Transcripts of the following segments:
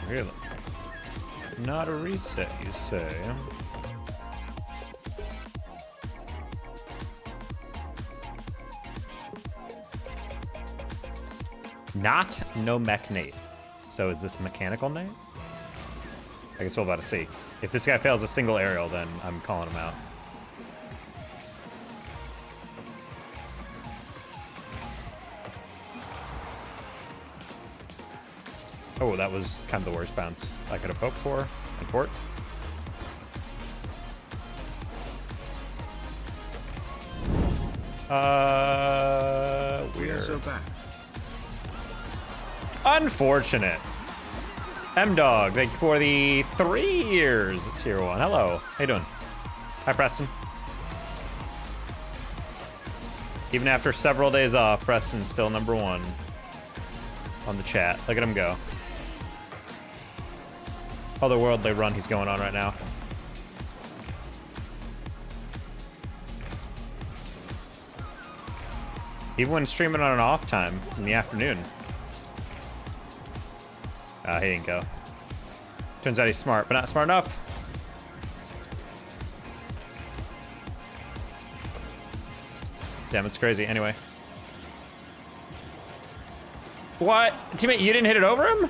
Really? Not a reset, you say? Not no mech Nate. So is this mechanical Nate? I guess we'll about to see. If this guy fails a single aerial, then I'm calling him out. Oh, that was kind of the worst bounce I could have hoped for. And fort. Weird. So bad. Unfortunate. M-Dog, thank you for the 3 years, tier 1. Hello, how you doing? Hi, Preston. Even after several days off, Preston's still #1 on the chat. Look at him go. Otherworldly run he's going on right now. Even when streaming on an off time in the afternoon. He didn't go. Turns out he's smart, but not smart enough. Damn, it's crazy. Anyway. What? Teammate, you didn't hit it over him?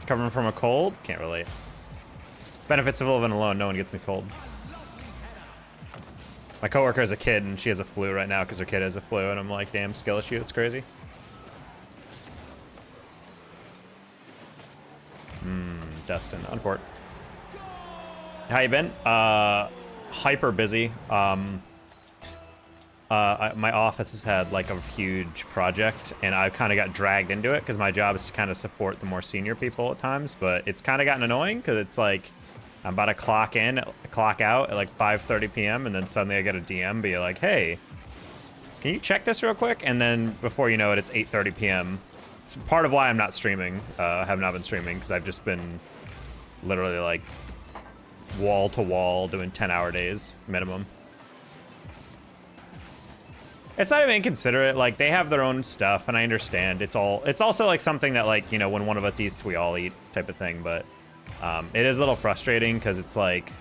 Covering from a cold? Can't relate. Benefits of living alone, no one gets me cold. My coworker has a kid and she has a flu right now because her kid has a flu, and I'm like, damn, skill issue, it's crazy. Dustin, unfort. How you been? Hyper busy. My office has had like a huge project, and I kind of got dragged into it because my job is to kind of support the more senior people at times, but it's kind of gotten annoying because it's like, I'm about to clock out at like 5:30 p.m. and then suddenly I get a DM be like, hey, can you check this real quick? And then before you know it, it's 8:30 p.m. It's part of why I'm not streaming. I have not been streaming because I've just been literally like wall to wall doing 10-hour days minimum. It's not even inconsiderate. Like, they have their own stuff, and I understand. It's also like something that, like, you know, when one of us eats, we all eat type of thing, but it is a little frustrating because it's like,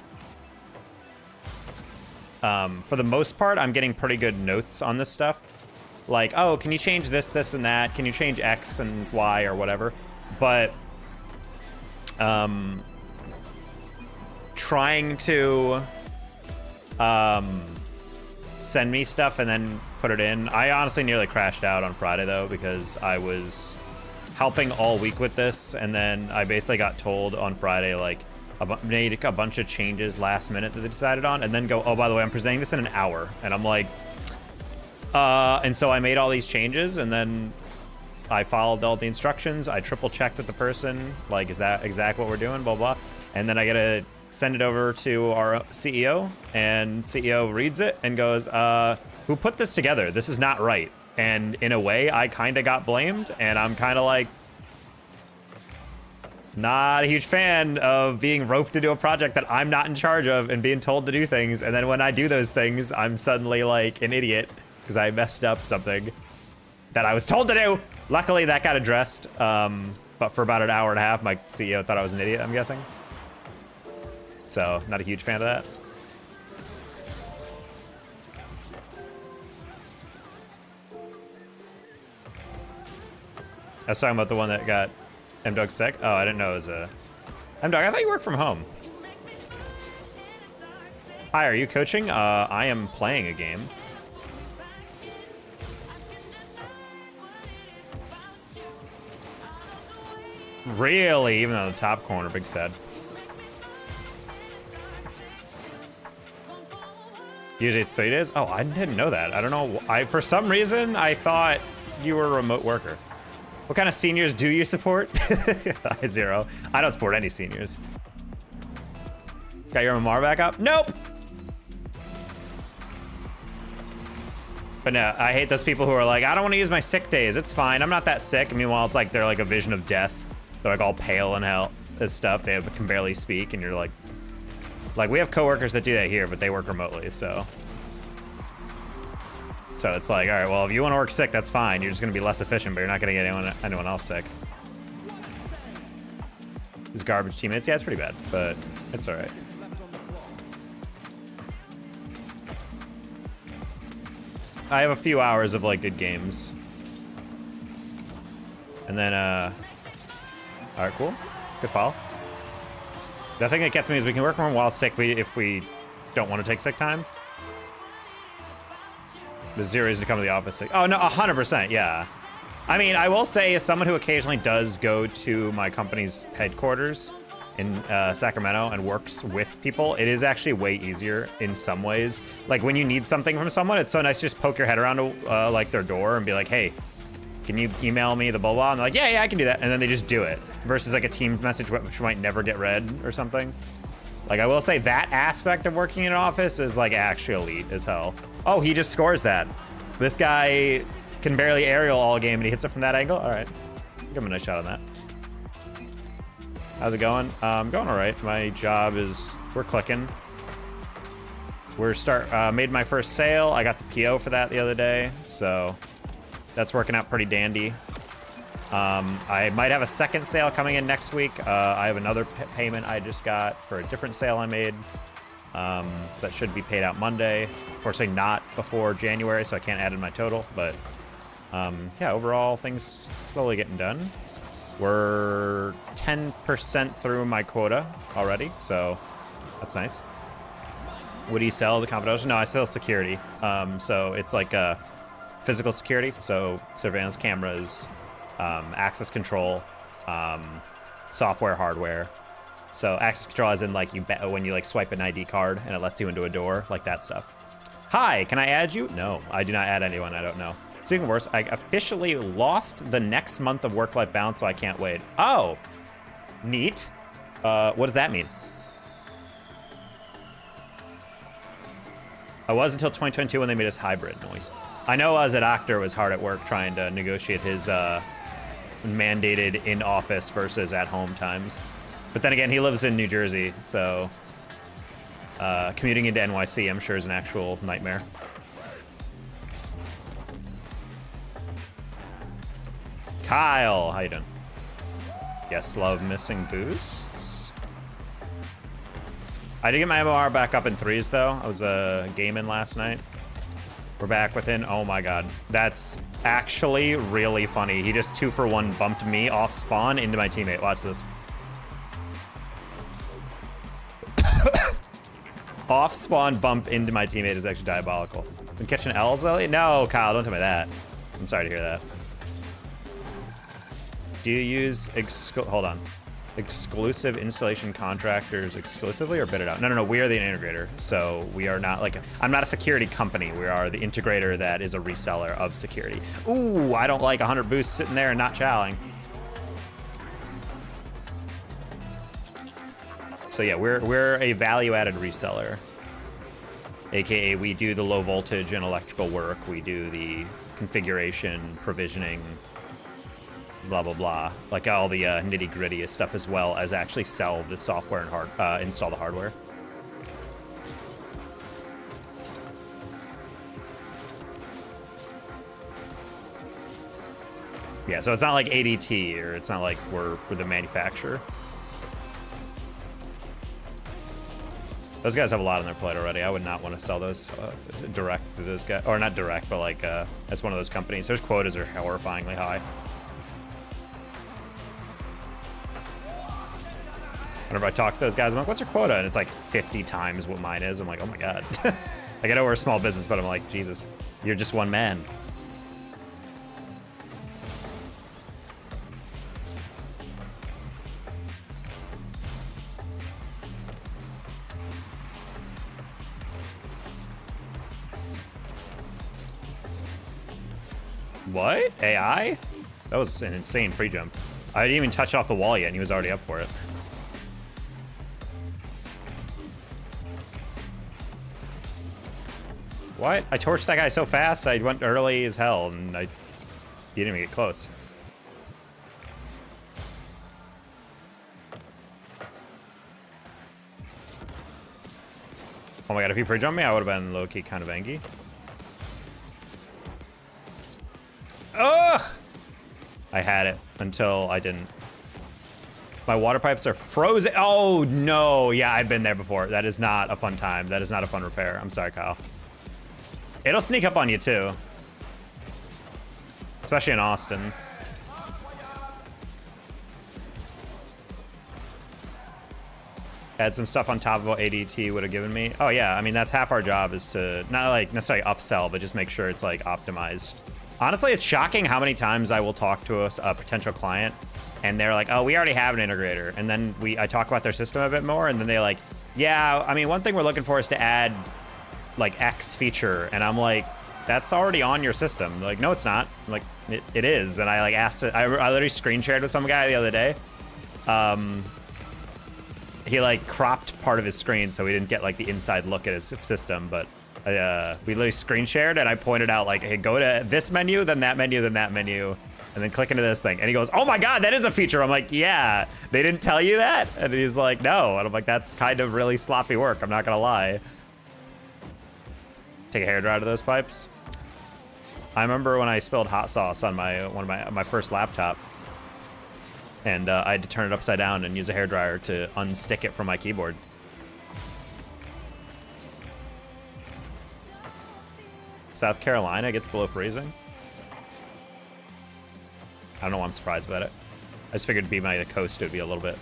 for the most part, I'm getting pretty good notes on this stuff. Like, oh, can you change this, this, and that? Can you change X and Y or whatever? But trying to send me stuff and then put it in. I honestly nearly crashed out on Friday, though, because I was helping all week with this, and then I basically got told on Friday, like, made a bunch of changes last minute that they decided on, and then go, oh, by the way, I'm presenting this in an hour. And I'm like, and so I made all these changes, and then I followed all the instructions. I triple checked with the person, like, is that exact what we're doing, blah, blah. And then I gotta send it over to our CEO, and CEO reads it and goes, who put this together? This is not right. And in a way, I kind of got blamed, and I'm kind of like, not a huge fan of being roped into a project that I'm not in charge of and being told to do things. And then when I do those things, I'm suddenly like an idiot because I messed up something that I was told to do. Luckily, that got addressed. But for about an hour and a half, my CEO thought I was an idiot, I'm guessing. So, not a huge fan of that. I was talking about the one that got M-Dog sick. Oh, I didn't know it was a... M-Dog, I thought you worked from home. Hi, are you coaching? I am playing a game. Really? Even on the top corner, big sad. Usually it's 3 days? Oh, I didn't know that. I don't know. For some reason, I thought you were a remote worker. What kind of seniors do you support? 0. I don't support any seniors. Got your MMR back up? Nope. But no, I hate those people who are like, I don't want to use my sick days. It's fine. I'm not that sick. And meanwhile, it's like they're like a vision of death. They're like all pale and hell, this stuff. They can barely speak, and you're like we have coworkers that do that here, but they work remotely, so. So it's like, all right, well, if you want to work sick, that's fine. You're just going to be less efficient, but you're not going to get anyone else sick. These garbage teammates, yeah, it's pretty bad, but it's all right. I have a few hours of like good games. And then, all right, cool. Good follow. The thing that gets me is we can work from home while sick if we don't want to take sick time. There's zero reason to come to the office sick. Oh, no, 100%, yeah. I mean, I will say, as someone who occasionally does go to my company's headquarters in Sacramento and works with people, it is actually way easier in some ways. Like, when you need something from someone, it's so nice to just poke your head around to, like, their door and be like, hey, can you email me the blah blah? And they're like, yeah, I can do that. And then they just do it. Versus, like, a Teams message which might never get read or something. Like, I will say that aspect of working in an office is, like, actually elite as hell. Oh, he just scores that. This guy can barely aerial all game, and he hits it from that angle? All right. Give him a nice shot on that. How's it going? Going all right. My job is, we're clicking. Made my first sale. I got the PO for that the other day, so that's working out pretty dandy. I might have a second sale coming in next week. I have another payment I just got for a different sale I made. That should be paid out Monday. Unfortunately, not before January, so I can't add in my total. But yeah, overall, things slowly getting done. We're 10% through my quota already, so that's nice. What do you sell? The confidential? No, I sell security. So it's like physical security, so surveillance cameras, access control, software, hardware. So access control as in like when you like swipe an ID card and it lets you into a door, like that stuff. Hi, can I add you? No, I do not add anyone I don't know. Speaking of worse, I officially lost the next month of work-life balance, so I can't wait. Oh, neat. What does that mean? I was until 2022 when they made us hybrid noise. I know as an actor was hard at work trying to negotiate his mandated in-office versus at-home times. But then again, he lives in New Jersey, so commuting into NYC, I'm sure, is an actual nightmare. Kyle, how you doing? Yes, love missing boosts. I did get my MOR back up in 3s, though. I was gaming last night. We're back within, oh my god. That's actually really funny. He just 2-for-1 bumped me off spawn into my teammate. Watch this. Off spawn bump into my teammate is actually diabolical. Been catching L's lately? No, Kyle, don't tell me that. I'm sorry to hear that. Do you use, hold on, exclusive installation contractors exclusively or bid it out? No, we are the integrator. So we are not like, I'm not a security company. We are the integrator that is a reseller of security. Ooh, I don't like 100 boosts sitting there and not chowing. So yeah, we're a value-added reseller. AKA we do the low voltage and electrical work. We do the configuration, provisioning, blah, blah, blah. Like all the nitty-gritty stuff, as well as actually sell the software and install the hardware. Yeah, so it's not like ADT, or it's not like we're the manufacturer. Those guys have a lot on their plate already. I would not want to sell those direct to those guys. Or not direct, but like as one of those companies. Their quotas are horrifyingly high. Whenever I talk to those guys, I'm like, what's your quota? And it's like 50 times what mine is. I'm like, oh my god. Like, I know we're a small business, but I'm like, Jesus, you're just one man. What? AI? That was an insane pre-jump. I didn't even touch off the wall yet, and he was already up for it. What? I torched that guy so fast, I went early as hell, and he didn't even get close. Oh my god, if he pre-jumped me, I would have been low-key kind of angry. I had it until I didn't. My water pipes are frozen. Oh, no. Yeah, I've been there before. That is not a fun time. That is not a fun repair. I'm sorry, Kyle. It'll sneak up on you, too. Especially in Austin. Add some stuff on top of what ADT would have given me. Oh, yeah. I mean, that's half our job is to not, like, necessarily upsell, but just make sure it's, like, optimized. Honestly, it's shocking how many times I will talk to a potential client, and they're like, oh, we already have an integrator. And then I talk about their system a bit more, and then they're like, yeah, I mean, one thing we're looking for is to add, like, X feature. And I'm like, that's already on your system. They're like, no, it's not. I'm like, it is. And I, like, asked it. I literally screen shared with some guy the other day. He like cropped part of his screen so we didn't get like the inside look at his system, but we literally screen shared and I pointed out like, hey, go to this menu, then that menu, then that menu, and then click into this thing. And he goes, oh my God, that is a feature. I'm like, yeah, they didn't tell you that? And he's like, no. And I'm like, that's kind of really sloppy work. I'm not gonna lie. Take a hairdryer to those pipes. I remember when I spilled hot sauce on my first laptop. And I had to turn it upside down and use a hairdryer to unstick it from my keyboard. South Carolina gets below freezing. I don't know why I'm surprised about it. I just figured it'd be the coast, it would be a little bit.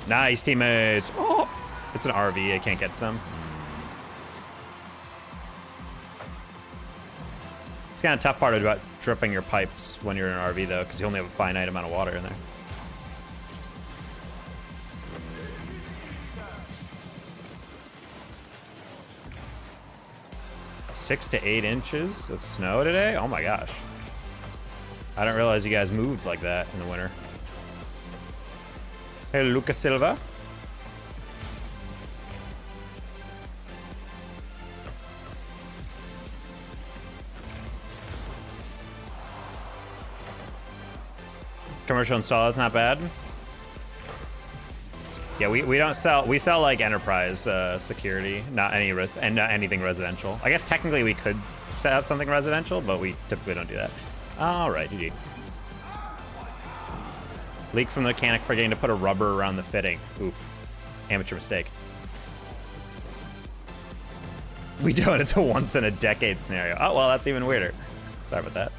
Nice, teammates. Oh, it's an RV, I can't get to them. It's kind of tough part about dripping your pipes when you're in an RV, though, because you only have a finite amount of water in there. Six to 8 inches of snow today? Oh my gosh. I didn't realize you guys moved like that in the winter. Hey, Lucas Silva. Commercial install, that's not bad. Yeah, we don't sell, we sell like enterprise security, not anything residential. I guess technically we could set up something residential, but we typically don't do that. All right, GG. Leak from the mechanic forgetting to put a rubber around the fitting. Oof, amateur mistake. We don't, it's a once in a decade scenario. Oh, well, that's even weirder. Sorry about that.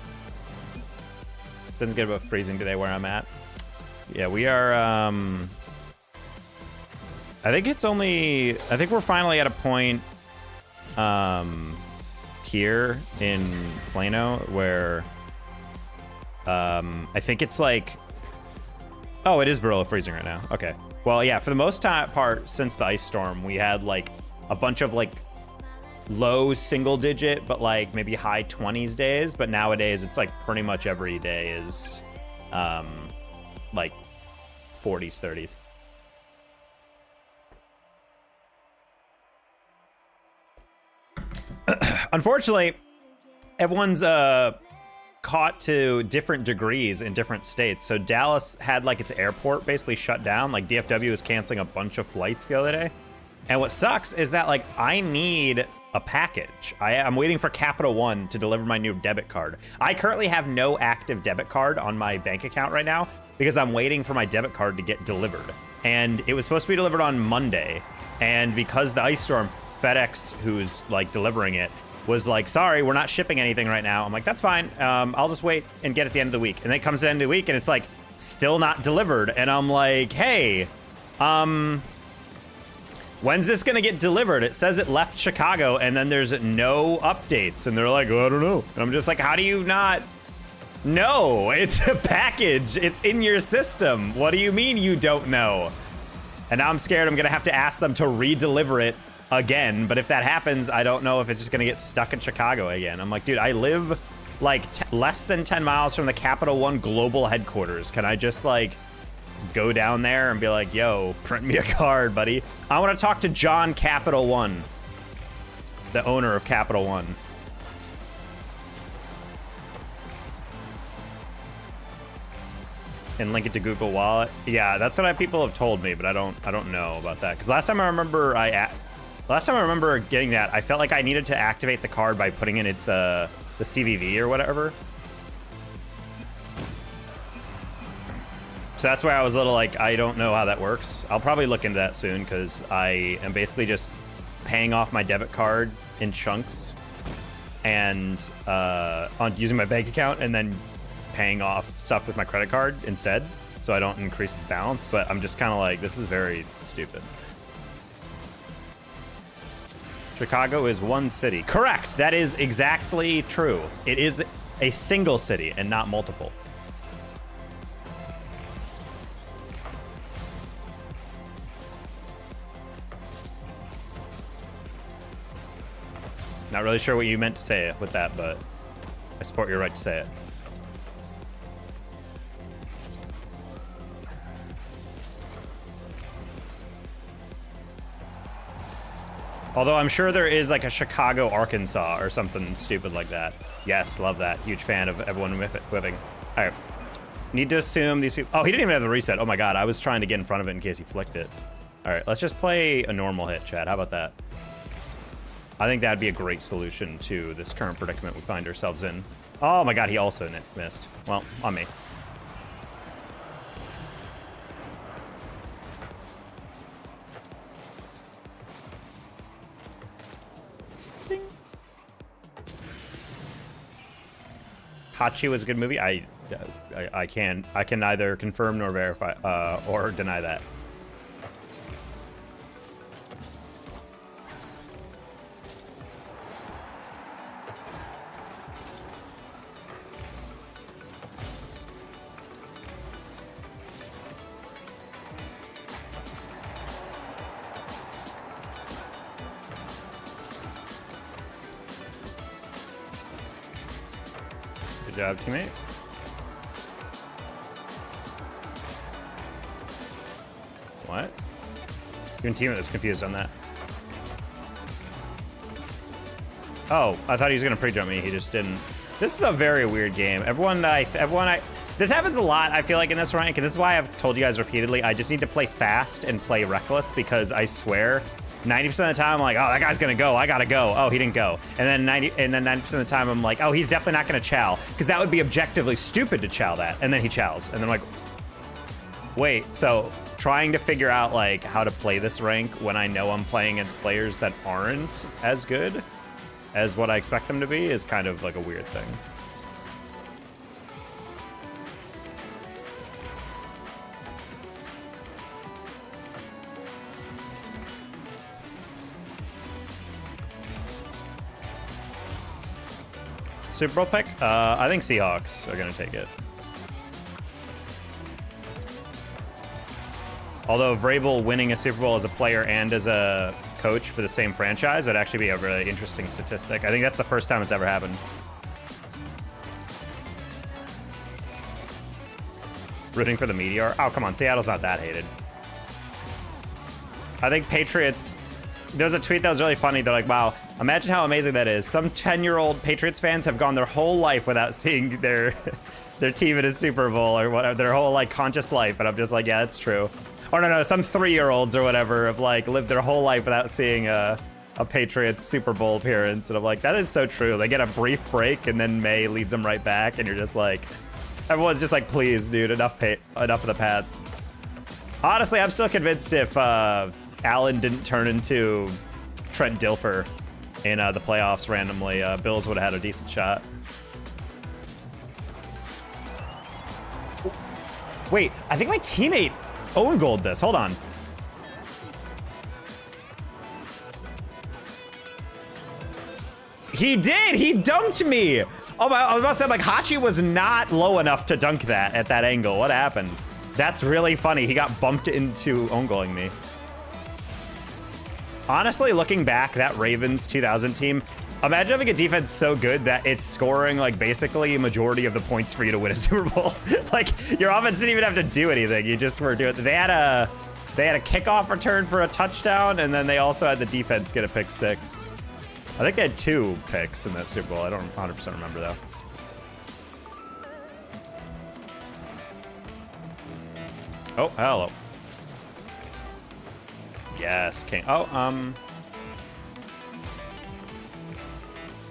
Didn't get about freezing today where I'm at. Yeah, we are, I think we're finally at a point here in Plano where I think it's like, oh, it is below freezing right now. Okay. Well, yeah, for the most part since the ice storm, we had like a bunch of like low single digit, but like maybe high 20s days. But nowadays it's like pretty much every day is like 40s, 30s. Unfortunately, everyone's caught to different degrees in different states. So Dallas had like its airport basically shut down. Like DFW was canceling a bunch of flights the other day. And what sucks is that like I need a package. I'm waiting for Capital One to deliver my new debit card. I currently have no active debit card on my bank account right now because I'm waiting for my debit card to get delivered. And it was supposed to be delivered on Monday. And because the ice storm, FedEx, who's like delivering it, was like, sorry, we're not shipping anything right now. I'm like, that's fine. I'll just wait and get it at the end of the week. And then it comes to the end of the week and it's like, still not delivered. And I'm like, hey, when's this gonna get delivered? It says it left Chicago and then there's no updates. And they're like, oh, I don't know. And I'm just like, how do you not know? It's a package. It's in your system. What do you mean you don't know? And now I'm scared I'm gonna have to ask them to re-deliver it again. But if that happens, I don't know if it's just gonna get stuck in Chicago again. I'm like, dude, I live like less than 10 miles from the Capital One global headquarters. Can I just like go down there and be like, yo, print me a card, buddy? I want to talk to John Capital One, the owner of Capital One. And link it to Google Wallet. Yeah, that's what people have told me, but I don't know about that. Because last time I remember Last time I remember getting that, I felt like I needed to activate the card by putting in its the CVV or whatever. So that's why I was a little like, I don't know how that works. I'll probably look into that soon because I am basically just paying off my debit card in chunks and on using my bank account and then paying off stuff with my credit card instead so I don't increase its balance. But I'm just kind of like, this is very stupid. Chicago is one city. Correct. That is exactly true. It is a single city and not multiple. Not really sure what you meant to say with that, but I support your right to say it. Although I'm sure there is like a Chicago, Arkansas or something stupid like that. Yes, love that. Huge fan of everyone whipping. All right. Need to assume these people... Oh, he didn't even have the reset. Oh my god, I was trying to get in front of it in case he flicked it. All right, let's just play a normal hit, chat. How about that? I think that'd be a great solution to this current predicament we find ourselves in. Oh my god, he also missed. Well, on me. Ding. Hachi was a good movie. I can neither confirm nor verify or deny that. Good job, teammate. What? Your teammate was confused on that. Oh, I thought he was gonna pre-jump me. He just didn't. This is a very weird game. This happens a lot, I feel like, in this rank, and this is why I've told you guys repeatedly, I just need to play fast and play reckless, because I swear, 90% of the time I'm like, oh, that guy's gonna go, I gotta go. Oh, he didn't go. And then 90% of the time I'm like, oh, he's definitely not gonna chow, because that would be objectively stupid to chow that. And then he chows. And then I'm like, wait, so trying to figure out like how to play this rank when I know I'm playing against players that aren't as good as what I expect them to be is kind of like a weird thing. Super Bowl pick? I think Seahawks are gonna take it. Although Vrabel winning a Super Bowl as a player and as a coach for the same franchise would actually be a really interesting statistic. I think that's the first time it's ever happened. Rooting for the Meteor? Oh, come on, Seattle's not that hated. I think Patriots... There was a tweet that was really funny. They're like, wow, imagine how amazing that is. Some 10-year-old Patriots fans have gone their whole life without seeing their team in a Super Bowl or whatever, their whole like conscious life. And I'm just like, yeah, that's true. Or no, some 3-year-olds or whatever have like lived their whole life without seeing a Patriots Super Bowl appearance. And I'm like, that is so true. They get a brief break and then May leads them right back. And you're just like, everyone's just like, please, dude, enough of the Pats. Honestly, I'm still convinced if Allen didn't turn into Trent Dilfer in the playoffs randomly, Bills would have had a decent shot. Wait, I think my teammate own goaled this. Hold on. He did. He dunked me. Oh, I was about to say, like, Hachi was not low enough to dunk that at that angle. What happened? That's really funny. He got bumped into own goaling me. Honestly, looking back, that Ravens 2000 team, imagine having a defense so good that it's scoring like basically a majority of the points for you to win a Super Bowl. Like your offense didn't even have to do anything. You just were doing. They had a kickoff return for a touchdown, and then they also had the defense get a pick six. I think they had 2 picks in that Super Bowl. I don't 100% remember though. Oh, hello. Yes, King. Oh,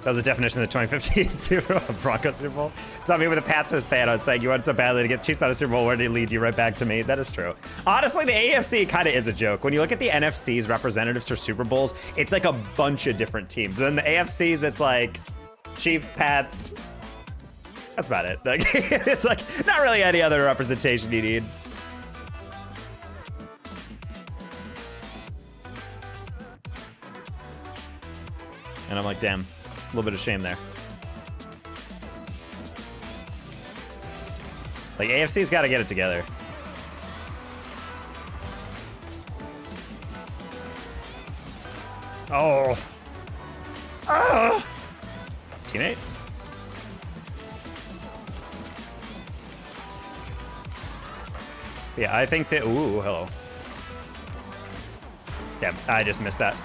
That was the definition of the 2015 Super Bowl, Broncos Super Bowl. Saw me with a Pats as Thanos saying, you want so badly to get Chiefs out of Super Bowl, where did he lead you right back to me? That is true. Honestly, the AFC kind of is a joke. When you look at the NFC's representatives for Super Bowls, it's like a bunch of different teams. And then the AFC's, it's like Chiefs, Pats. That's about it. Like, it's like not really any other representation you need. And I'm like, damn. A little bit of shame there. Like, AFC's got to get it together. Oh. Ah. Teammate? Yeah, I think that... Ooh, hello. Damn, I just missed that.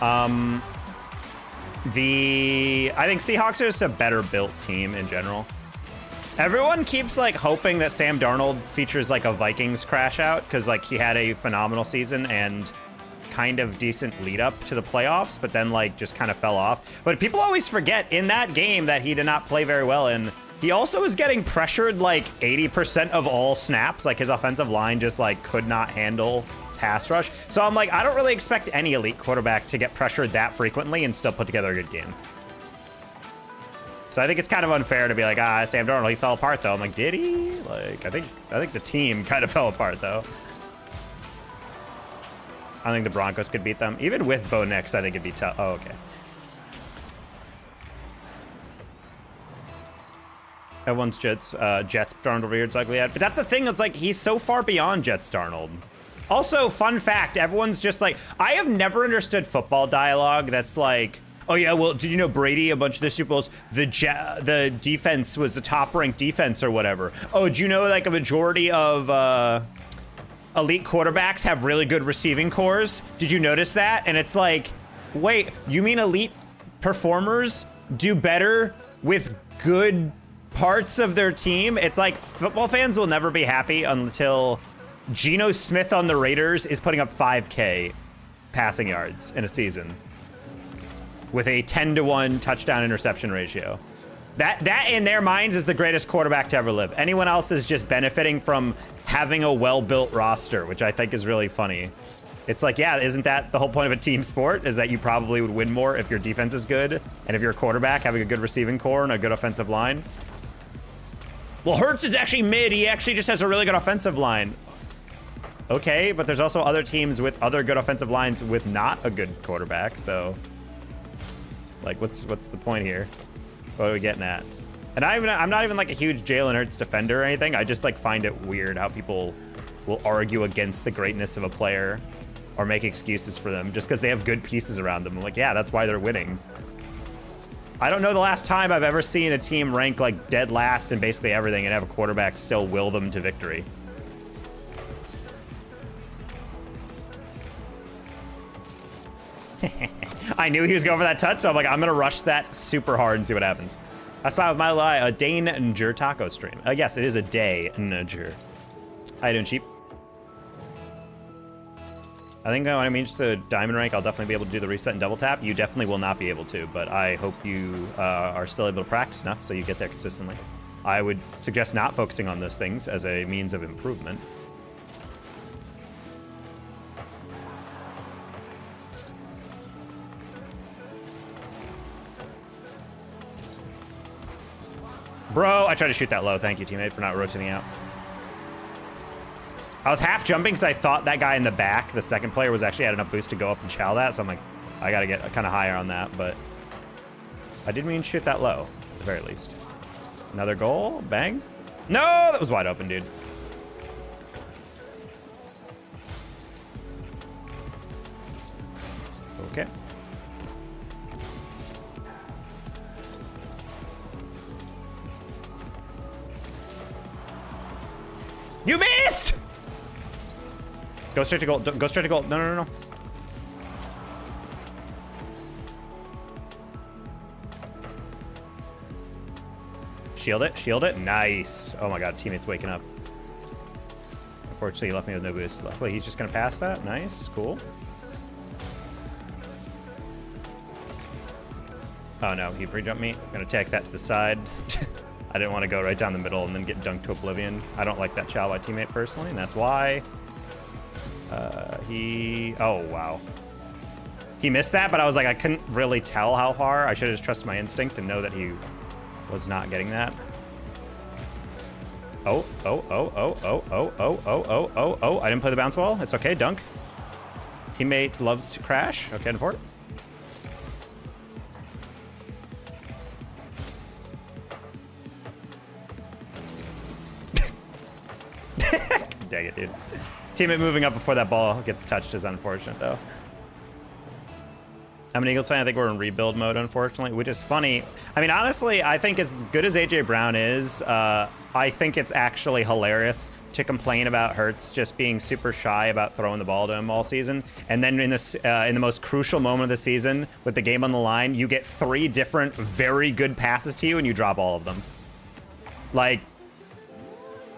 I think Seahawks are just a better built team in general. Everyone keeps like hoping that Sam Darnold features like a Vikings crash out because like he had a phenomenal season and kind of decent lead up to the playoffs, but then like just kind of fell off. But people always forget in that game that he did not play very well, and he also was getting pressured like 80% of all snaps. Like his offensive line just like could not handle pass rush. So I'm like, I don't really expect any elite quarterback to get pressured that frequently and still put together a good game. So I think it's kind of unfair to be like, Sam Darnold, he fell apart though. I'm like, did he? Like, I think the team kind of fell apart though. I think the Broncos could beat them. Even with Bo Nix, I think it'd be tough. Oh, okay. Everyone's Jets Darnold over here. It's ugly at. But that's the thing. It's like, he's so far beyond Jets Darnold. Also, fun fact, everyone's just like, I have never understood football dialogue that's like, oh yeah, well, did you know Brady, a bunch of the Super Bowls, the defense was the top-ranked defense or whatever. Oh, do you know like a majority of elite quarterbacks have really good receiving cores? Did you notice that? And it's like, wait, you mean elite performers do better with good parts of their team? It's like, football fans will never be happy until Geno Smith on the Raiders is putting up 5K passing yards in a season with a 10-to-1 touchdown interception ratio. That in their minds is the greatest quarterback to ever live. Anyone else is just benefiting from having a well-built roster, which I think is really funny. It's like, yeah, isn't that the whole point of a team sport? Is that you probably would win more if your defense is good and if you're a quarterback having a good receiving core and a good offensive line? Well, Hurts is actually mid. He actually just has a really good offensive line. Okay, but there's also other teams with other good offensive lines with not a good quarterback, so like what's the point here? What are we getting at? And I'm not even like a huge Jalen Hurts defender or anything. I just like find it weird how people will argue against the greatness of a player or make excuses for them just because they have good pieces around them. I'm like, yeah, that's why they're winning. I don't know the last time I've ever seen a team rank like dead last in basically everything and have a quarterback still will them to victory. I knew he was going for that touch, so I'm like, I'm gonna rush that super hard and see what happens. I spy with my lie, a Danger taco stream. Yes, it is a Danger. How you doing, Sheep? I think when I mean just the diamond rank, I'll definitely be able to do the reset and double tap. You definitely will not be able to, but I hope you are still able to practice enough so you get there consistently. I would suggest not focusing on those things as a means of improvement. Bro, I tried to shoot that low. Thank you, teammate, for not rotating out. I was half jumping because I thought that guy in the back, the second player, was actually had enough boost to go up and chow that. So I'm like, I got to get kind of higher on that. But I didn't mean to shoot that low, at the very least. Another goal. Bang. No, that was wide open, dude. Okay. You missed! Go straight to goal. Go straight to goal. No, no, no, no. Shield it. Shield it. Nice. Oh my god, teammate's waking up. Unfortunately, he left me with no boost. Luckily, he's just going to pass that. Nice. Cool. Oh no, he pre-jumped me. I'm gonna take that to the side. I didn't want to go right down the middle and then get dunked to oblivion. I don't like that Chow by teammate personally, and that's why. Oh wow. He missed that, but I was like, I couldn't really tell how far. I should have just trusted my instinct and know that he was not getting that. Oh. I didn't play the bounce well. It's okay, dunk. Teammate loves to crash. Okay, and fort. Dang it, dude. Teammate moving up before that ball gets touched is unfortunate, though. I'm an Eagles fan. I think we're in rebuild mode, unfortunately, which is funny. I mean, honestly, I think as good as AJ Brown is, I think it's actually hilarious to complain about Hurts just being super shy about throwing the ball to him all season. And then in the most crucial moment of the season, with the game on the line, you get 3 different very good passes to you and you drop all of them. Like,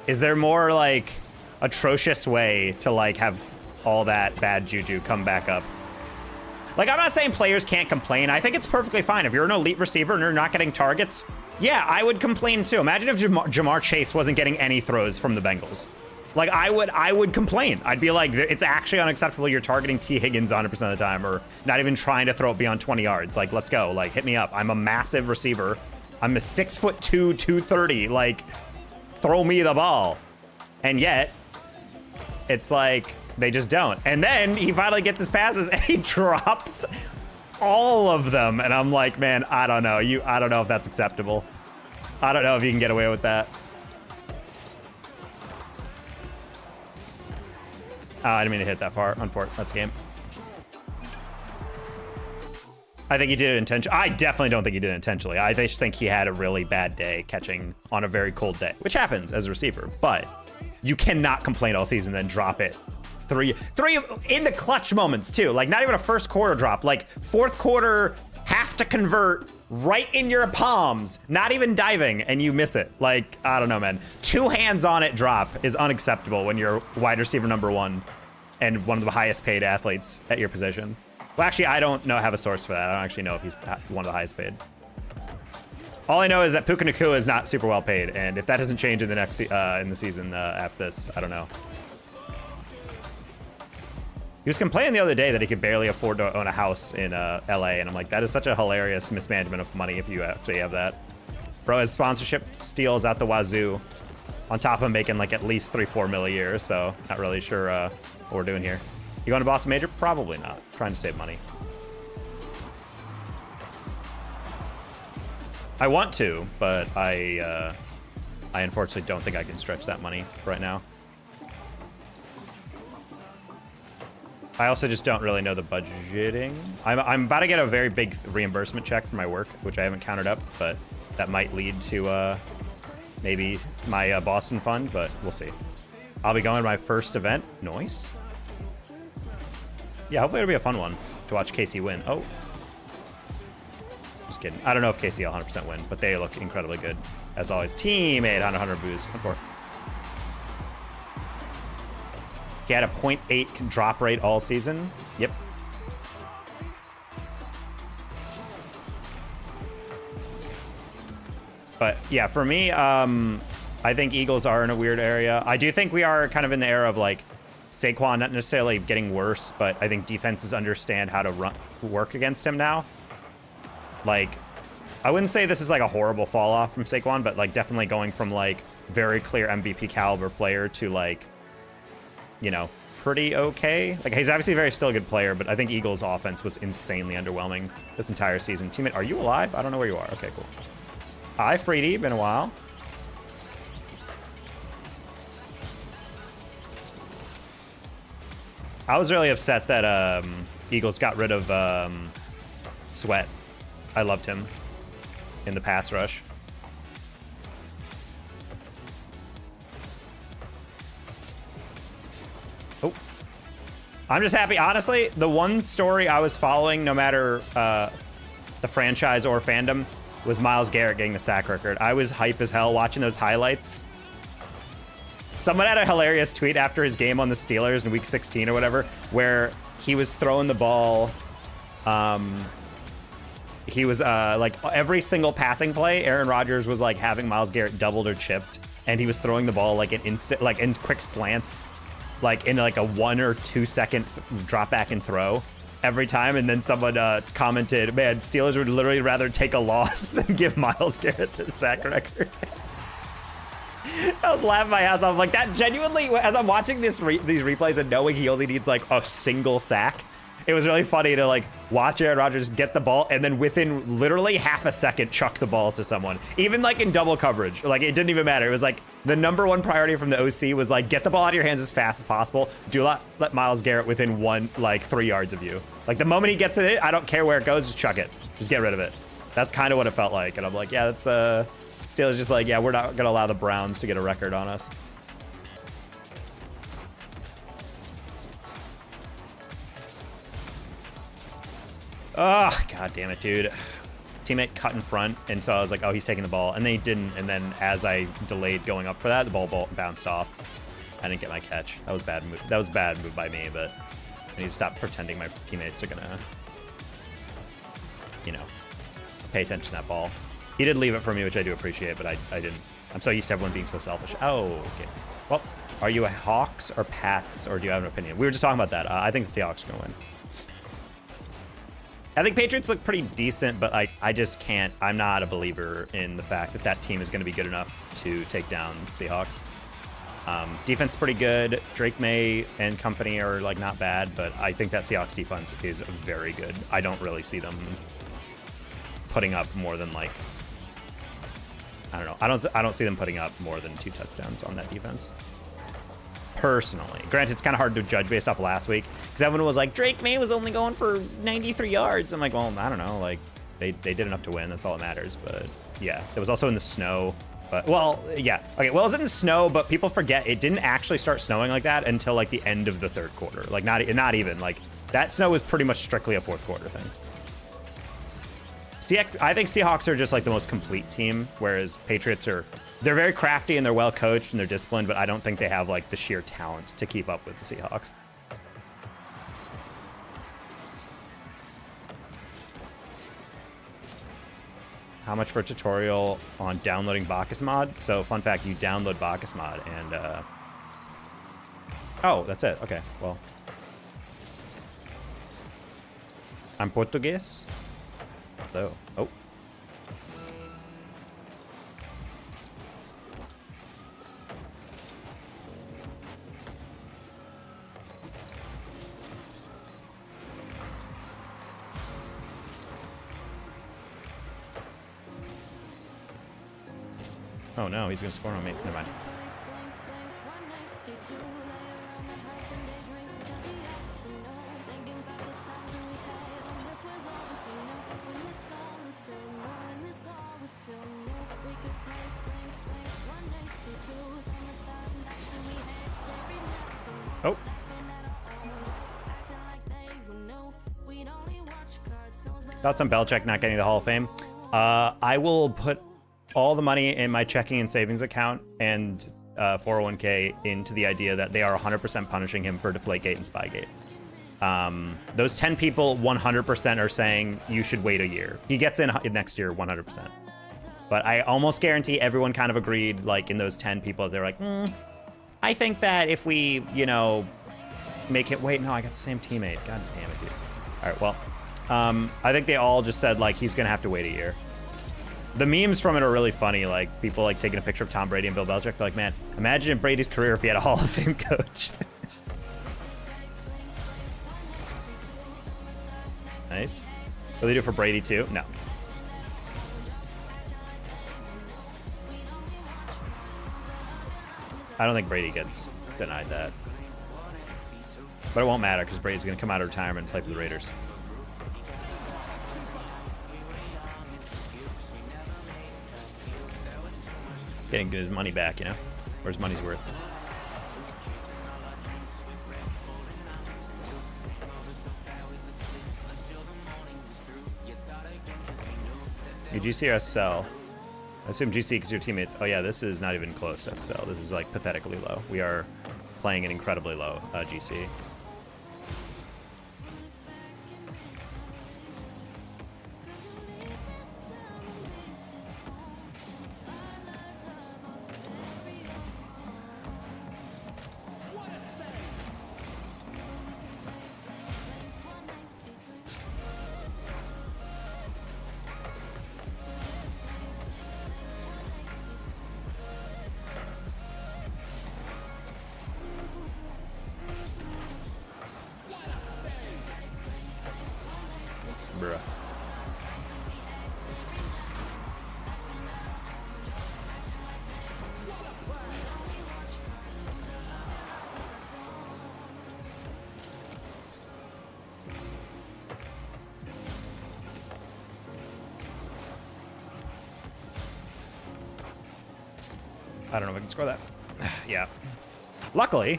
is there more, like, atrocious way to, like, have all that bad juju come back up? Like, I'm not saying players can't complain. I think it's perfectly fine. If you're an elite receiver and you're not getting targets, yeah, I would complain too. Imagine if Jamar Chase wasn't getting any throws from the Bengals. Like, I would complain. I'd be like, it's actually unacceptable you're targeting T. Higgins 100% of the time, or not even trying to throw it beyond 20 yards. Like, let's go. Like, hit me up. I'm a massive receiver. I'm a 6'2", 230. Like, throw me the ball. And yet, it's like, they just don't. And then he finally gets his passes and he drops all of them. And I'm like, man, I don't know. I don't know if that's acceptable. I don't know if you can get away with that. I didn't mean to hit that far. Unfortunately, that's game. I think he did it intentionally. I definitely don't think he did it intentionally. I just think he had a really bad day catching on a very cold day, which happens as a receiver. But you cannot complain all season and then drop it. Three in the clutch moments too. Like, not even a first quarter drop. Like, fourth quarter, have to convert right in your palms, not even diving, and you miss it. Like, I don't know, man. 2 hands on it drop is unacceptable when you're wide receiver #1 and one of the highest paid athletes at your position. Well, actually, I don't have a source for that. I don't actually know if he's one of the highest paid. All I know is that Puka Nacua is not super well paid, and if that doesn't change in the next in the season after this, I don't know. He was complaining the other day that he could barely afford to own a house in LA, and I'm like, that is such a hilarious mismanagement of money if you actually have that. Bro has sponsorship steals out the wazoo, on top of making like at least 3-4 mil a year, so not really sure what we're doing here. You going to Boston Major? Probably not. Trying to save money. I want to, but I unfortunately don't think I can stretch that money right now. I also just don't really know the budgeting. I'm about to get a very big reimbursement check for my work, which I haven't counted up, but that might lead to maybe my Boston fund, but we'll see. I'll be going to my first event. Nice. Yeah, hopefully it'll be a fun one to watch KC win. Oh. Just kidding. I don't know if KC will 100% win, but they look incredibly good. As always, teammate on 100 boost. He had a 0.8 drop rate all season. Yep. But yeah, for me, I think Eagles are in a weird area. I do think we are kind of in the era of like Saquon not necessarily getting worse, but I think defenses understand how to work against him now. Like, I wouldn't say this is like a horrible fall off from Saquon, but like definitely going from like very clear MVP caliber player to like, you know, pretty okay. Like, he's obviously still a good player, but I think Eagles' offense was insanely underwhelming this entire season. Teammate, are you alive? I don't know where you are. Okay, cool. Hi, Freedy. Been a while. I was really upset that Eagles got rid of Sweat. I loved him in the pass rush. Oh, I'm just happy. Honestly, the one story I was following, no matter the franchise or fandom, was Myles Garrett getting the sack record. I was hype as hell watching those highlights. Someone had a hilarious tweet after his game on the Steelers in week 16 or whatever, where he was throwing the ball. he was like every single passing play, Aaron Rodgers was like having Myles Garrett doubled or chipped, and he was throwing the ball like in quick slants, like in like a 1 or 2 second drop back and throw every time. And then someone commented, man, Steelers would literally rather take a loss than give Myles Garrett the sack record. I was laughing my ass off. Like, that genuinely, as I'm watching these replays and knowing he only needs like a single sack, it was really funny to like watch Aaron Rodgers get the ball and then within literally half a second chuck the ball to someone. Even like in double coverage, like it didn't even matter. It was like the #1 priority from the OC was like, get the ball out of your hands as fast as possible. Do not let Myles Garrett within 3 yards of you. Like the moment he gets it, I don't care where it goes, just chuck it. Just get rid of it. That's kind of what it felt like. And I'm like, yeah, that's Steelers just like, yeah, we're not gonna allow the Browns to get a record on us. Oh, god damn it, dude. Teammate cut in front, and so I was like, oh, he's taking the ball. And then he didn't, and then as I delayed going up for that, the ball bounced off. I didn't get my catch. That was bad move. That was a bad move by me, but I need to stop pretending my teammates are gonna, you know, pay attention to that ball. He did leave it for me, which I do appreciate, but I didn't. I'm so used to everyone being so selfish. Oh, okay. Well, are you a Hawks or Pats, or do you have an opinion? We were just talking about that. I think the Seahawks are gonna win. I think Patriots look pretty decent, but I just can't. I'm not a believer in the fact that that team is going to be good enough to take down Seahawks. Defense pretty good. Drake May and company are like not bad, but I think that Seahawks defense is very good. I don't really see them putting up more than like, I don't know. I don't see them putting up more than 2 touchdowns on that defense. Personally, granted, it's kind of hard to judge based off last week because everyone was like, Drake May was only going for 93 yards. I'm like, well, I don't know. Like, they did enough to win. That's all that matters. But yeah, it was also in the snow. But well, yeah, okay. Well, it was in the snow, but people forget it didn't actually start snowing like that until like the end of the 3rd quarter. Like not even like that snow was pretty much strictly a 4th quarter thing. I think Seahawks are just like the most complete team, whereas Patriots they're very crafty and they're well coached and they're disciplined, but I don't think they have like the sheer talent to keep up with the Seahawks. How much for a tutorial on downloading Bacchus mod? So fun fact, you download Bacchus mod and oh, that's it. Okay, well, I'm Portuguese. So, oh. Oh no, he's gonna score on me. Never mind. Oh. Thoughts on Belichick not getting the Hall of Fame? I will put all the money in my checking and savings account and 401k into the idea that they are 100% punishing him for Deflategate and Spygate. Those 10 people 100% are saying you should wait a year. He gets in next year 100%. But I almost guarantee everyone kind of agreed, like in those 10 people, they're like, I think that if we, you know, make it... Wait, no, I got the same teammate. God damn it, dude. All right, well, I think they all just said, like, he's going to have to wait a year. The memes from it are really funny. Like, people, like, taking a picture of Tom Brady and Bill Belichick. They're like, man, imagine Brady's career if he had a Hall of Fame coach. Nice. Will they do it for Brady, too? No. I don't think Brady gets denied that. But it won't matter because Brady's going to come out of retirement and play for the Raiders. Getting his money back, you know? Or his money's worth. Your GC or SSL? I assume GC because your teammates. Oh yeah, this is not even close to SSL. This is like pathetically low. We are playing an incredibly low GC. etc. I don't know if I can score that. Yeah. Luckily.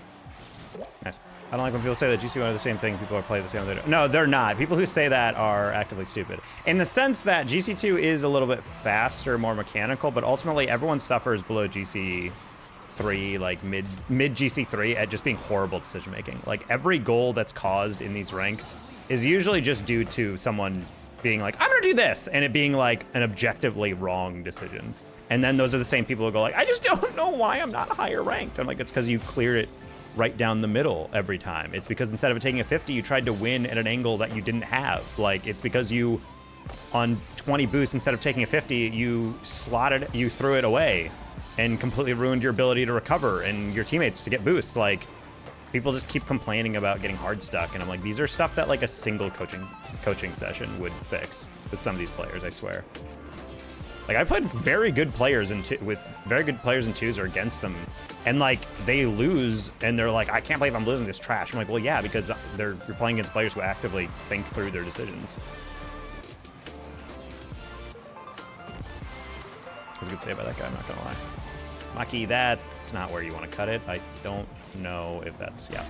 Nice. I don't like when people say that GC1 are the same thing. People are playing the same thing. No, they're not. People who say that are actively stupid. In the sense that GC2 is a little bit faster, more mechanical, but ultimately everyone suffers below GC3, like mid GC3 at just being horrible decision making. Like every goal that's caused in these ranks is usually just due to someone being like, I'm gonna do this, and it being like an objectively wrong decision. And then those are the same people who go like, I just don't know why I'm not higher ranked. I'm like, it's because you cleared it right down the middle every time. It's because instead of taking a 50, you tried to win at an angle that you didn't have. Like, it's because you, on 20 boosts, instead of taking a 50, you threw it away and completely ruined your ability to recover and your teammates to get boosts. Like, people just keep complaining about getting hard stuck. And I'm like, these are stuff that like a single coaching session would fix with some of these players, I swear. Like, I played very good players with very good players in twos or against them, and like they lose, and they're like, I can't believe I'm losing this trash. I'm like, well, yeah, because you're playing against players who actively think through their decisions. That was a good save by that guy, I'm not gonna lie. Maki, that's not where you want to cut it. I don't know if that's, yeah.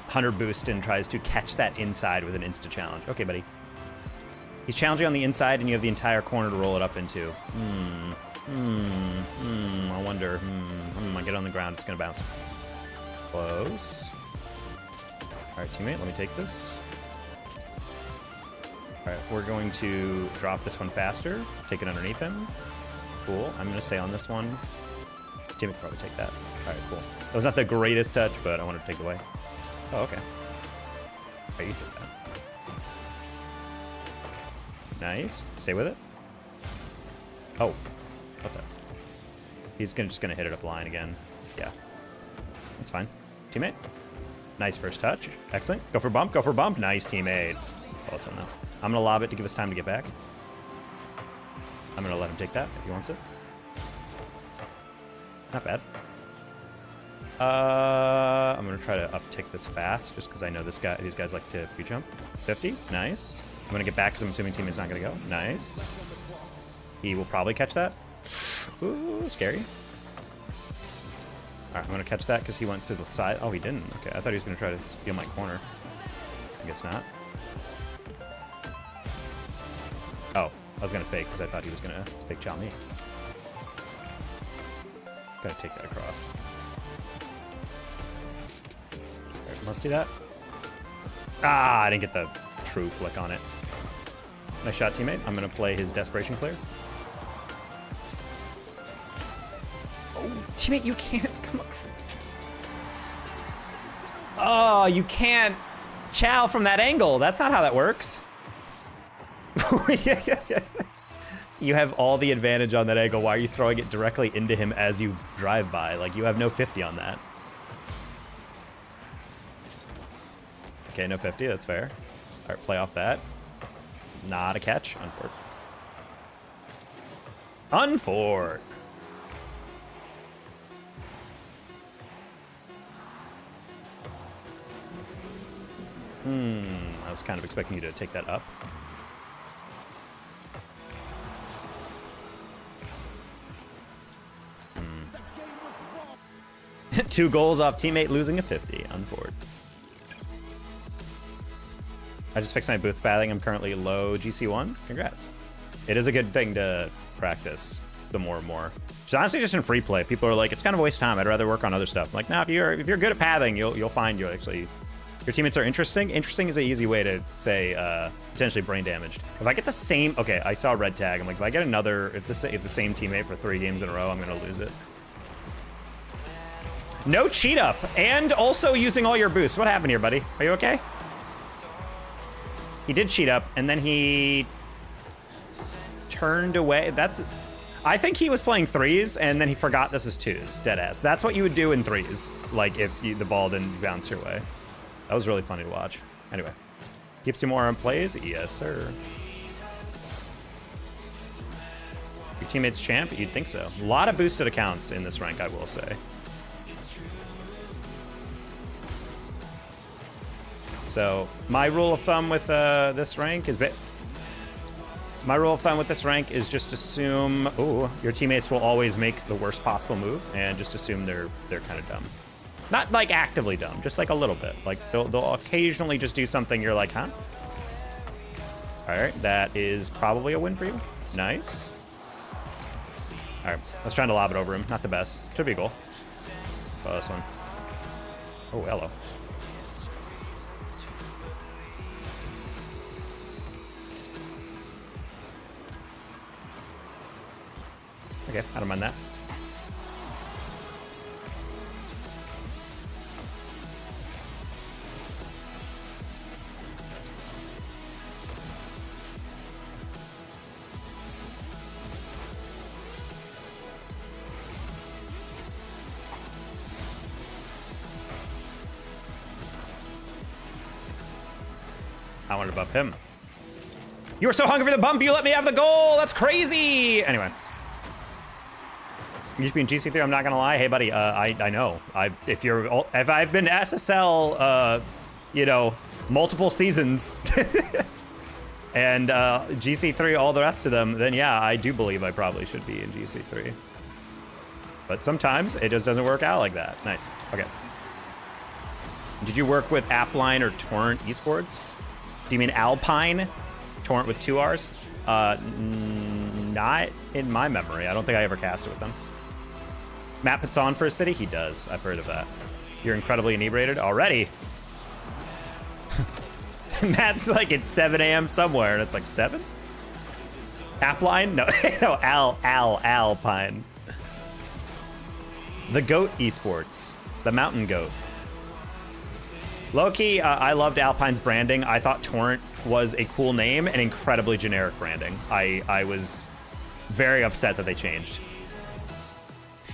Hunter boost and tries to catch that inside with an insta challenge. Okay, buddy. He's challenging on the inside, and you have the entire corner to roll it up into. I wonder. I get on the ground. It's gonna bounce. Close. All right, teammate. Let me take this. All right, we're going to drop this one faster. Take it underneath him. Cool. I'm gonna stay on this one. Teammate can probably take that. All right, cool. That was not the greatest touch, but I wanted to take it away. Oh, okay. Okay, you take that. Nice. Stay with it. Oh. What the? He's just gonna hit it up line again. Yeah. That's fine. Teammate. Nice first touch. Excellent. Go for bump. Go for bump. Nice, teammate. Close one, though. I'm gonna lob it to give us time to get back. I'm gonna let him take that if he wants it. Not bad. I'm gonna try to uptick this fast, just because I know these guys like to pre-jump. 50, nice. I'm gonna get back because I'm assuming teammate's not gonna go. Nice. He will probably catch that. Ooh, scary. All right, I'm gonna catch that because he went to the side. Oh, he didn't. Okay, I thought he was gonna try to steal my corner. I guess not. Oh, I was gonna fake because I thought he was gonna fake chow me. Gotta take that across. Let's do that. Ah, I didn't get the true flick on it. Nice shot, teammate. I'm gonna play his desperation clear. Oh, teammate, you can't come on. Oh, you can't chow from that angle. That's not how that works. Yeah. You have all the advantage on that angle. Why are you throwing it directly into him as you drive by? Like, you have no 50 on that. Okay, no 50, that's fair. All right, play off that. Not a catch. Unfort. Unfort. I was kind of expecting you to take that up. Two goals off teammate losing a 50. Unfort. I just fixed my booth padding. I'm currently low GC1. Congrats. It is a good thing to practice the more and more. It's honestly just in free play. People are like, it's kind of a waste of time. I'd rather work on other stuff. I'm like, now, if you're good at pathing, you'll find your teammates are interesting. Interesting is an easy way to say potentially brain damaged. If I get the same, okay, I saw a red tag. I'm like, if I get another, if the same teammate for 3 games in a row, I'm gonna lose it. No cheat up, and also using all your boosts. What happened here, buddy? Are you okay? He did cheat up, and then he turned away. I think he was playing 3s, and then he forgot this is 2s. Deadass. That's what you would do in 3s, like if the ball didn't bounce your way. That was really funny to watch. Anyway, keeps you more on plays? Yes, sir. Your teammate's champ? You'd think so. A lot of boosted accounts in this rank, I will say. So my rule of thumb with this rank is just assume your teammates will always make the worst possible move, and just assume they're kind of dumb. Not like actively dumb, just like a little bit. Like they'll occasionally just do something you're like, huh? All right, that is probably a win for you. Nice. All right, I was trying to lob it over him. Not the best. Should be cool. Oh, this one. Oh, hello. Okay, I don't mind that. I wanted to buff him. You were so hungry for the bump, you let me have the goal. That's crazy. Anyway. You just being GC3, I'm not gonna lie. Hey, buddy, I know. If I've been SSL, you know, multiple seasons, and GC3, all the rest of them, then yeah, I do believe I probably should be in GC3. But sometimes it just doesn't work out like that. Nice. Okay. Did you work with Appline or Torrent Esports? Do you mean Alpine? Torrent with 2 R's? Not in my memory. I don't think I ever casted with them. Matt puts on for a city? He does. I've heard of that. You're incredibly inebriated already. Matt's like it's 7 a.m. somewhere, and it's like 7? Appline? No, no, Alpine. The Goat Esports. The Mountain Goat. Low-key, I loved Alpine's branding. I thought Torrent was a cool name and incredibly generic branding. I was very upset that they changed.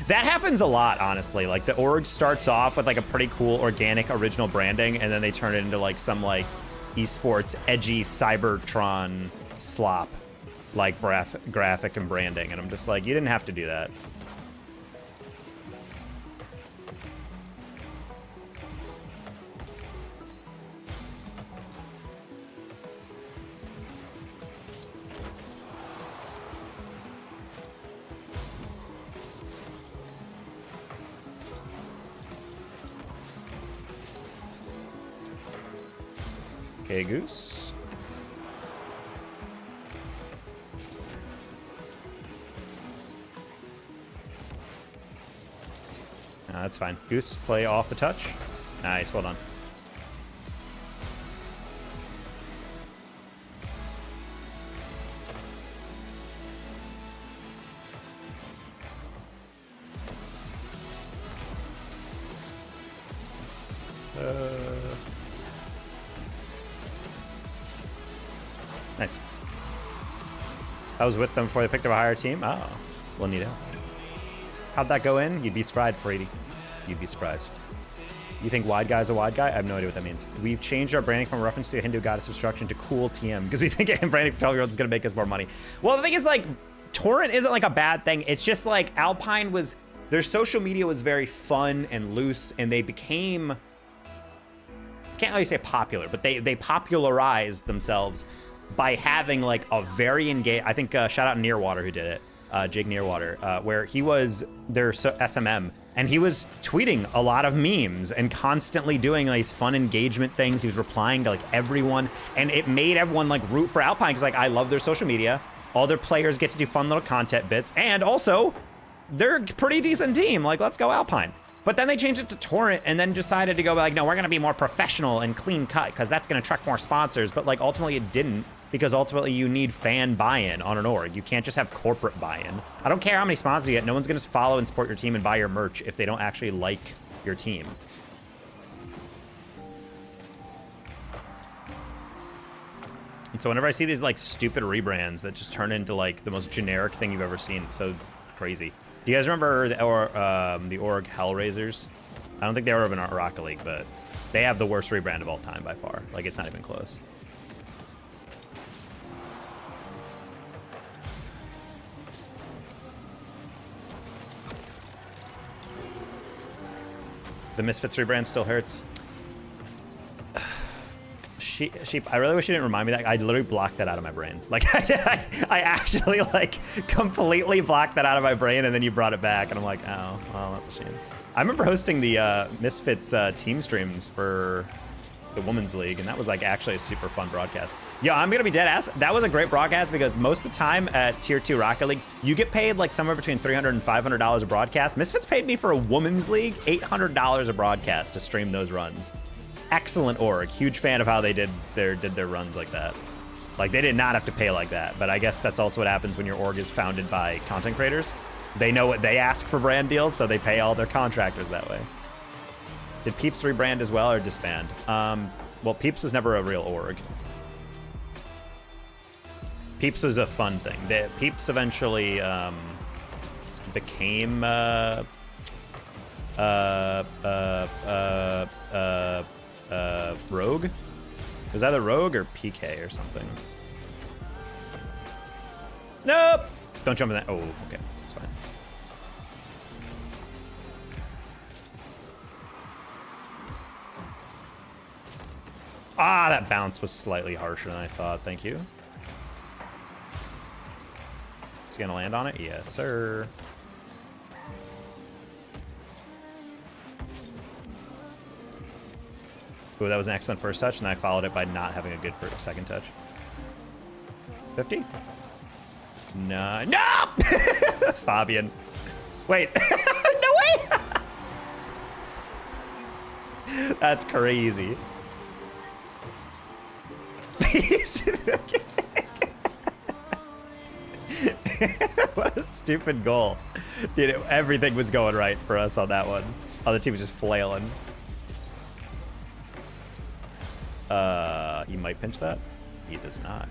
That happens a lot, honestly. Like, the org starts off with, like, a pretty cool, organic, original branding, and then they turn it into, like, some, like, esports, edgy Cybertron slop, like, graphic and branding. And I'm just like, you didn't have to do that. Okay, Goose. That's fine. Goose, play off the touch. Nice, well done. Nice. I was with them before they picked up a higher team. Oh, well, neato. How'd that go in? You'd be surprised, Frady. You'd be surprised. You think wide guy's a wide guy? I have no idea what that means. We've changed our branding from a reference to a Hindu goddess of destruction to cool TM because we think branding for 12-year-olds is going to make us more money. Well, the thing is, like, Torrent isn't like a bad thing. It's just like Alpine was, their social media was very fun and loose, and they became, can't really say popular, but they popularized themselves by having like a very engaged, I think shout out Nearwater who did it, Jake Nearwater, where he was their SMM, and he was tweeting a lot of memes and constantly doing like, these fun engagement things. He was replying to like everyone, and it made everyone like root for Alpine because like I love their social media. All their players get to do fun little content bits, and also they're a pretty decent team. Like, let's go Alpine. But then they changed it to Torrent and then decided to go like, no, we're gonna be more professional and clean cut because that's gonna attract more sponsors. But like ultimately it didn't, because ultimately you need fan buy-in on an org. You can't just have corporate buy-in. I don't care how many sponsors you get. No one's gonna follow and support your team and buy your merch if they don't actually like your team. And so whenever I see these like stupid rebrands that just turn into like the most generic thing you've ever seen, it's so crazy. Do you guys remember the org Hellraisers? I don't think they were in our Rocket League, but they have the worst rebrand of all time by far. Like, it's not even close. The Misfits rebrand still hurts. Sheep, I really wish you didn't remind me that. I literally blocked that out of my brain. Like, I actually, like, completely blocked that out of my brain, and then you brought it back, and I'm like, oh, well, that's a shame. I remember hosting the Misfits team streams for the Women's League, and that was, like, actually a super fun broadcast. Yeah, I'm gonna be dead ass. That was a great broadcast because most of the time at Tier 2 Rocket League, you get paid, like, somewhere between $300 and $500 a broadcast. Misfits paid me for a Women's League $800 a broadcast to stream those runs. Excellent org. Huge fan of how they did their runs like that. Like, they did not have to pay like that, but I guess that's also what happens when your org is founded by content creators. They know what they ask for brand deals, so they pay all their contractors that way. Did Peeps rebrand as well or disband? Well, Peeps was never a real org. Peeps was a fun thing. Peeps eventually became Rogue? Was that a Rogue or PK or something? Nope! Don't jump in that. Oh, okay. That's fine. Ah, that bounce was slightly harsher than I thought. Thank you. Is he gonna land on it? Yes, sir. Ooh, that was an excellent first touch, and I followed it by not having a good second touch. 50? No. No! Fabian. Wait. No way! That's crazy. What a stupid goal. Dude, everything was going right for us on that one. Other team was just flailing. He might pinch that. He does not.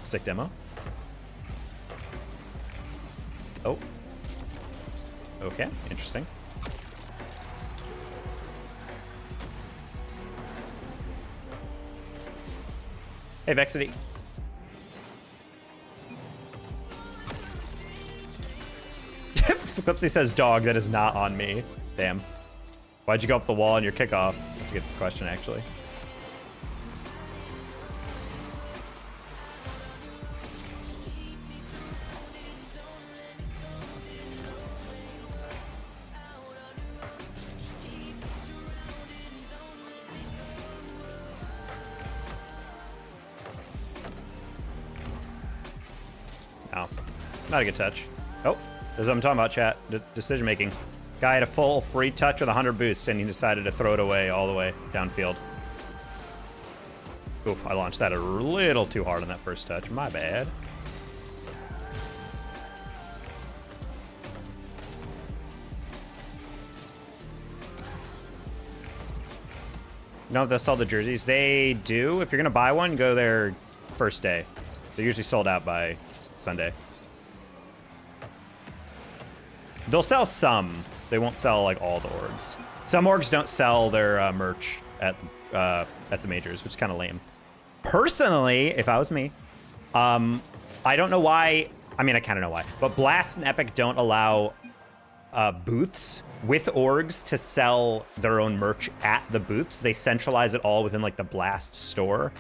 Sick demo. Oh. Okay, interesting. Hey, Vexity. Flipsy says dog, that is not on me. Damn. Why'd you go up the wall on your kickoff? That's a good question, actually. No, not a good touch. Oh, that's what I'm talking about, chat. Decision making. Guy had a full free touch with 100 boosts, and he decided to throw it away all the way downfield. Oof, I launched that a little too hard on that first touch. My bad. No, they'll sell the jerseys. They do. If you're going to buy one, go there first day. They're usually sold out by Sunday. They'll sell some. They won't sell like all the orgs. Some orgs don't sell their merch at the majors, which is kind of lame. Personally, if I was me, I don't know why. I mean, I kind of know why. But Blast and Epic don't allow booths with orgs to sell their own merch at the booths. They centralize it all within like the Blast store.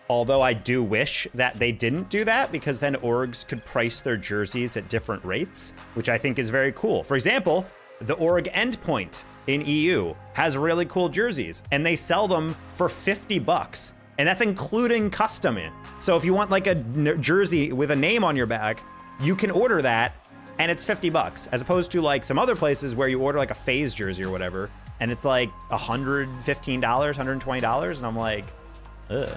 Although I do wish that they didn't do that, because then orgs could price their jerseys at different rates, which I think is very cool. For example, the org Endpoint in EU has really cool jerseys, and they sell them for 50 bucks. And that's including custom in. So if you want like a jersey with a name on your back, you can order that, and it's 50 bucks, as opposed to like some other places where you order like a FaZe jersey or whatever, and it's like $115, $120, and I'm like, ugh.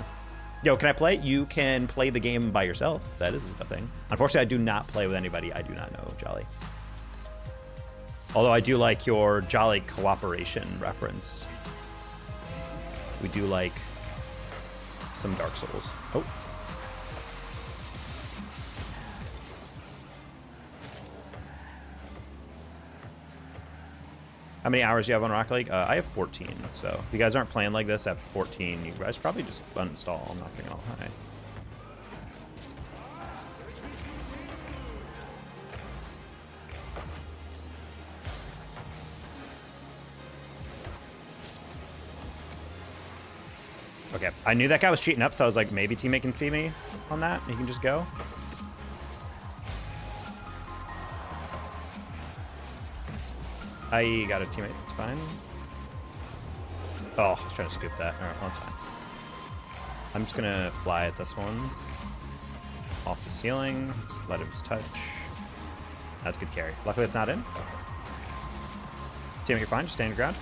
Yo, can I play? You can play the game by yourself. That is a thing. Unfortunately, I do not play with anybody I do not know, Jolly. Although I do like your Jolly cooperation reference. We do like some Dark Souls. Oh. How many hours do you have on Rocket League? I have 14. So if you guys aren't playing like this at 14, you guys probably just uninstall. I'm not gonna lie. Okay, I knew that guy was cheating up, so I was like, maybe teammate can see me on that. He can just go. I got a teammate, it's fine. Oh, I was trying to scoop that. All right, well, that's fine. I'm just gonna fly at this one. Off the ceiling, just let him touch. That's good carry. Luckily it's not in. Teammate, you're fine, just stay on your ground.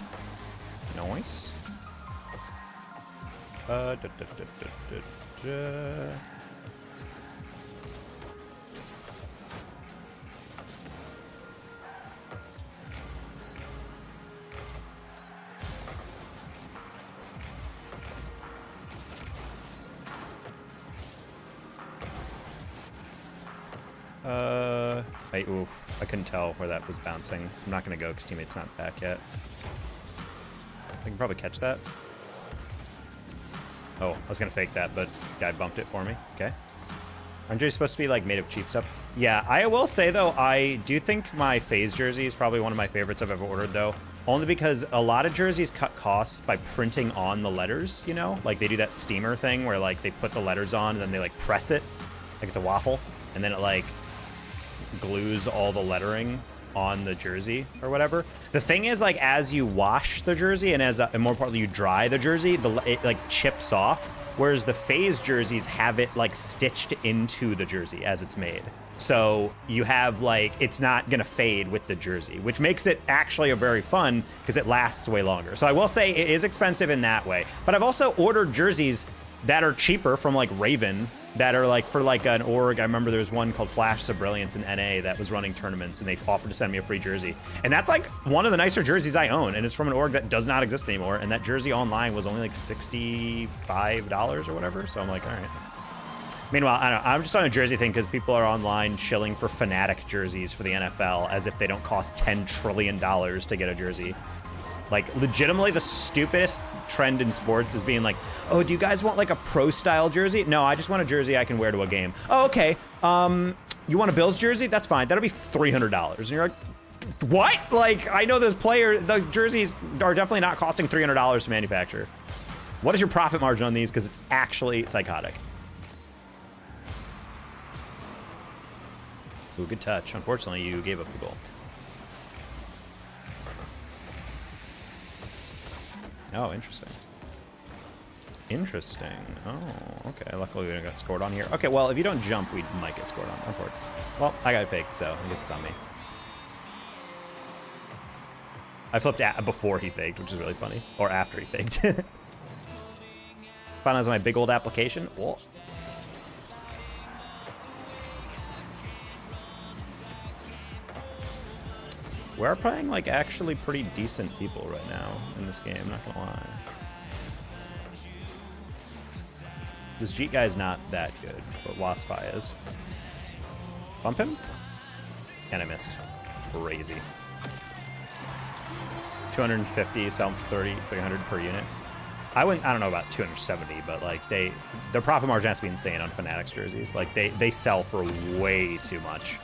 Nice. Oof. I couldn't tell where that was bouncing. I'm not gonna go because teammate's not back yet. I can probably catch that. Oh, I was gonna fake that, but guy bumped it for me. Okay. Aren't you supposed to be like made of cheap stuff? Yeah, I will say though, I do think my FaZe jersey is probably one of my favorites I've ever ordered though. Only because a lot of jerseys cut costs by printing on the letters, you know? Like they do that steamer thing where like they put the letters on and then they like press it, like it's a waffle, and then it like glues all the lettering on the jersey or whatever. The thing is, like, as you wash the jersey and and more importantly you dry the jersey, it like chips off, whereas the FaZe jerseys have it like stitched into the jersey as it's made. So you have like, it's not gonna fade with the jersey, which makes it actually a very fun because it lasts way longer. So I will say it is expensive in that way, but I've also ordered jerseys that are cheaper from like Raven that are like for like an org. I remember there was one called Flash of Brilliance in NA that was running tournaments and they offered to send me a free jersey. And that's like one of the nicer jerseys I own. And it's from an org that does not exist anymore. And that jersey online was only like $65 or whatever. So I'm like, all right. Meanwhile, I don't know, I'm just on a jersey thing because people are online shilling for Fnatic jerseys for the NFL as if they don't cost $10 trillion to get a jersey. Like, legitimately, the stupidest trend in sports is being like, oh, do you guys want, like, a pro-style jersey? No, I just want a jersey I can wear to a game. Oh, okay. You want a Bills jersey? That's fine. That'll be $300. And you're like, what? Like, I know those the jerseys are definitely not costing $300 to manufacture. What is your profit margin on these? Because it's actually psychotic. Ooh, good touch. Unfortunately, you gave up the goal. Oh, interesting. Interesting. Oh, okay. Luckily, we got scored on here. Okay, well, if you don't jump, we might get scored on. Unfortunately. Well, I got it faked, so I guess it's on me. I flipped before he faked, which is really funny. Or after he faked. Finalized my big old application. Whoa. We're playing, like, actually pretty decent people right now in this game, not gonna lie. This Jeet guy is not that good, but Wasfi is. Bump him? And I missed. Crazy. 250, sell them for 30, 300 per unit. I don't know about 270, but, like, their profit margin has to be insane on Fnatic's jerseys. Like, they sell for way too much.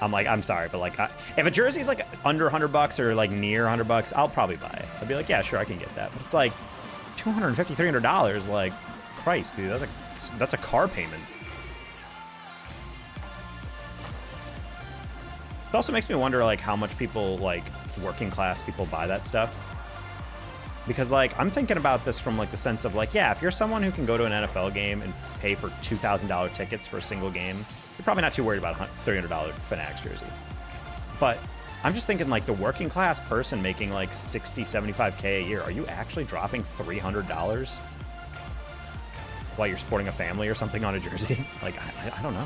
I'm like, I'm sorry, but like, if a jersey's like under $100 or like near $100, I'll probably buy it. I'd be like, yeah, sure, I can get that. But it's like $250, $300. Like, Christ, dude, that's a car payment. It also makes me wonder like how much people, like working class people, buy that stuff. Because like, I'm thinking about this from like the sense of like, yeah, if you're someone who can go to an NFL game and pay for $2,000 tickets for a single game, you're probably not too worried about a $300 Fnatic jersey. But I'm just thinking like the working class person making like 60, 75K a year, are you actually dropping $300 while you're supporting a family or something on a jersey? Like, I don't know.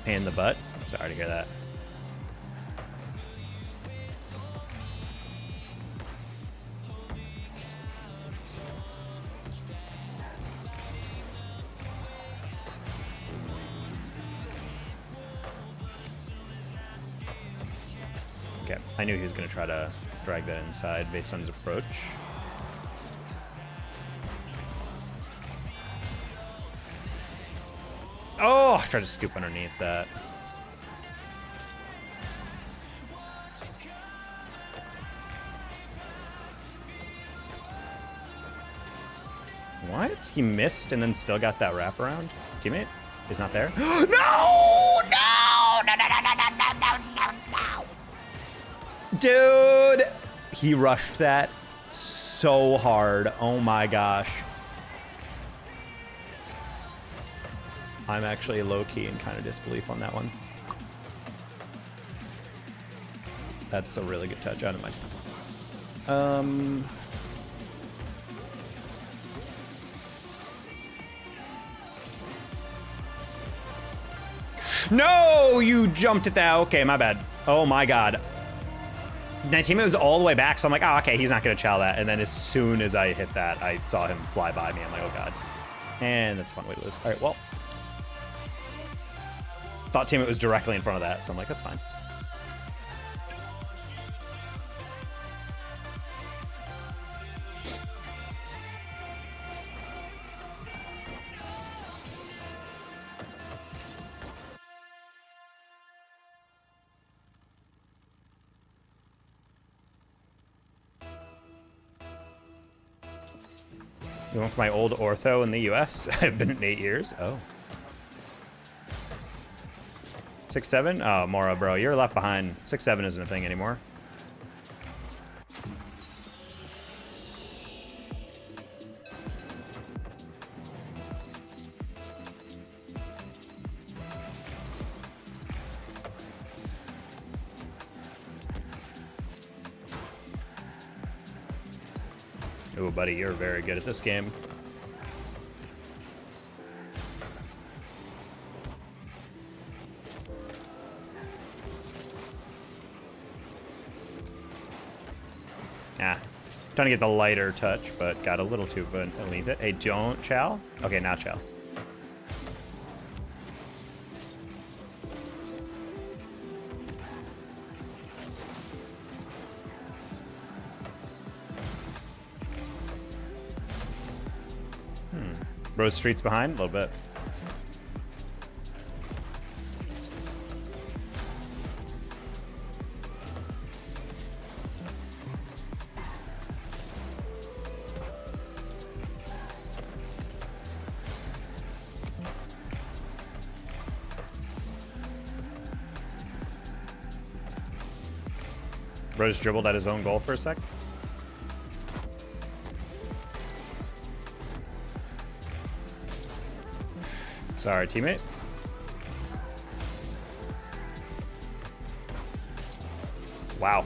Pain in the butt. Sorry to hear that. I knew he was going to try to drag that inside based on his approach. Oh, I tried to scoop underneath that. What? He missed and then still got that wraparound? Teammate? He's not there? No! No! No, no, no, no, no, no, no, no! Dude! He rushed that so hard. Oh my gosh. I'm actually low-key in kind of disbelief on that one. That's a really good touch out of my... No, you jumped at that. Okay, my bad. Oh my god. My teammate was all the way back, so I'm like, oh, okay, he's not gonna chow that. And then as soon as I hit that, I saw him fly by me. I'm like, oh god. And that's a fun way to lose. All right, well. Thought teammate was directly in front of that, so I'm like, that's fine. You went for my old ortho in the US? I've been in 8 years. Oh. 6'7"? Oh, Mora, bro, you're left behind. 6'7" isn't a thing anymore. Ooh, buddy, you're very good at this game. Yeah, trying to get the lighter touch, but got a little too underneath it. Hey, don't chow. Okay, now chow. Rose Street's behind a little bit. Rose dribbled at his own goal for a sec. Sorry, teammate. Wow.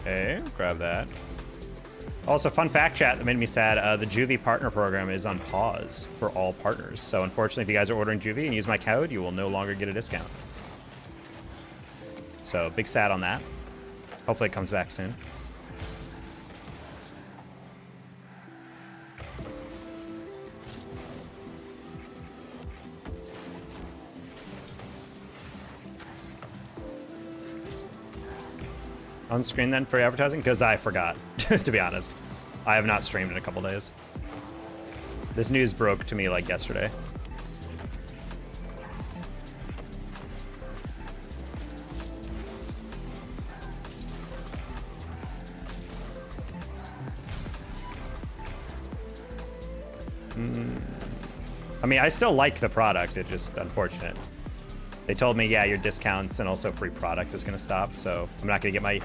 Okay, grab that. Also, fun fact chat that made me sad, the Juvee partner program is on pause for all partners. So unfortunately, if you guys are ordering Juvee and use my code, you will no longer get a discount. So big sad on that. Hopefully it comes back soon. On screen then for advertising? Because I forgot, to be honest. I have not streamed in a couple days. This news broke to me like yesterday. I mean, I still like the product. It's just unfortunate. They told me, yeah, your discounts and also free product is going to stop, so I'm not going to get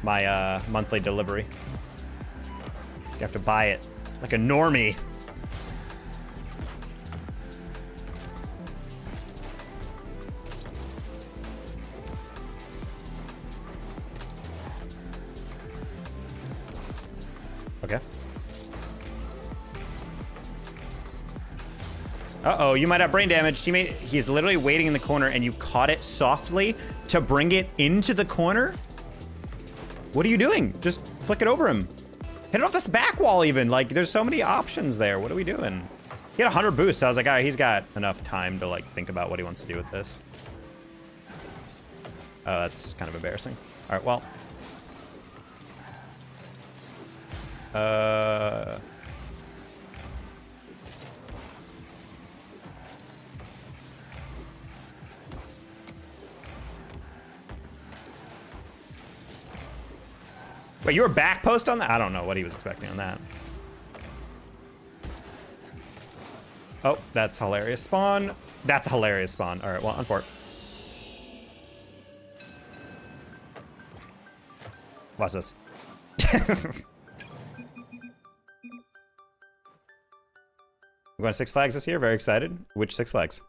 my monthly delivery. You have to buy it like a normie. Okay. Uh-oh, you might have brain damage, teammate. He's literally waiting in the corner and you caught it softly to bring it into the corner? What are you doing? Just flick it over him. Hit it off this back wall even. Like, there's so many options there. What are we doing? He had 100 boosts. So I was like, all right, he's got enough time to like think about what he wants to do with this. Oh, that's kind of embarrassing. All right, well. Wait, you were back post on that? I don't know what he was expecting on that. Oh, that's hilarious spawn. That's a hilarious spawn. All right, well, unfort. Watch this. We're going to Six Flags this year. Very excited. Which Six Flags?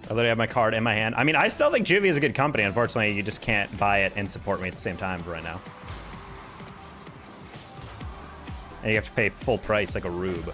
I literally have my card in my hand. I mean, I still think Juvee is a good company. Unfortunately, you just can't buy it and support me at the same time for right now. And you have to pay full price like a rube.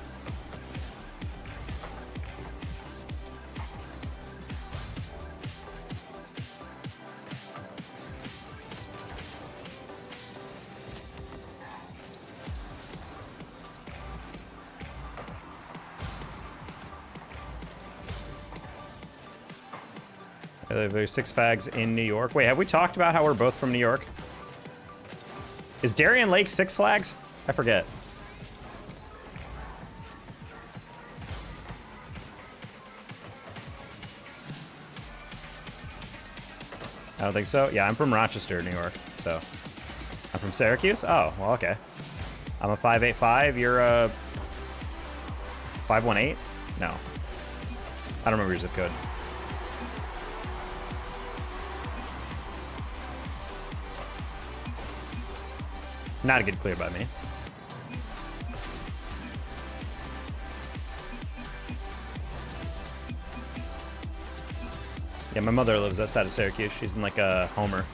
There's Six Flags in New York. Wait, have we talked about how we're both from New York? Is Darien Lake Six Flags? I forget. I don't think so. Yeah, I'm from Rochester, New York, so. I'm from Syracuse? Oh, well, okay. I'm a 585, you're a 518? No. I don't remember your zip code. Not a good clear by me. Yeah, my mother lives outside of Syracuse. She's in like a Homer.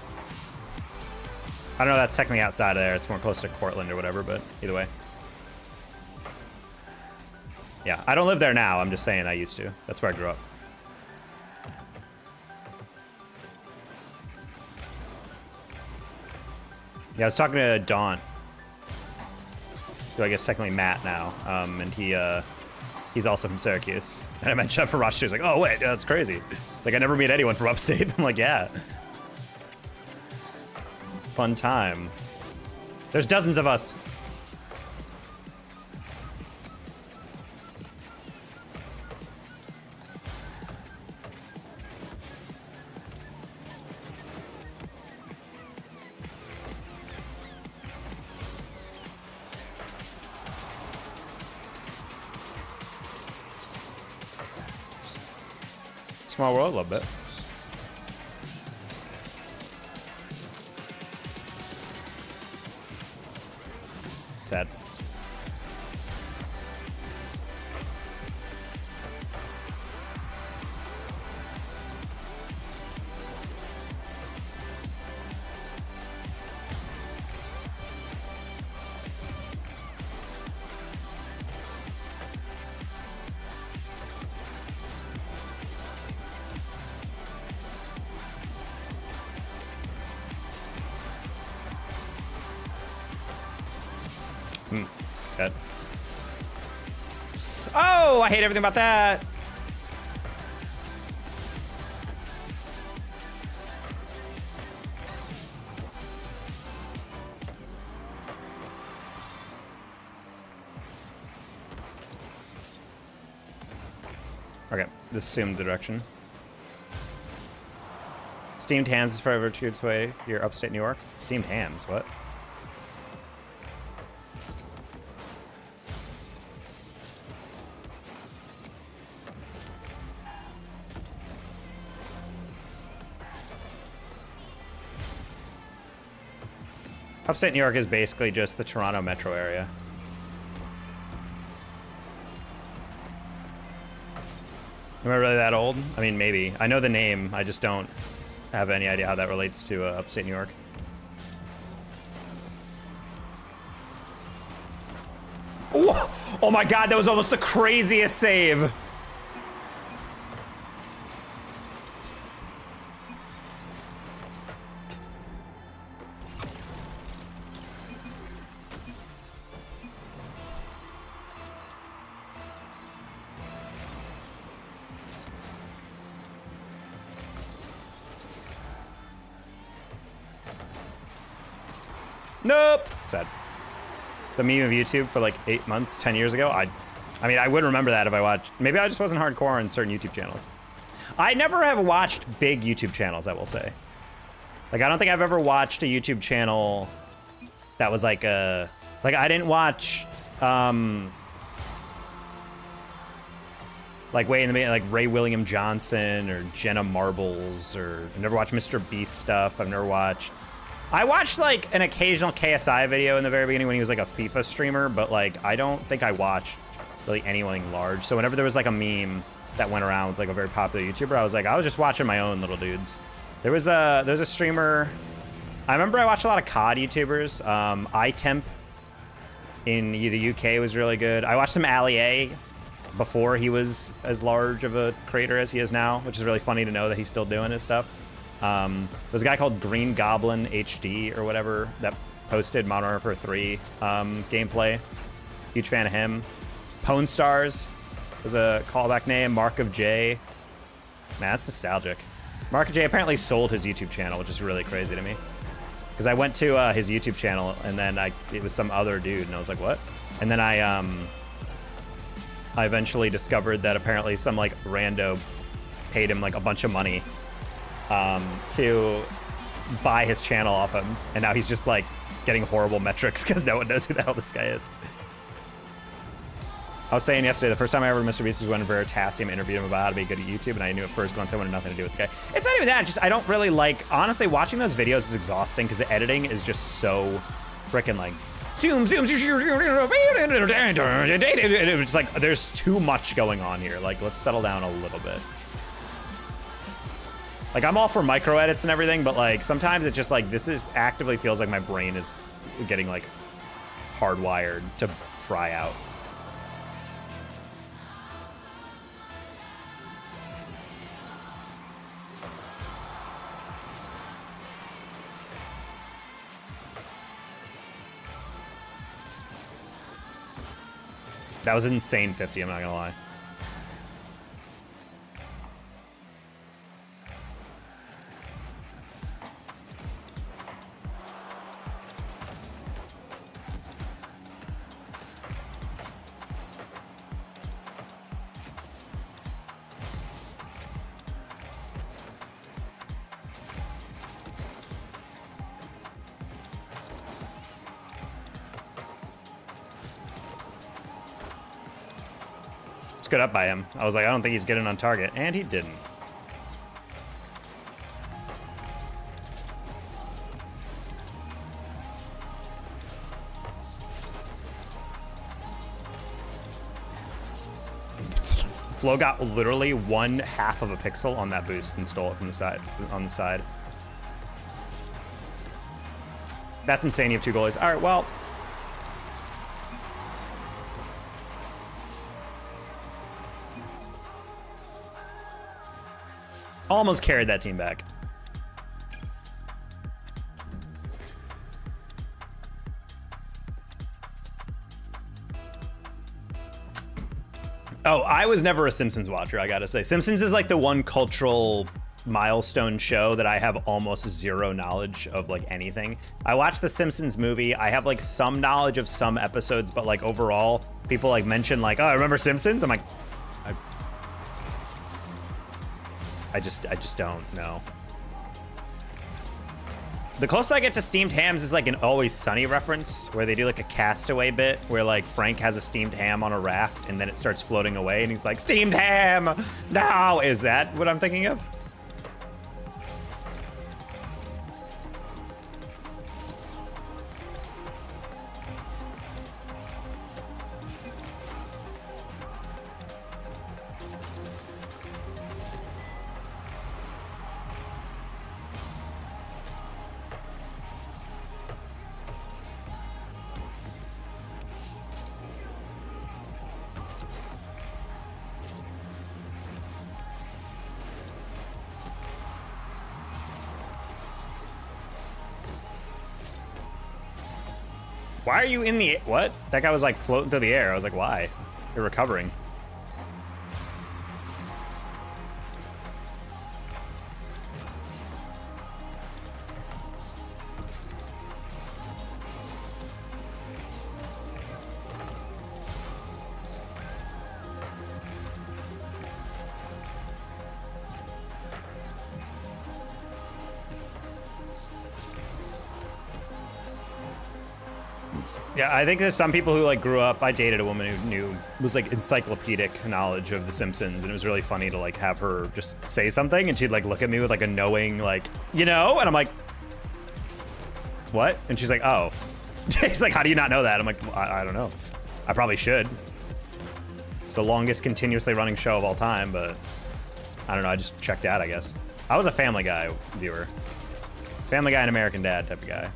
I don't know if that's technically outside of there. It's more close to Cortland or whatever, but either way. Yeah, I don't live there now. I'm just saying I used to. That's where I grew up. Yeah, I was talking to Daunt, who I guess technically Matt now, and he's also from Syracuse. And I mentioned for Rochester. He's like, oh wait, that's crazy. It's like I never meet anyone from upstate. I'm like, yeah. Fun time. There's dozens of us. Small world a little bit. Sad. Good. Oh, I hate everything about that. Okay, just assume the direction. Steamed hams is forever tubes away. You're upstate New York. Steamed hams, what? Upstate New York is basically just the Toronto metro area. Am I really that old? I mean, maybe. I know the name, I just don't have any idea how that relates to upstate New York. Whoa! Oh my god, that was almost the craziest save. Nope. Sad. The meme of YouTube for like 8 months, 10 years ago. I mean, I would remember that if I watched. Maybe I just wasn't hardcore on certain YouTube channels. I never have watched big YouTube channels, I will say. Like, I don't think I've ever watched a YouTube channel that was like a... Like, I didn't watch, like, way in the like Ray William Johnson or Jenna Marbles, or I've never watched Mr. Beast stuff. I've never watched... I watched, like, an occasional KSI video in the very beginning when he was, like, a FIFA streamer, but, like, I don't think I watched really anyone large. So whenever there was, like, a meme that went around with, like, a very popular YouTuber, I was like, I was just watching my own little dudes. There's a streamer... I remember I watched a lot of COD YouTubers. iTemp in the UK was really good. I watched some Ali A before he was as large of a creator as he is now, which is really funny to know that he's still doing his stuff. There's a guy called Green Goblin HD or whatever that posted Modern Warfare 3 gameplay. Huge fan of him. Pwn Stars was a callback name. Mark of J. Man, that's nostalgic. Mark of J apparently sold his YouTube channel, which is really crazy to me. Because I went to his YouTube channel and then it was some other dude and I was like, what? And then I eventually discovered that apparently some like rando paid him like a bunch of money to buy his channel off him, and now he's just like getting horrible metrics because no one knows who the hell this guy is. I was saying yesterday, the first time I ever heard Mr. Beast was when Veritasium interviewed him about how to be good at YouTube, and I knew at first glance I wanted nothing to do with the guy. It's not even that, just I don't really like, honestly, watching those videos is exhausting because the editing is just so freaking like, zoom, zoom, it's like, there's too much going on here. Like, let's settle down a little bit. Like, I'm all for micro edits and everything, but like sometimes it's just like this is actively feels like my brain is getting like hardwired to fry out. That was an insane 50, I'm not gonna lie. Good up by him. I was like, I don't think he's getting on target, and he didn't. Flo got literally 1/2 of a pixel on that boost and stole it from the side, on the side. That's insane. You have 2 goalies. All right, well. Almost carried that team back. Oh, I was never a Simpsons watcher, I gotta say. Simpsons is like the one cultural milestone show that I have almost zero knowledge of like anything. I watched the Simpsons movie. I have like some knowledge of some episodes, but like overall, people like mention like, oh, I remember Simpsons? I'm like, I just don't know. The closest I get to steamed hams is like an Always Sunny reference where they do like a Castaway bit where like Frank has a steamed ham on a raft and then it starts floating away and he's like, steamed ham, no! Is that what I'm thinking of? Why are you in the... What? That guy was like floating through the air. I was like, why? You're recovering. Yeah, I think there's some people who like grew up. I dated a woman who was like encyclopedic knowledge of The Simpsons, and it was really funny to like have her just say something, and she'd like look at me with like a knowing, like, you know, and I'm like, what? And she's like, oh. She's like, how do you not know that? I'm like, well, I don't know. I probably should. It's the longest continuously running show of all time, but I don't know. I just checked out, I guess. I was a Family Guy viewer. Family Guy and American Dad type of guy.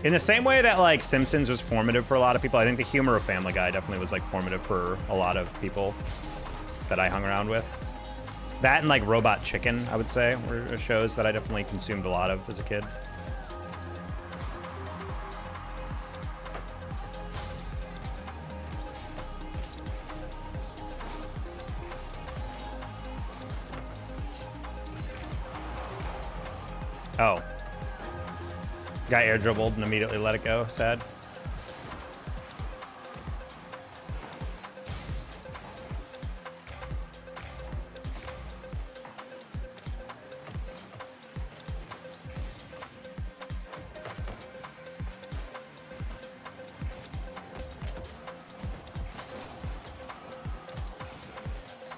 In the same way that like Simpsons was formative for a lot of people, I think the humor of Family Guy definitely was like formative for a lot of people that I hung around with. That and like Robot Chicken, I would say, were shows that I definitely consumed a lot of as a kid. Oh. Got air dribbled and immediately let it go. Sad.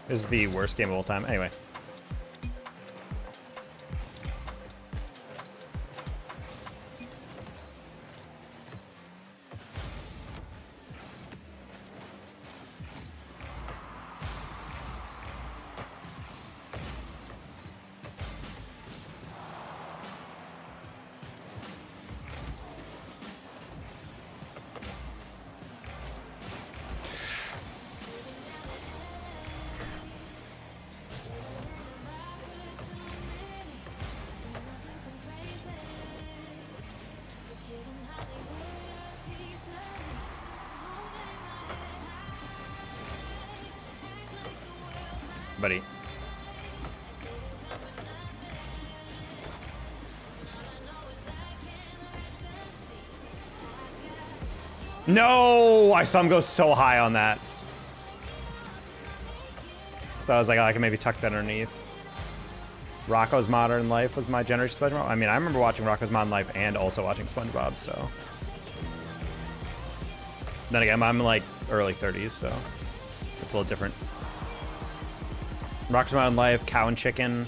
This is the worst game of all time. Anyway. Buddy. No! I saw him go so high on that. So I was like, oh, I can maybe tuck that underneath. Rocko's Modern Life was my generation SpongeBob. I mean, I remember watching Rocko's Modern Life and also watching SpongeBob, so. Then again, I'm like early 30s, so it's a little different. Rocko's Modern Life, Cow and Chicken.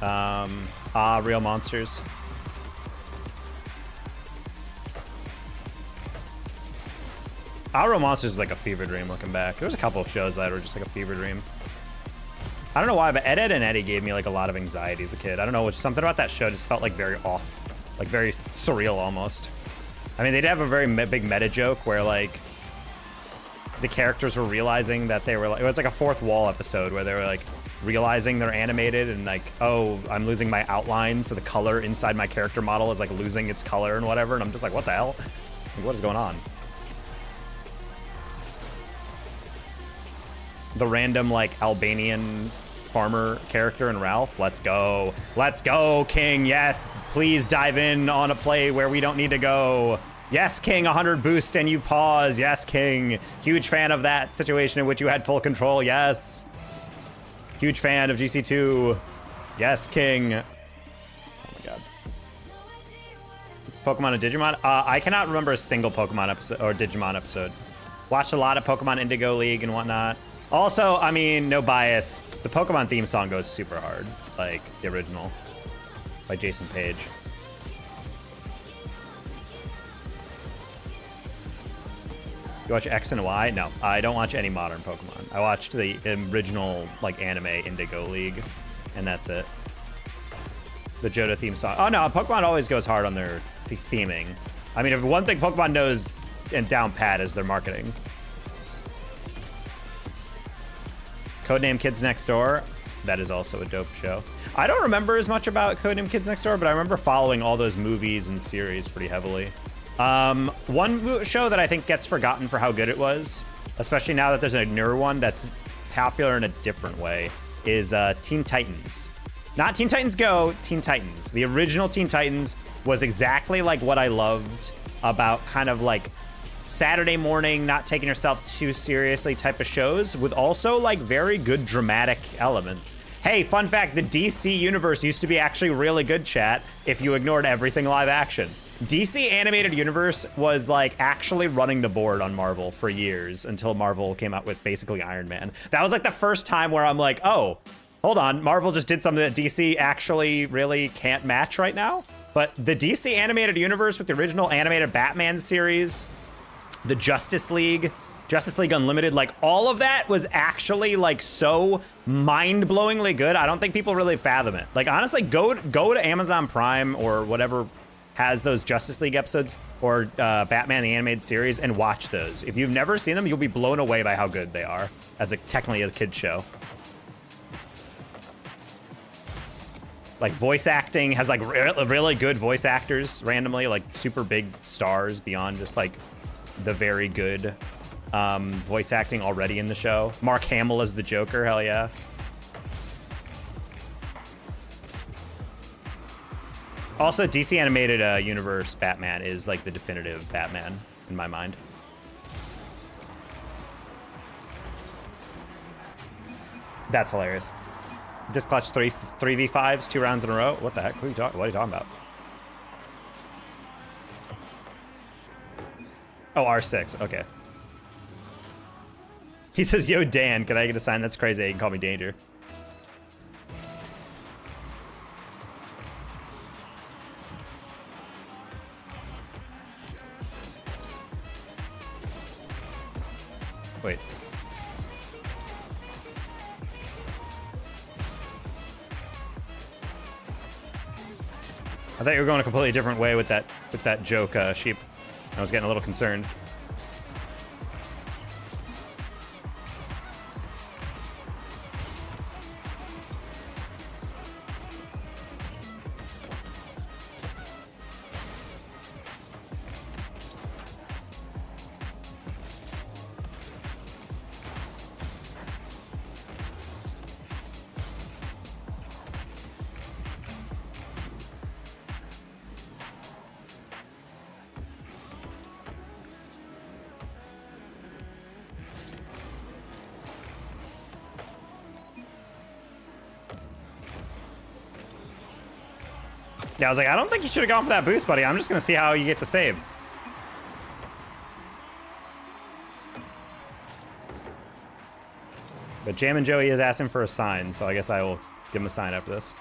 Real Monsters. Real Monsters is like a fever dream looking back. There was a couple of shows that were just like a fever dream. I don't know why, but Ed, Edd and Eddy gave me like a lot of anxiety as a kid. I don't know, which something about that show just felt like very off, like very surreal almost. I mean, they did have a very big meta joke where like the characters were realizing that they were like, it was like a fourth wall episode where they were like realizing they're animated and like, oh, I'm losing my outline, so the color inside my character model is like losing its color and whatever, and I'm just like, what the hell? Like, what is going on? The random like Albanian farmer character in Ralph. Let's go. Let's go, King. Yes, please dive in on a play where we don't need to go. Yes, King, 100 boost and you pause. Yes, King. Huge fan of that situation in which you had full control. Yes. Huge fan of GC2. Yes, King. Oh my god. Pokemon and Digimon? I cannot remember a single Pokemon episode or Digimon episode. Watched a lot of Pokemon Indigo League and whatnot. Also, I mean, no bias, the Pokemon theme song goes super hard, like the original by Jason Page. You watch X and Y? No, I don't watch any modern Pokemon. I watched the original like anime Indigo League, and that's it. The Johto theme song. Oh no, Pokemon always goes hard on their theming. I mean, if one thing Pokemon knows and down pat is their marketing. Codename Kids Next Door. That is also a dope show. I don't remember as much about Codename Kids Next Door, but I remember following all those movies and series pretty heavily. One show that I think gets forgotten for how good it was, especially now that there's a newer one that's popular in a different way, is Teen Titans. Not Teen Titans Go, Teen Titans. The original Teen Titans was exactly like what I loved about kind of like Saturday morning, not taking yourself too seriously type of shows with also like very good dramatic elements. Hey, fun fact, the DC universe used to be actually really good, chat, if you ignored everything live action. DC animated universe was like actually running the board on Marvel for years until Marvel came out with basically Iron Man. That was like the first time where I'm like, oh, hold on, Marvel just did something that DC actually really can't match right now. But the DC animated universe with the original animated Batman series, the Justice League Unlimited, like all of that was actually like so mind-blowingly good. I don't think people really fathom it. Like honestly, go to Amazon Prime or whatever has those Justice League episodes or Batman the Animated Series and watch those. If you've never seen them, you'll be blown away by how good they are as technically a kid's show. Like voice acting has like really good voice actors randomly, like super big stars beyond just like the very good voice acting already in the show. Mark Hamill as the Joker, hell yeah. Also, DC Animated Universe Batman is like the definitive Batman in my mind. That's hilarious. Just clutched 3v5s 2 rounds in a row. What the heck? What are you talking about? Oh, R6. Okay. He says, yo, Dan, can I get a sign? That's crazy. You can call me Danger. Wait. I thought you were going a completely different way with that joke, Sheep. I was getting a little concerned. Yeah, I was like, I don't think you should have gone for that boost, buddy. I'm just going to see how you get the save. But Jam and Joey is asking for a sign, so I guess I will give him a sign after this.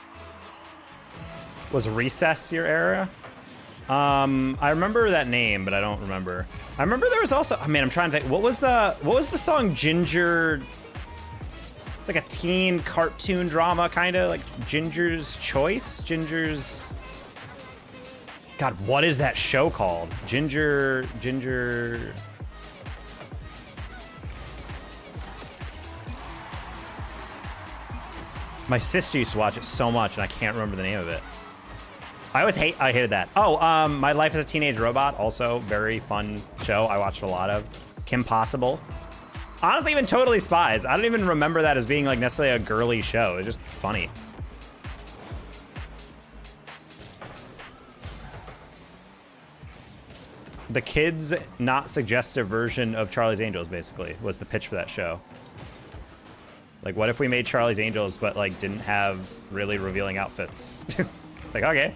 Was Recess your era? I remember that name, but I don't remember. I remember there was also, I mean, I'm trying to think, what was the song Ginger? It's like a teen cartoon drama, kind of like Ginger's Choice? God, what is that show called? Ginger. My sister used to watch it so much, and I can't remember the name of it. I hated that. Oh, My Life as a Teenage Robot, also very fun show. I watched a lot of. Kim Possible. Honestly, even Totally Spies. I don't even remember that as being like necessarily a girly show. It's just funny. The kids, not suggestive version of Charlie's Angels, basically, was the pitch for that show. Like, what if we made Charlie's Angels, but like didn't have really revealing outfits? Like, okay.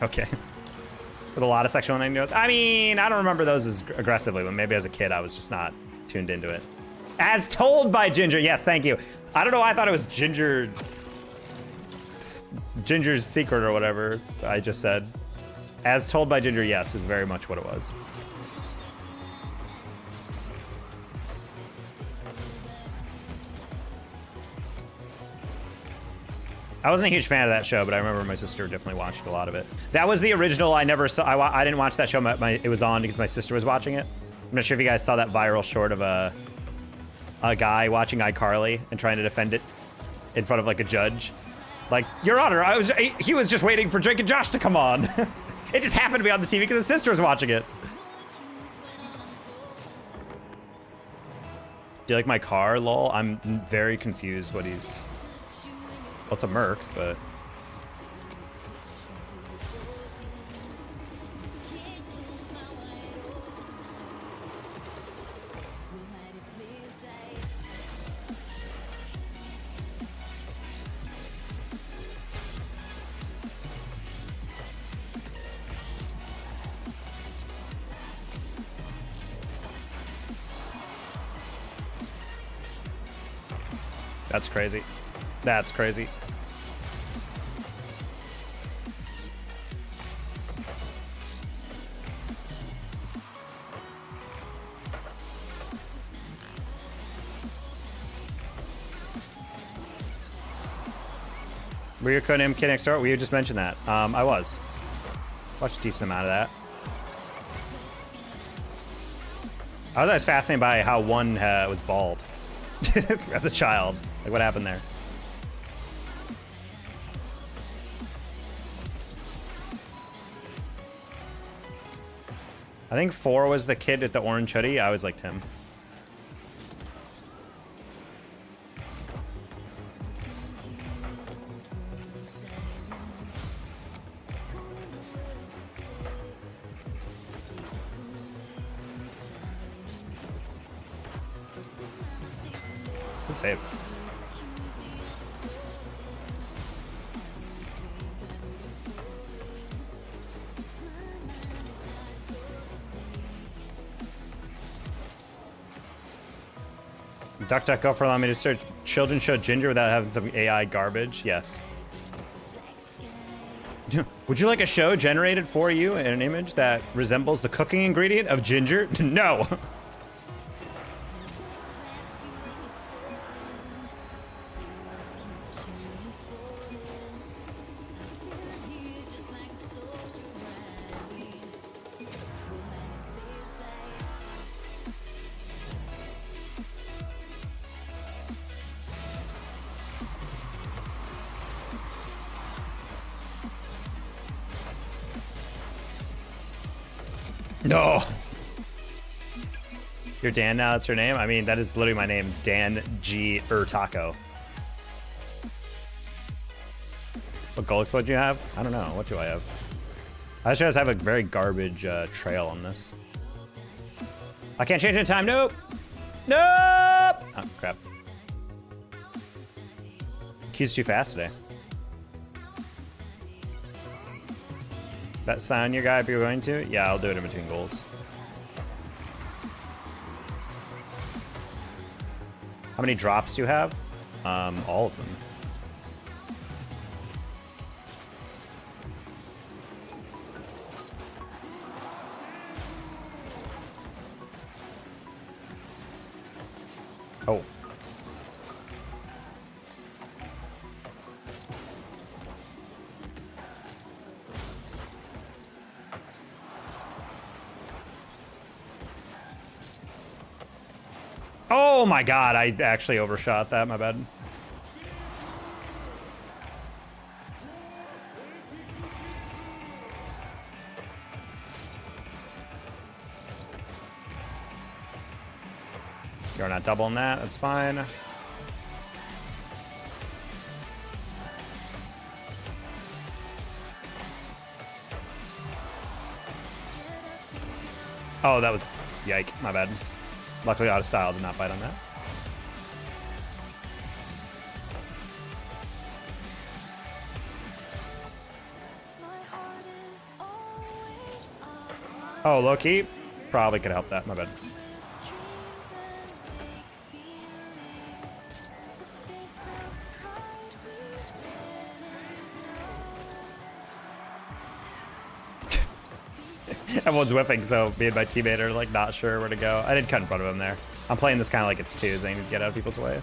Okay. With a lot of sexual innuendos. I mean, I don't remember those as aggressively, but maybe as a kid I was just not tuned into it. As told by Ginger. Yes, thank you. I don't know why I thought it was Ginger's Secret or whatever I just said. As told by Ginger, yes, is very much what it was. I wasn't a huge fan of that show, but I remember my sister definitely watched a lot of it. That was the original. I never saw. I didn't watch that show. It was on because my sister was watching it. I'm not sure if you guys saw that viral short of a guy watching iCarly and trying to defend it in front of like a judge. Like, Your Honor, he was just waiting for Drake and Josh to come on. It just happened to be on the TV because his sister was watching it. Do you like my car, lol? I'm very confused what he's... Well, it's a Merc, but... That's crazy. That's crazy. Were you codenamed Kid Next Door? We just mentioned that. I was. Watched a decent amount of that. I was always fascinated by how one was bald as a child. Like, what happened there? I think 4 was the kid with the orange hoodie. I always liked him. Good save. DuckDuckGo for allowing me to search children's show Ginger without having some AI garbage. Yes. Would you like a show generated for you in an image that resembles the cooking ingredient of ginger? No. No. You're Dan now, that's your name? I mean, that is literally my name. It's Dan G. Taco. What goal explode do you have? I don't know. What do I have? I just have a very garbage trail on this. I can't change it in time. Nope. Nope. Oh, crap. Q's too fast today. That sound your guy if you're going to? Yeah, I'll do it in between goals. How many drops do you have? All of them. Oh. Oh my god, I actually overshot that, my bad. You're not doubling that, that's fine. Oh, that was, yike, my bad. Luckily out of style, did not bite on that. Oh, low key? Probably could help that, my bad. Everyone's whiffing, so me and my teammate are like not sure where to go. I did cut in front of him there. I'm playing this kind of like it's twos. I need to get out of people's way.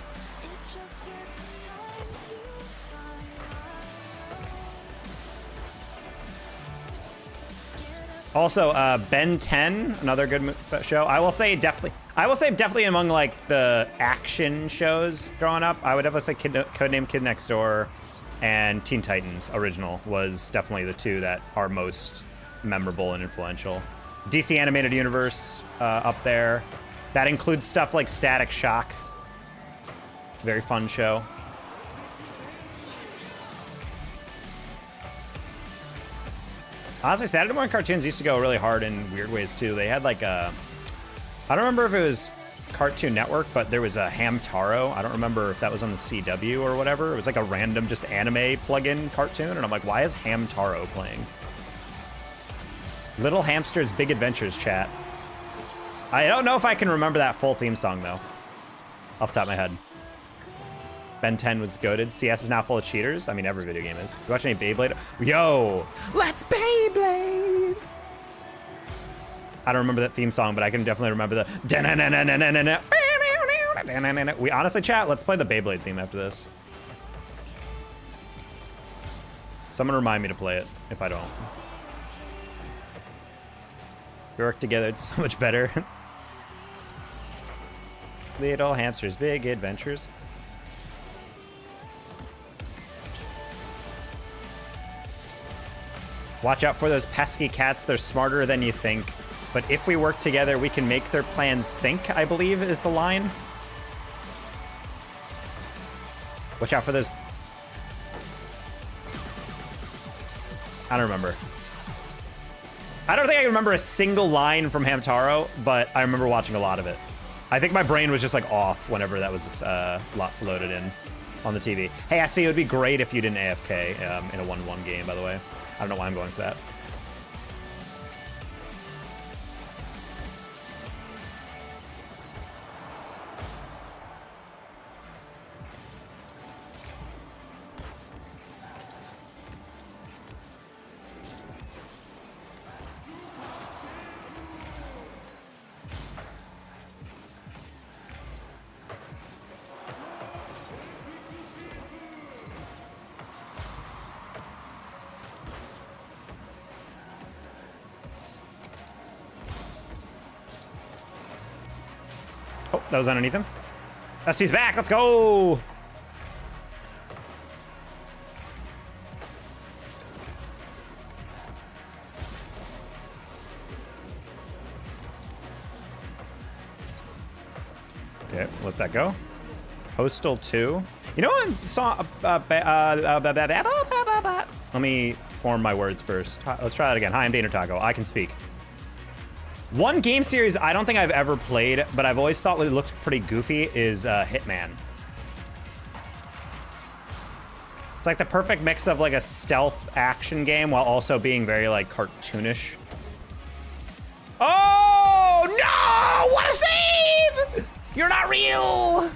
Also, Ben 10, another good show. I will say definitely among like the action shows growing up, I would definitely say Codename Kid Next Door and Teen Titans original was definitely the two that are most memorable and influential. DC Animated Universe up there. That includes stuff like Static Shock. Very fun show. Honestly, Saturday morning cartoons used to go really hard in weird ways too. They had like a, I don't remember if it was Cartoon Network, but there was a Hamtaro. I don't remember if that was on the CW or whatever. It was like a random just anime plug-in cartoon, and I'm like, why is Hamtaro playing? Little Hamster's Big Adventures chat. I don't know if I can remember that full theme song though, off the top of my head. Ben 10 was goated. CS is now full of cheaters. I mean, every video game is. You watch any Beyblade? Yo, let's Beyblade! I don't remember that theme song, but I can definitely remember the. We honestly, chat, let's play the Beyblade theme after this. Someone remind me to play it if I don't. We work together, it's so much better. Little Hamsters, Big Adventures. Watch out for those pesky cats. They're smarter than you think. But if we work together, we can make their plans sink, I believe is the line. Watch out for those. I don't remember. I don't think I remember a single line from Hamtaro, but I remember watching a lot of it. I think my brain was just like off whenever that was loaded in on the TV. Hey, SV, it would be great if you didn't AFK in a 1-1 game, by the way. I don't know why I'm going for that. Oh, that was underneath him. SV's back, let's go! Okay, let that go. Postal 2. You know what I saw? Let me form my words first. Let's try that again. Hi, I'm Daner Taco. I can speak. One game series I don't think I've ever played, but I've always thought it looked pretty goofy is Hitman. It's like the perfect mix of like a stealth action game while also being very like cartoonish. Oh no! What a save! You're not real!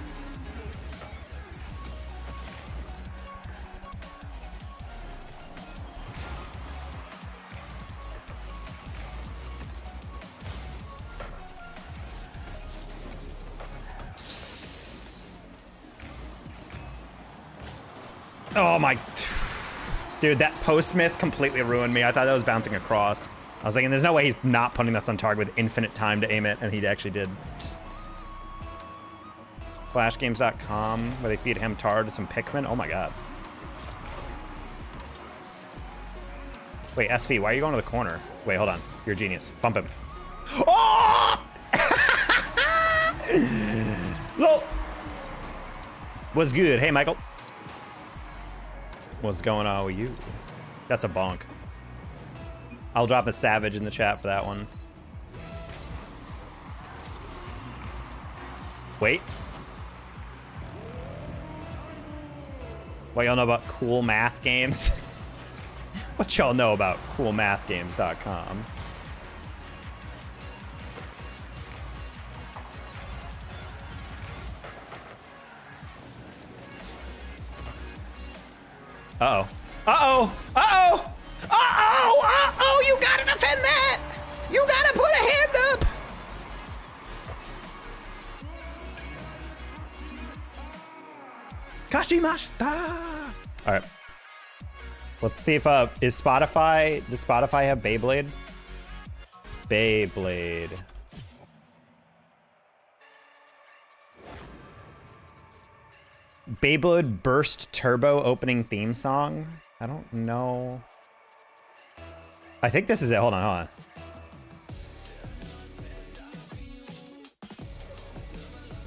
Oh my, dude, that post miss completely ruined me. I thought that was bouncing across. I was like, there's no way he's not putting this on target with infinite time to aim it, and he actually did. Flashgames.com, where they feed him tar to some Pikmin. Oh my god. Wait, SV, why are you going to the corner? Wait, hold on. You're a genius. Bump him. Oh! Lol. What's good? Hey, Michael. What's going on with you? That's a bonk. I'll drop a savage in the chat for that one. Wait. What y'all know about cool math games? What y'all know about coolmathgames.com? Uh-oh. Uh-oh! Uh-oh! Uh-oh! Uh-oh! You gotta defend that! You gotta put a hand up! Kashimashita! Alright. Let's see if, does Spotify have Beyblade? Beyblade. Beyblade Burst Turbo opening theme song? I don't know. I think this is it. Hold on, hold on.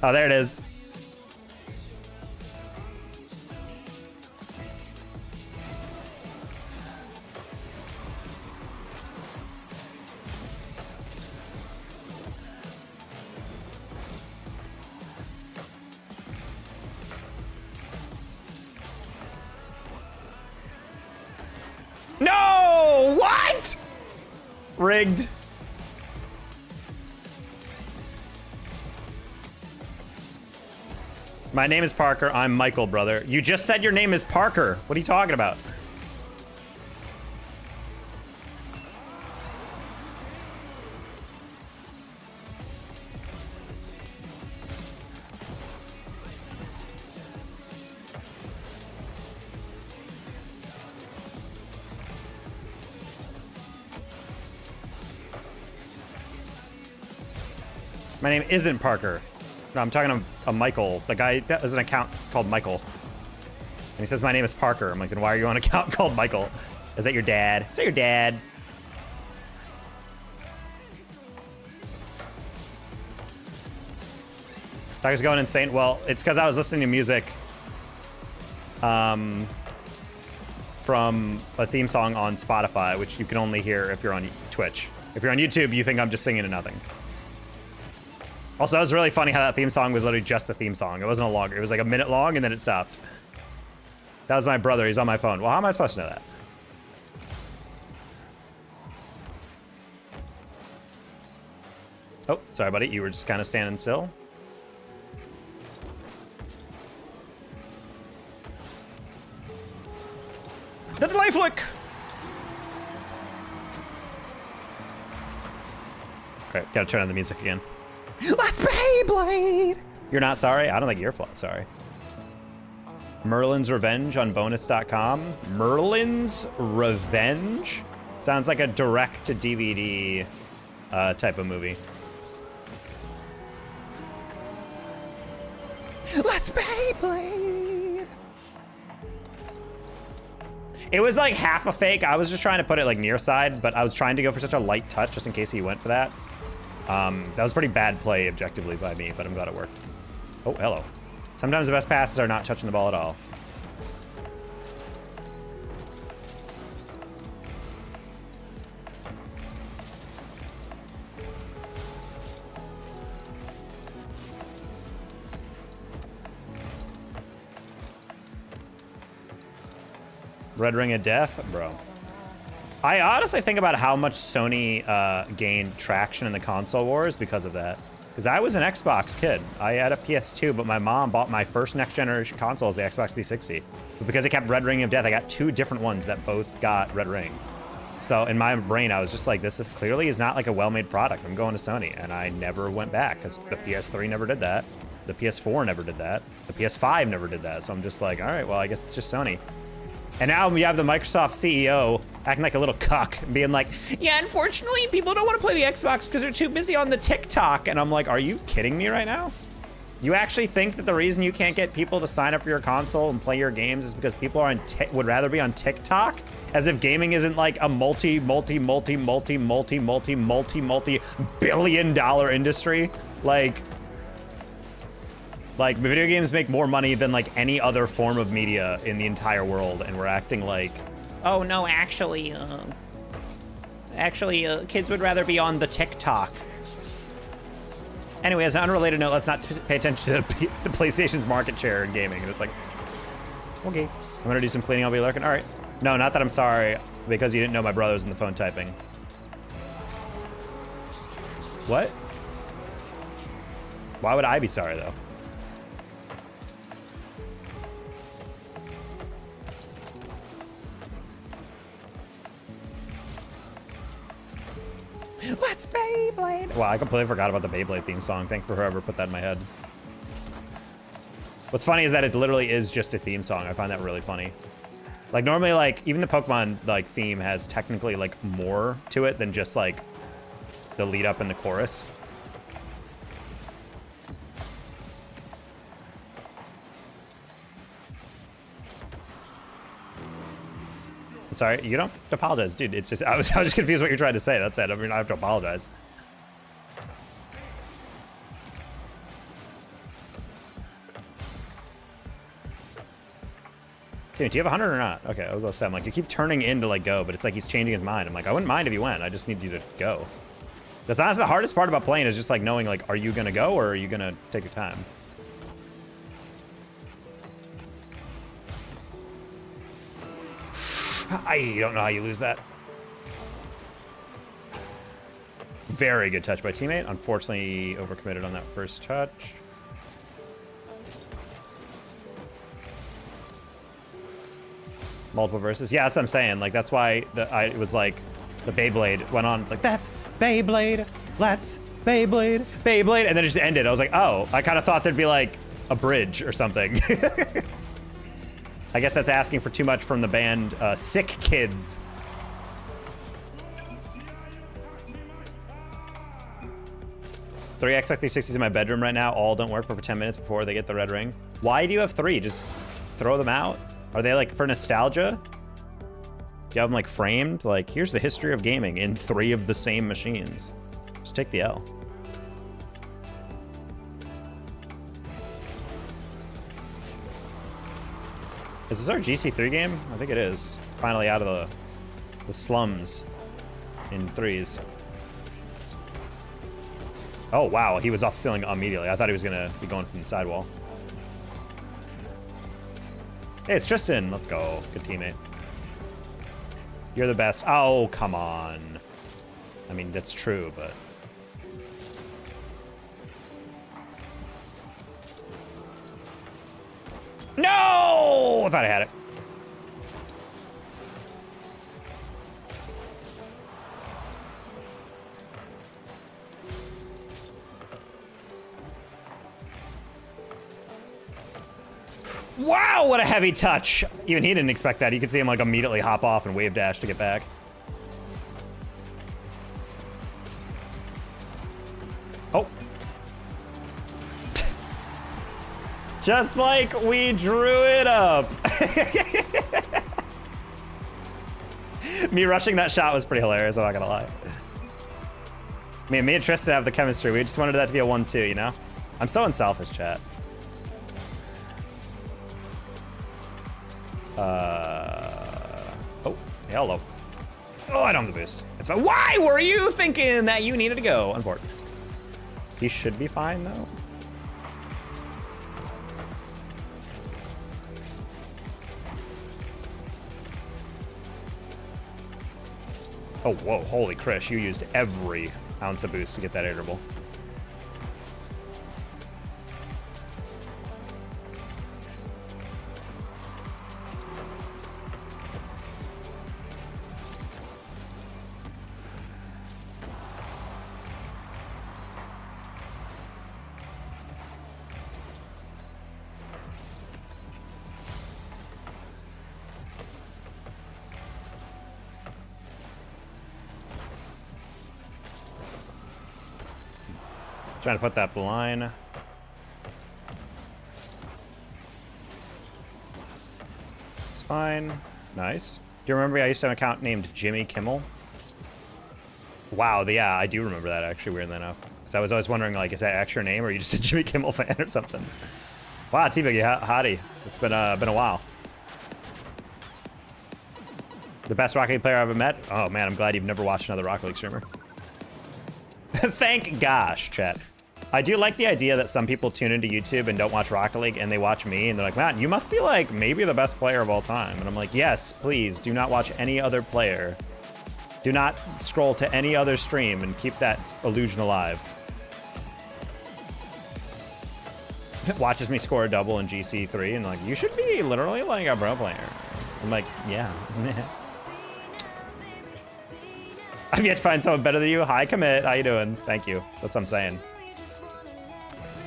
Oh, there it is. No! What? Rigged. My name is Parker. I'm Michael, brother. You just said your name is Parker. What are you talking about? My name isn't Parker. No, I'm talking to Michael. The guy that has an account called Michael. And he says my name is Parker. I'm like, then why are you on an account called Michael? Is that your dad? Is that your dad? Tiger's going insane. Well, it's because I was listening to music from a theme song on Spotify, which you can only hear if you're on Twitch. If you're on YouTube, you think I'm just singing to nothing. Also, it was really funny how that theme song was literally just the theme song. It wasn't a longer. It was like a minute long, and then it stopped. That was my brother. He's on my phone. Well, how am I supposed to know that? Oh, sorry, buddy. You were just kind of standing still. That's a life flick! Alright, gotta turn on the music again. Let's Beyblade! You're not sorry? I don't think you're sorry. Merlin's Revenge on bonus.com. Merlin's Revenge? Sounds like a direct-to-DVD type of movie. Let's Beyblade! It was like half a fake. I was just trying to put it like near side, but I was trying to go for such a light touch just in case he went for that. That was pretty bad play objectively by me, but I'm glad it worked. Oh, hello. Sometimes the best passes are not touching the ball at all. Red Ring of Death? Bro. I honestly think about how much Sony gained traction in the console wars because of that. Because I was an Xbox kid. I had a PS2, but my mom bought my first next generation console as the Xbox 360. But because it kept Red Ring of Death, I got two different ones that both got Red Ring. So in my brain, I was just like, this is clearly is not like a well-made product. I'm going to Sony. And I never went back because the PS3 never did that. The PS4 never did that. The PS5 never did that. So I'm just like, all right, well, I guess it's just Sony. And now we have the Microsoft CEO acting like a little cuck and being like, yeah, unfortunately, people don't want to play the Xbox because they're too busy on the TikTok. And I'm like, are you kidding me right now? You actually think that the reason you can't get people to sign up for your console and play your games is because people are would rather be on TikTok? As if gaming isn't like a multi-billion-dollar industry? Like, video games make more money than, like, any other form of media in the entire world, and we're acting like, oh, no, actually, kids would rather be on the TikTok. Anyway, as an unrelated note, let's not pay attention to the PlayStation's market share in gaming. And it's like, okay, I'm gonna do some cleaning, I'll be lurking. All right. No, not that I'm sorry, because you didn't know my brother was in the phone typing. What? Why would I be sorry, though? Let's Beyblade! Wow, I completely forgot about the Beyblade theme song. Thank you for whoever put that in my head. What's funny is that it literally is just a theme song. I find that really funny. Like, normally, like, even the Pokemon, like, theme has technically, like, more to it than just, like, the lead up in the chorus. Sorry, you don't have to apologize, dude. It's just I was just confused what you're trying to say. That's it. I mean, I have to apologize. Dude, do you have 100 or not? Okay, I'll go 7. Like, you keep turning in to, like, go, but it's like he's changing his mind. I'm like, I wouldn't mind if you went. I just need you to go. That's honestly the hardest part about playing is just, like, knowing, like, are you going to go or are you going to take your time? I don't know how you lose that. Very good touch by teammate. Unfortunately, overcommitted on that first touch. Multiple verses. Yeah, that's what I'm saying. Like, that's why it was like the Beyblade went on. It's like, that's Beyblade. Let's Beyblade. Beyblade. And then it just ended. I was like, oh, I kind of thought there'd be like a bridge or something. I guess that's asking for too much from the band Sick Kids. Three X360s in my bedroom right now. All don't work for 10 minutes before they get the red ring. Why do you have 3? Just throw them out? Are they like for nostalgia? Do you have them like framed? Like, here's the history of gaming in 3 of the same machines. Just take the L. Is this our GC3 game? I think it is. Finally out of the slums in 3s. Oh, wow. He was off ceiling immediately. I thought he was going to be going from the sidewall. Hey, it's Tristan. Let's go. Good teammate. You're the best. Oh, come on. I mean, that's true, but... No! I thought I had it. Wow, what a heavy touch. Even he didn't expect that. You could see him like immediately hop off and wave dash to get back. Oh. Just like we drew it up. Me rushing that shot was pretty hilarious, I'm not gonna lie. Me and Tristan have the chemistry. We just wanted that to be a 1-2, you know? I'm so unselfish, chat. Oh, hello. Oh, I don't have the boost. It's fine. Why were you thinking that you needed to go? Unfortunate. He should be fine, though. Oh, whoa. Holy Krish. You used every ounce of boost to get that air dribble. Trying to put that line. It's fine. Nice. Do you remember I used to have an account named Jimmy Kimmel? Wow, yeah, I do remember that actually, weirdly enough. Because I was always wondering, like, is that actually your name or are you just a Jimmy Kimmel fan or something? Wow, T-Biggie, hottie. It's been a while. The best Rocket League player I've ever met? Oh man, I'm glad you've never watched another Rocket League streamer. Thank gosh, chat. I do like the idea that some people tune into YouTube and don't watch Rocket League and they watch me and they're like, man, you must be like maybe the best player of all time. And I'm like, yes, please do not watch any other player. Do not scroll to any other stream and keep that illusion alive. Watches me score a double in GC3 and like, you should be literally like a pro player. I'm like, yeah. I've yet to find someone better than you. Hi, Commit. How you doing? Thank you. That's what I'm saying.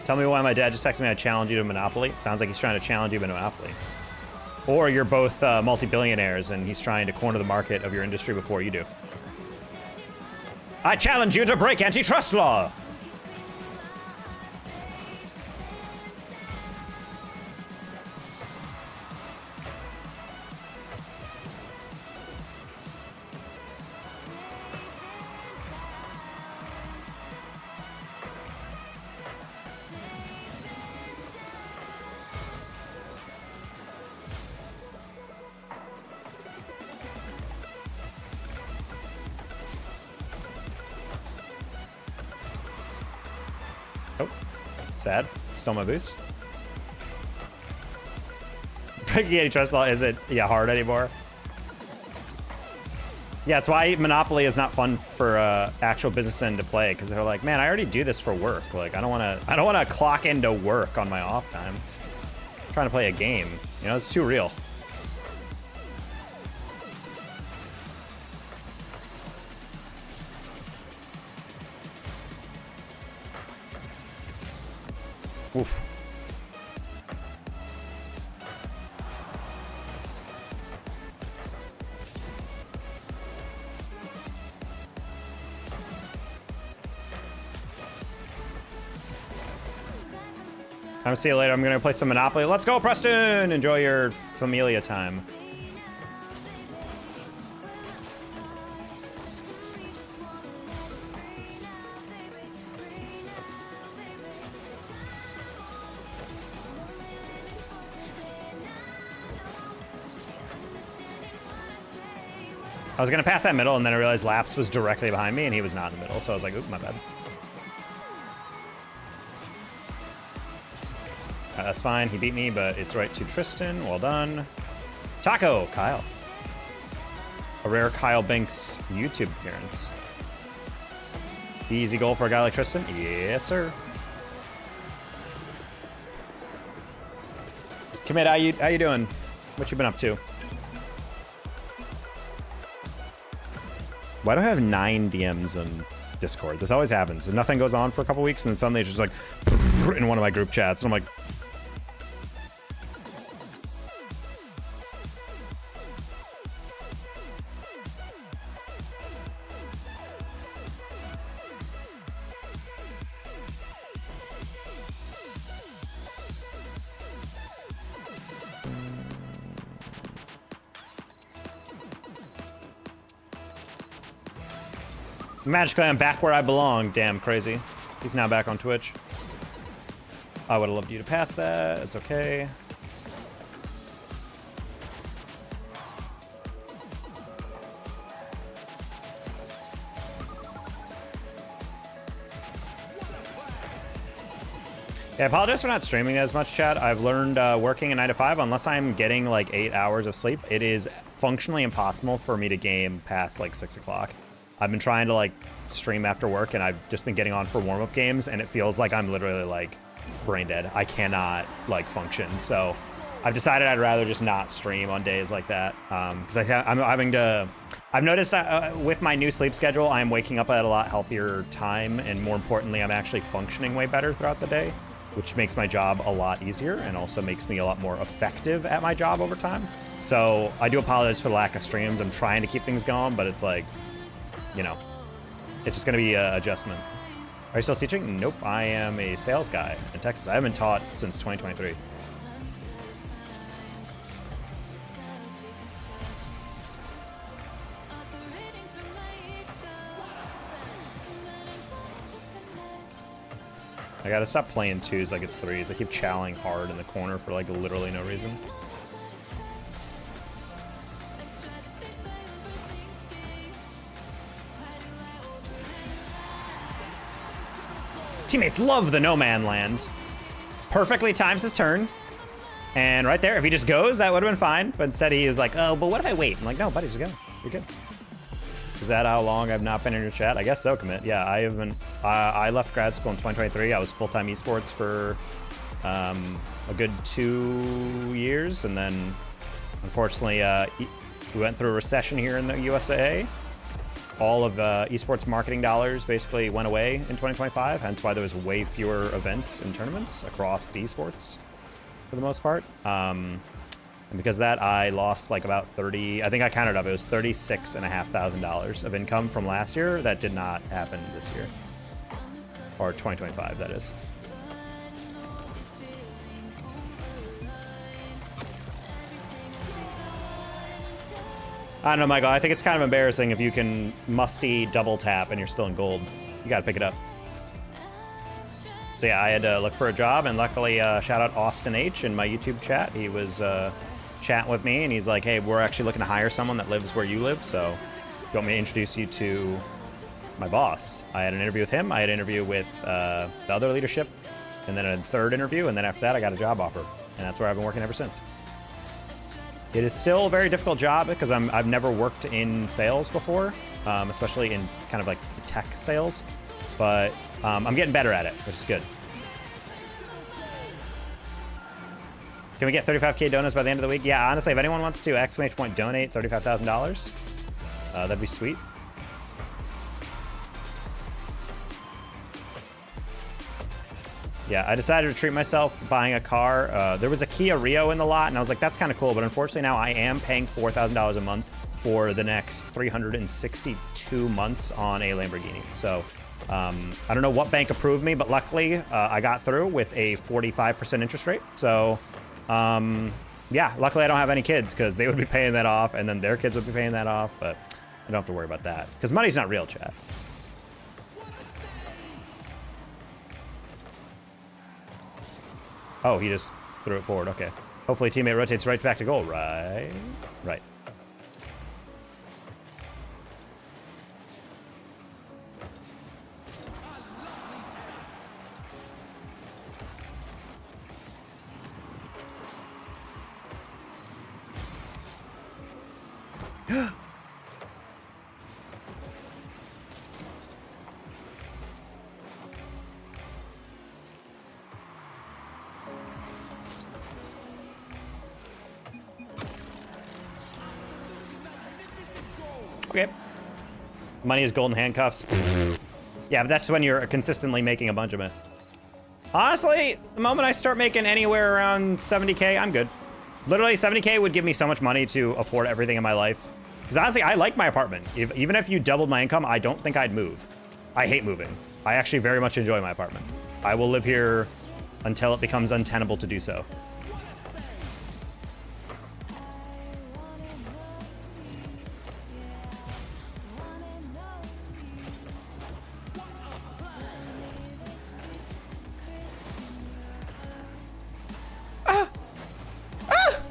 Tell me why my dad just texted me I challenge you to Monopoly. Sounds like he's trying to challenge you to Monopoly. Or you're both multi-billionaires and he's trying to corner the market of your industry before you do. I challenge you to break antitrust law. Oh, sad. Stole my boost. Breaking antitrust law isn't hard anymore. Yeah, it's why Monopoly is not fun for actual businessmen to play, because they're like, man, I already do this for work. Like, I don't want to clock into work on my off time. I'm trying to play a game. You know, it's too real. Oof. I'll see you later. I'm gonna play some Monopoly. Let's go, Preston! Enjoy your Familia time. I was gonna pass that middle, and then I realized Laps was directly behind me, and he was not in the middle, so I was like, oop, my bad. That's fine, he beat me, but it's right to Tristan. Well done. Taco, Kyle. A rare Kyle Banks YouTube appearance. Easy goal for a guy like Tristan? Yes, sir. Commit, how you doing? What you been up to? Why do I have 9 DMs in Discord? This always happens. And nothing goes on for a couple weeks, and then suddenly it's just like in one of my group chats. And I'm like, magically, I'm back where I belong. Damn, crazy. He's now back on Twitch. I would have loved you to pass that. It's okay. Yeah, I apologize for not streaming as much, chat. I've learned working a 9 to 5, unless I'm getting like 8 hours of sleep, it is functionally impossible for me to game past like 6 o'clock. I've been trying to like stream after work, and I've just been getting on for warm-up games, and it feels like I'm literally like brain dead. I cannot like function. So I've decided I'd rather just not stream on days like that, because I'm having to. I've noticed with my new sleep schedule, I'm waking up at a lot healthier time, and more importantly, I'm actually functioning way better throughout the day, which makes my job a lot easier and also makes me a lot more effective at my job over time. So I do apologize for the lack of streams. I'm trying to keep things going, but it's like, you know, it's just going to be an adjustment. Are you still teaching? Nope, I am a sales guy in Texas. I haven't taught since 2023. I gotta stop playing 2s like it's 3s. I keep chowing hard in the corner for like literally no reason. Teammates love the no man land. Perfectly times his turn. And right there, if he just goes, that would have been fine. But instead he was like, oh, but what if I wait? I'm like, no, buddy, just go. You're good. Is that how long I've not been in your chat? I guess so, Commit. Yeah, I haven't. I left grad school in 2023. I was full-time esports for a good 2 years. And then, unfortunately, we went through a recession here in the USA. All of esports marketing dollars basically went away in 2025, hence why there was way fewer events and tournaments across the esports for the most part. And because of that, I lost like about 30, I think I counted up, it was $36,500 of income from last year. That did not happen this year. Or 2025, that is. I don't know, Michael, I think it's kind of embarrassing if you can musty double tap and you're still in gold. You gotta pick it up. So yeah, I had to look for a job, and luckily, shout out Austin H in my YouTube chat. He was chatting with me, and he's like, hey, we're actually looking to hire someone that lives where you live, so you want me to introduce you to my boss? I had an interview with him, I had an interview with the other leadership, and then a third interview, and then after that, I got a job offer, and that's where I've been working ever since. It is still a very difficult job because I've never worked in sales before, especially in kind of like tech sales, but I'm getting better at it, which is good. Can we get 35K donuts by the end of the week? Yeah, honestly, if anyone wants to exclamation point donate $35,000, that'd be sweet. Yeah, I decided to treat myself buying a car. There was a Kia Rio in the lot, and I was like, that's kind of cool. But unfortunately, now I am paying $4,000 a month for the next 362 months on a Lamborghini. So I don't know what bank approved me, but luckily I got through with a 45% interest rate. So yeah, luckily I don't have any kids because they would be paying that off, and then their kids would be paying that off. But I don't have to worry about that because money's not real, chat. Oh, he just threw it forward. Okay. Hopefully teammate rotates right back to goal. Right. Right. Okay. Money is golden handcuffs. Yeah, but that's when you're consistently making a bunch of it. Honestly, the moment I start making anywhere around 70K, I'm good. Literally, 70K would give me so much money to afford everything in my life. Because honestly, I like my apartment. Even if you doubled my income, I don't think I'd move. I hate moving. I actually very much enjoy my apartment. I will live here until it becomes untenable to do so.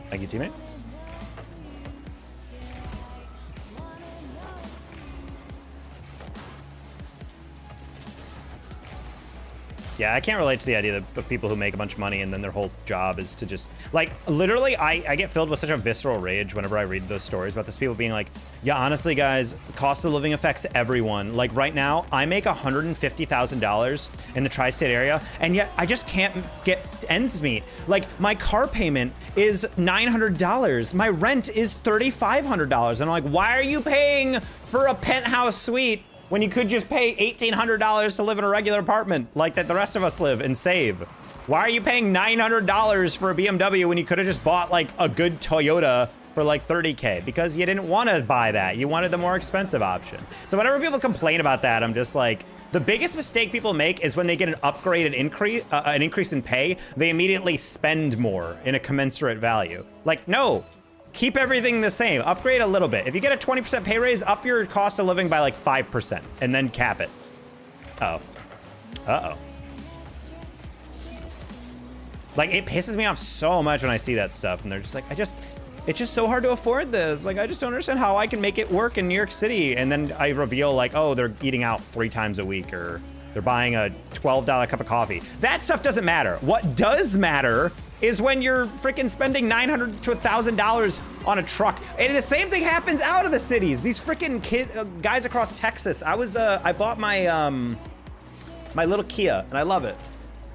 Thank you, teammate. Yeah, I can't relate to the idea of people who make a bunch of money and then their whole job is to just, like, literally, I get filled with such a visceral rage whenever I read those stories about this. People being like, yeah, honestly, guys, cost of living affects everyone. Like, right now, I make $150,000 in the tri-state area, and yet I just can't get ends meet. Like, my car payment is $900. My rent is $3,500. And I'm like, why are you paying for a penthouse suite when you could just pay $1,800 to live in a regular apartment like that the rest of us live and save? Why are you paying $900 for a BMW when you could have just bought like a good Toyota for like 30K? Because you didn't want to buy that. You wanted the more expensive option. So whenever people complain about that, I'm just like, the biggest mistake people make is when they get an upgrade and an increase in pay, they immediately spend more in a commensurate value. Like, no. Keep everything the same. Upgrade a little bit. If you get a 20% pay raise, up your cost of living by like 5% and then cap it. Uh-oh. Uh-oh. Like, it pisses me off so much when I see that stuff and they're just like, it's just so hard to afford this. Like, I just don't understand how I can make it work in New York City. And then I reveal like, oh, they're eating out 3 times a week or they're buying a $12 cup of coffee. That stuff doesn't matter. What does matter is when you're freaking spending $900 to $1,000 on a truck. And the same thing happens out of the cities. These freaking guys across Texas. I bought my my little Kia, and I love it.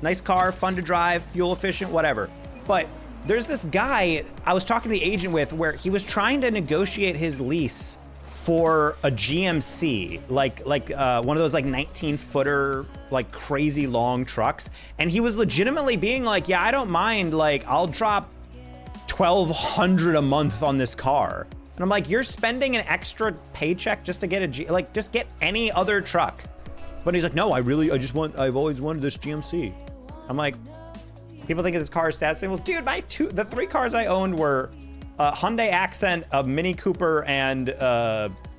Nice car, fun to drive, fuel efficient, whatever. But there's this guy I was talking to the agent with where he was trying to negotiate his lease for a GMC, like one of those like 19-footer, like crazy long trucks. And he was legitimately being like, yeah, I don't mind, like I'll drop $1,200 a month on this car. And I'm like, you're spending an extra paycheck just to get just get any other truck. But he's like, no, I've always wanted this GMC. I'm like, people think of this car as stat symbols. Dude, the 3 cars I owned were a Hyundai Accent, a Mini Cooper, and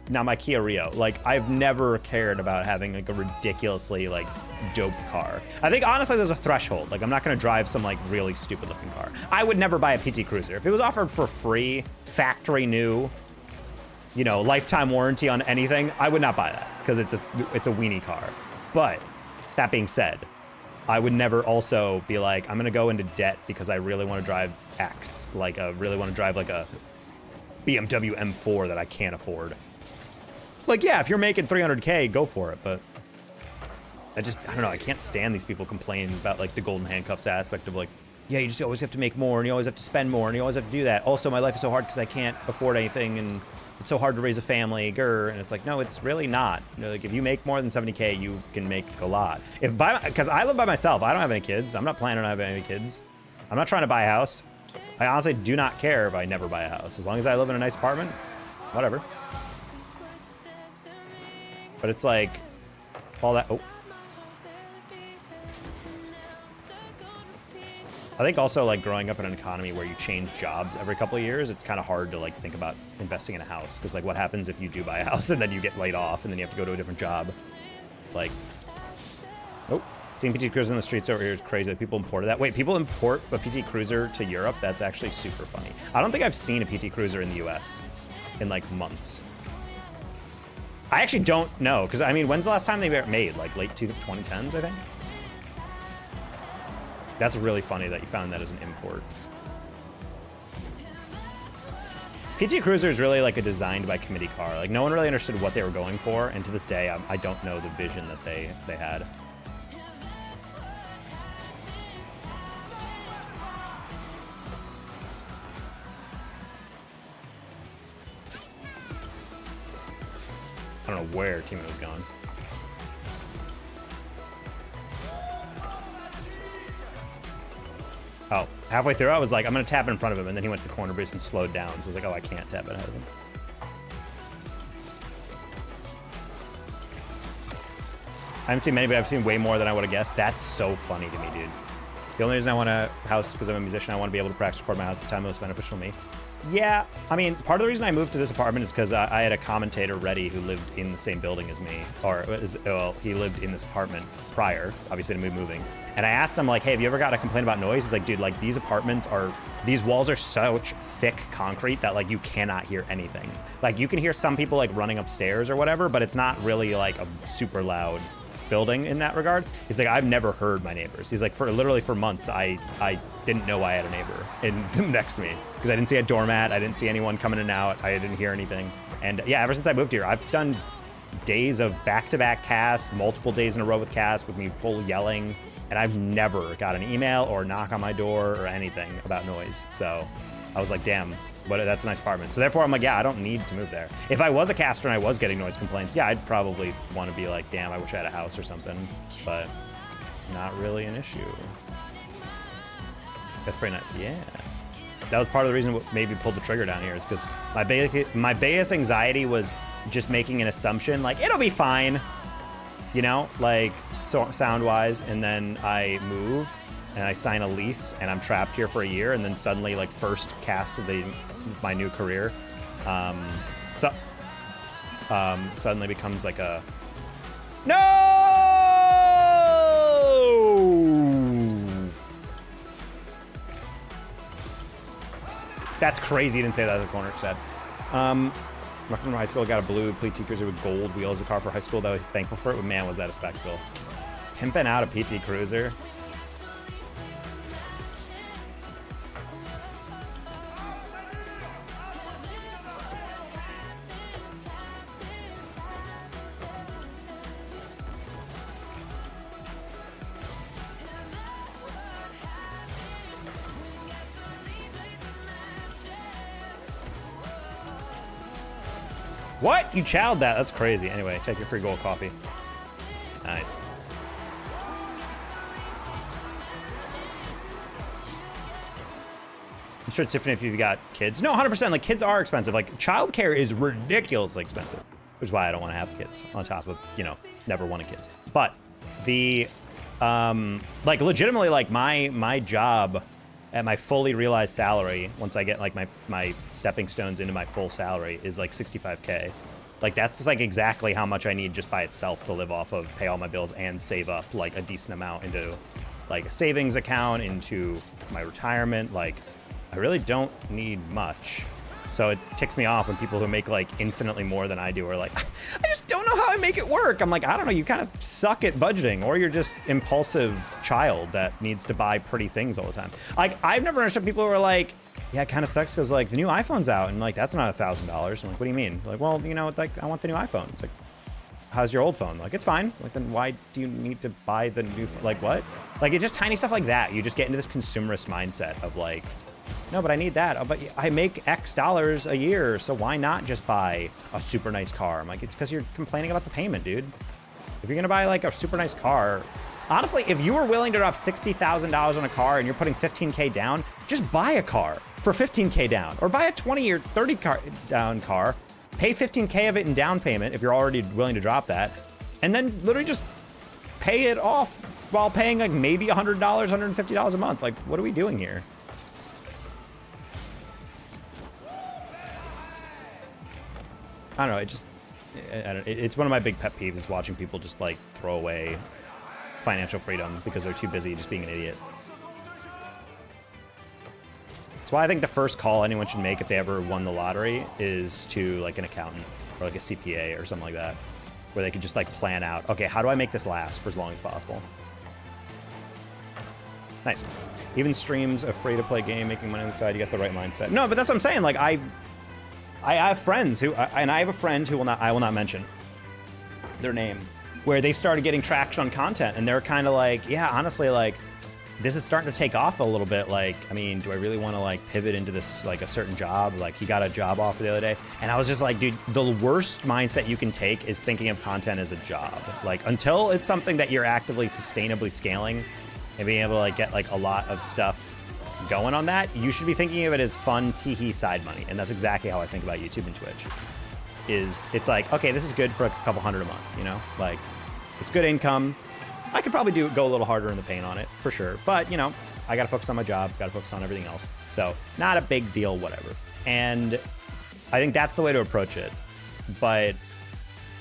now my Kia Rio. Like, I've never cared about having like a ridiculously like dope car. I think honestly there's a threshold. Like, I'm not gonna drive some like really stupid looking car. I would never buy a PT Cruiser. If it was offered for free, factory new, you know, lifetime warranty on anything, I would not buy that because it's a weenie car. But that being said, I would never also be like, I'm gonna go into debt because I really want to drive X. Like, really want to drive like a BMW M4 that I can't afford. Like, yeah, if you're making 300K, go for it. But I don't know. I can't stand these people complaining about like the golden handcuffs aspect of like, yeah, you just always have to make more and you always have to spend more and you always have to do that. Also, my life is so hard because I can't afford anything and it's so hard to raise a family, grr. And it's like, no, it's really not. You know, like if you make more than 70K, you can make a lot. Because I live by myself. I don't have any kids. I'm not planning on having any kids. I'm not trying to buy a house. I honestly do not care if I never buy a house. As long as I live in a nice apartment, whatever. But it's like, all that, oh. I think also like growing up in an economy where you change jobs every couple of years, it's kind of hard to like think about investing in a house. Cause like what happens if you do buy a house and then you get laid off and then you have to go to a different job? Like, oh, seeing PT Cruiser in the streets over here is crazy that people imported that. Wait, people import a PT Cruiser to Europe? That's actually super funny. I don't think I've seen a PT Cruiser in the US in like months. I actually don't know. Cause I mean, when's the last time they were made? Like late 2010s, I think. That's really funny that you found that as an import. PT Cruiser is really like a designed by committee car. Like no one really understood what they were going for, and to this day, I don't know the vision that they had. I don't know where Timo was gone. Oh, halfway through, I was like, I'm going to tap in front of him, and then he went to the corner boost and slowed down. So I was like, oh, I can't tap it ahead of him. I haven't seen many, but I've seen way more than I would have guessed. That's so funny to me, dude. The only reason I want a house because I'm a musician, I want to be able to practice record my house at the time most beneficial to me. Yeah, I mean, part of the reason I moved to this apartment is because I had a commentator, Reddy, who lived in the same building as me. Well, he lived in this apartment prior, obviously, to me moving. And I asked him, like, hey, have you ever got a complaint about noise? He's like, dude, like, these walls are such thick concrete that, like, you cannot hear anything. Like, you can hear some people, like, running upstairs or whatever, but it's not really, like, a super loud building in that regard. He's like, I've never heard my neighbors. He's like, literally for months, I didn't know I had a neighbor next to me because I didn't see a doormat. I didn't see anyone coming in and out. I didn't hear anything. And yeah, ever since I moved here, I've done days of back-to-back casts, multiple days in a row with casts with me full yelling. And I've never got an email or knock on my door or anything about noise. So I was like, damn, but that's a nice apartment. So therefore I'm like, yeah, I don't need to move there. If I was a caster and I was getting noise complaints, yeah, I'd probably want to be like, damn, I wish I had a house or something, but not really an issue. That's pretty nice, yeah. That was part of the reason what made me pull the trigger down here is because my biggest anxiety was just making an assumption, like, it'll be fine, you know, like sound-wise, and then I move and I sign a lease and I'm trapped here for a year, and then suddenly, like, first cast of my new career, suddenly becomes like a no. That's crazy. You didn't say that as a corner said. My friend from high school got a blue PT Cruiser with gold wheels, a car for high school that I was thankful for it, but man, was that a spectacle. Pimping out a PT Cruiser. What? You chowed that? That's crazy. Anyway, take your free gold coffee. Nice. I'm sure it's different if you've got kids. No, 100%. Like, kids are expensive. Like, childcare is ridiculously expensive, which is why I don't want to have kids on top of, you know, never wanting kids. But the, like, legitimately, like, my job at my fully realized salary, once I get, like, my stepping stones into my full salary, is, like, 65K. Like, that's, like, exactly how much I need just by itself to live off of, pay all my bills, and save up, like, a decent amount into, like, a savings account, into my retirement. Like, I really don't need much. So it ticks me off when people who make, like, infinitely more than I do are like, I just don't know how I make it work. I'm like, I don't know, you kind of suck at budgeting, or you're just impulsive child that needs to buy pretty things all the time. Like, I've never understood people who are like, yeah, it kind of sucks because, like, the new iPhone's out, and, like, that's not $1,000. I'm like, what do you mean? Like, well, you know, like, I want the new iPhone. It's like, how's your old phone? Like, it's fine. Like, then why do you need to buy the new phone? Like, what? Like, it's just tiny stuff like that. You just get into this consumerist mindset of, like, no, but I need that. Oh, but I make X dollars a year, so why not just buy a super nice car? I'm like, it's because you're complaining about the payment, dude. If you're gonna buy, like, a super nice car, honestly, if you were willing to drop $60,000 on a car and you're putting 15K down, just buy a car for 15K down, or buy a 20 or 30 down car, pay 15K of it in down payment if you're already willing to drop that, and then literally just pay it off while paying, like, maybe $100, $150 a month. Like, what are we doing here? I don't know, it's one of my big pet peeves is watching people just, like, throw away financial freedom because they're too busy just being an idiot. That's why I think the first call anyone should make if they ever won the lottery is to, like, an accountant or, like, a CPA or something like that, where they could just, like, plan out, okay, how do I make this last for as long as possible? Nice. Even streams a free-to-play game, making money on the side, you got the right mindset. No, but that's what I'm saying, like, I have friends who, and I have a friend who I will not mention their name, where they've started getting traction on content, and they're kind of like, yeah, honestly, like, this is starting to take off a little bit. Like, I mean, do I really want to, like, pivot into this, like, a certain job? Like, he got a job offer the other day, and I was just like, dude, the worst mindset you can take is thinking of content as a job. Like, until it's something that you're actively, sustainably scaling and being able to, like, get, like, a lot of stuff going on that, you should be thinking of it as fun, tee-hee side money. And that's exactly how I think about YouTube and Twitch. It's like, okay, this is good for a couple hundred a month, you know? Like, it's good income. I could probably go a little harder in the paint on it, for sure. But, you know, I gotta focus on my job, gotta focus on everything else. So, not a big deal, whatever. And I think that's the way to approach it. But,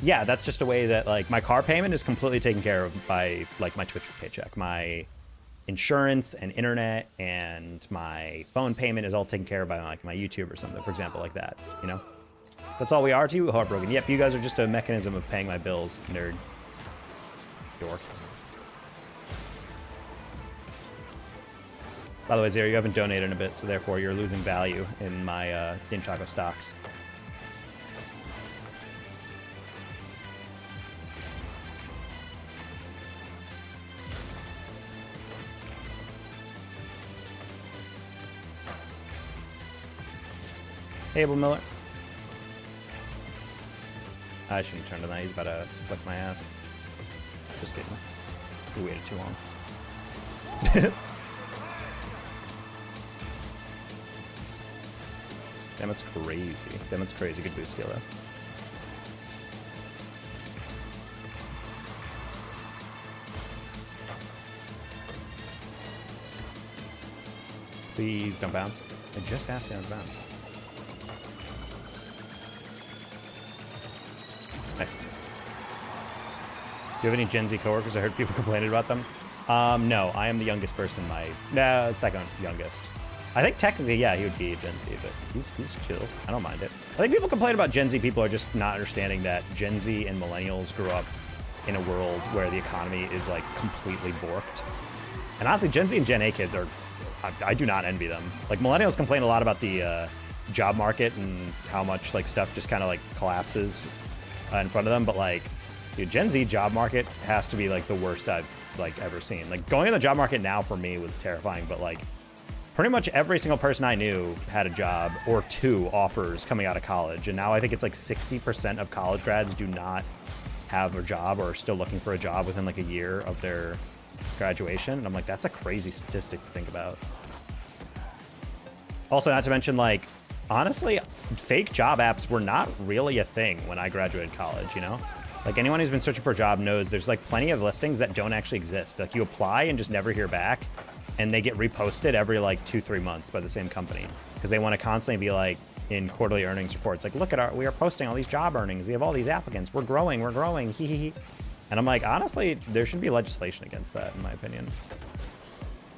yeah, that's just a way that, like, my car payment is completely taken care of by, like, my Twitch paycheck. My insurance and internet and my phone payment is all taken care of by, like, my YouTube or something, for example, like that, you know? That's all we are to you? Heartbroken. Yep, you guys are just a mechanism of paying my bills, nerd. Dork. By the way, Zero, you haven't donated in a bit, so therefore you're losing value in my Ninjago stocks. Abel Miller. I shouldn't turn to that. He's about to flick my ass. Just kidding. We waited too long. Damn, it's crazy. Damn, it's crazy. Good boost steal, though. Please don't bounce. I just asked you not to bounce. Nice. Do you have any Gen Z coworkers? I heard people complaining about them. No, I am the youngest person in my... second youngest. I think technically, yeah, he would be Gen Z, but he's chill. I don't mind it. I think people complain about Gen Z people are just not understanding that Gen Z and millennials grew up in a world where the economy is, like, completely borked. And honestly, Gen Z and Gen A kids are... I do not envy them. Like, millennials complain a lot about the job market and how much, like, stuff just kind of, like, collapses in front of them, but, like, dude, Gen Z job market has to be, like, the worst I've, like, ever seen. Like, going in the job market now for me was terrifying, but, like, pretty much every single person I knew had a job or two offers coming out of college, and now I think it's like 60% of college grads do not have a job or are still looking for a job within, like, a year of their graduation. And I'm like, that's a crazy statistic to think about. Also, not to mention, like, honestly, fake job apps were not really a thing when I graduated college, you know? Like, anyone who's been searching for a job knows there's, like, plenty of listings that don't actually exist. Like, you apply and just never hear back, and they get reposted every, like, 2-3 months by the same company. Because they want to constantly be, like, in quarterly earnings reports, like, look at we are posting all these job earnings. We have all these applicants. We're growing, hee hee hee. And I'm like, honestly, there should be legislation against that, in my opinion.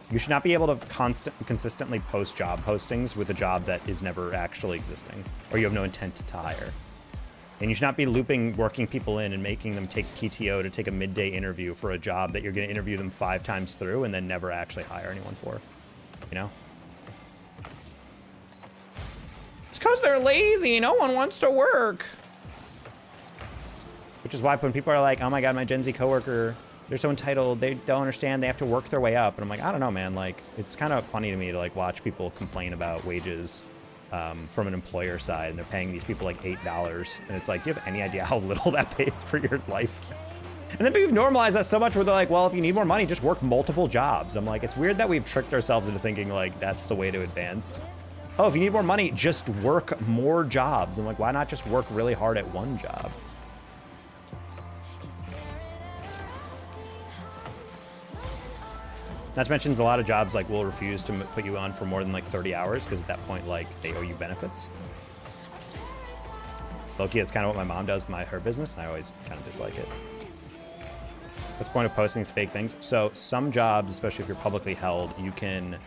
You should not be able to consistently post job postings with a job that is never actually existing, or you have no intent to hire. And you should not be looping working people in and making them take PTO to take a midday interview for a job that you're going to interview them 5 times through and then never actually hire anyone for, you know? It's because they're lazy. No one wants to work. Which is why when people are like, oh my God, my Gen Z coworker, they're so entitled, they don't understand, they have to work their way up. And I'm like, I don't know, man. Like, it's kind of funny to me to like watch people complain about wages from an employer side, and they're paying these people like $8. And it's like, do you have any idea how little that pays for your life? And then we've normalized that so much where they're like, well, if you need more money, just work multiple jobs. I'm like, it's weird that we've tricked ourselves into thinking like that's the way to advance. Oh, if you need more money, just work more jobs. I'm like, why not just work really hard at one job? Not to mention, a lot of jobs like will refuse to put you on for more than like 30 hours because at that point, like, they owe you benefits. Low-key, it's kind of what my mom does with her business, and I always kind of dislike it. What's the point of posting these fake things? So some jobs, especially if you're publicly held, you can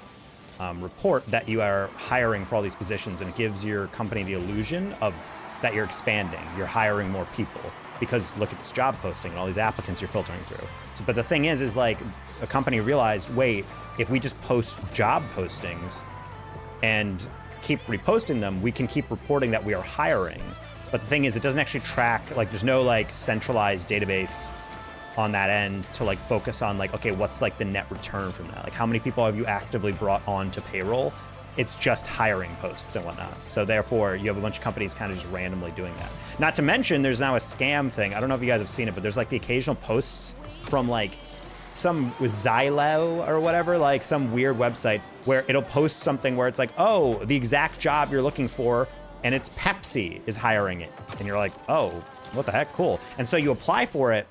report that you are hiring for all these positions, and it gives your company the illusion of that you're expanding, you're hiring more people. Because look at this job posting and all these applicants you're filtering through. So, but the thing is like a company realized, wait, if we just post job postings and keep reposting them, we can keep reporting that we are hiring. But the thing is, it doesn't actually track, like there's no like centralized database on that end to like focus on like, okay, what's like the net return from that? Like how many people have you actively brought on to payroll? It's just hiring posts and whatnot. So therefore, you have a bunch of companies kind of just randomly doing that. Not to mention, there's now a scam thing. I don't know if you guys have seen it, but there's like the occasional posts from like some with Xylo or whatever, like some weird website where it'll post something where it's like, oh, the exact job you're looking for, and it's Pepsi is hiring it. And you're like, oh, what the heck, cool. And so you apply for it,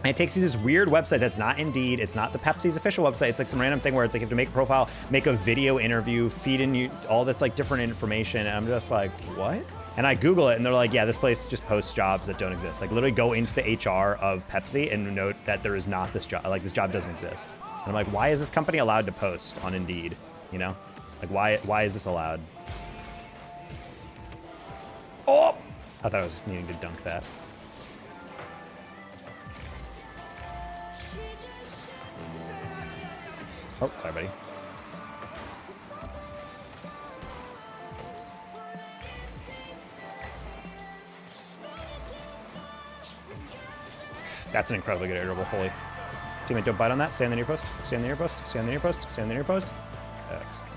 and it takes you to this weird website that's not Indeed. It's not the Pepsi's official website. It's like some random thing where it's like you have to make a profile, make a video interview, feed in you all this like different information. And I'm just like, what? And I Google it and they're like, yeah, this place just posts jobs that don't exist. Like literally go into the HR of Pepsi and note that there is not this job. Like this job doesn't exist. And I'm like, why is this company allowed to post on Indeed? You know, like why is this allowed? Oh, I thought I was just needing to dunk that. Oh, sorry, buddy. That's an incredibly good airable. Holy. Teammate, don't bite on that. Stay on the near post. Stay on the near post. Stay on the near post. Stay on the near post. Excellent.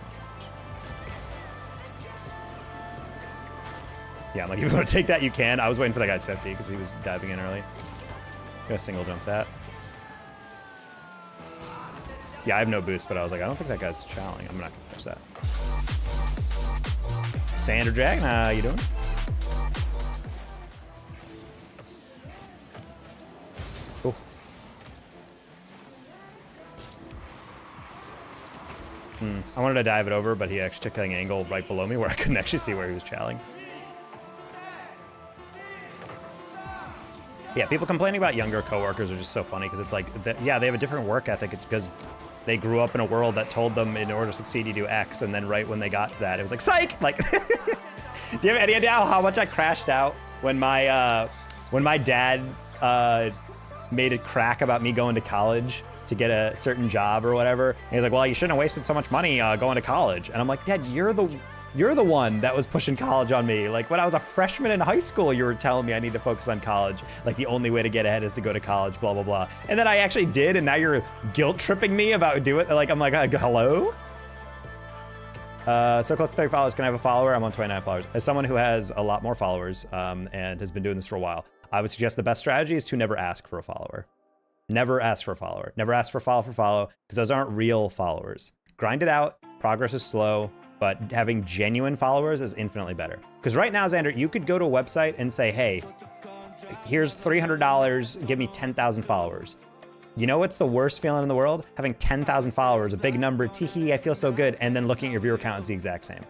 Yeah, I'm like, if you want to take that, you can. I was waiting for that guy's 50 because he was diving in early. Gonna single jump that. Yeah, I have no boost, but I was like, I don't think that guy's challenging. I'm not gonna push that. Sandra Dragon, how you doing? Cool. I wanted to dive it over, but he actually took an angle right below me where I couldn't actually see where he was challenging. Yeah, people complaining about younger coworkers are just so funny because it's like, yeah, they have a different work ethic. It's because they grew up in a world that told them in order to succeed, you do X. And then right when they got to that, it was like, psych! Like, do you have any idea how much I crashed out when my dad made a crack about me going to college to get a certain job or whatever? And he's like, well, you shouldn't have wasted so much money going to college. And I'm like, Dad, you're the one that was pushing college on me. Like when I was a freshman in high school, you were telling me I need to focus on college. Like the only way to get ahead is to go to college, blah, blah, blah. And then I actually did. And now you're guilt tripping me about doing it. Like, I'm like, hello? So close to 30 followers. Can I have a follower? I'm on 29 followers. As someone who has a lot more followers and has been doing this for a while, I would suggest the best strategy is to never ask for a follower. Never ask for a follower. Never ask for follow, because those aren't real followers. Grind it out. Progress is slow. but having genuine followers is infinitely better. Because right now, Xander, you could go to a website and say, hey, here's $300, give me 10,000 followers. You know what's the worst feeling in the world? Having 10,000 followers, a big number, teehee, I feel so good, and then looking at your viewer count, it's the exact same.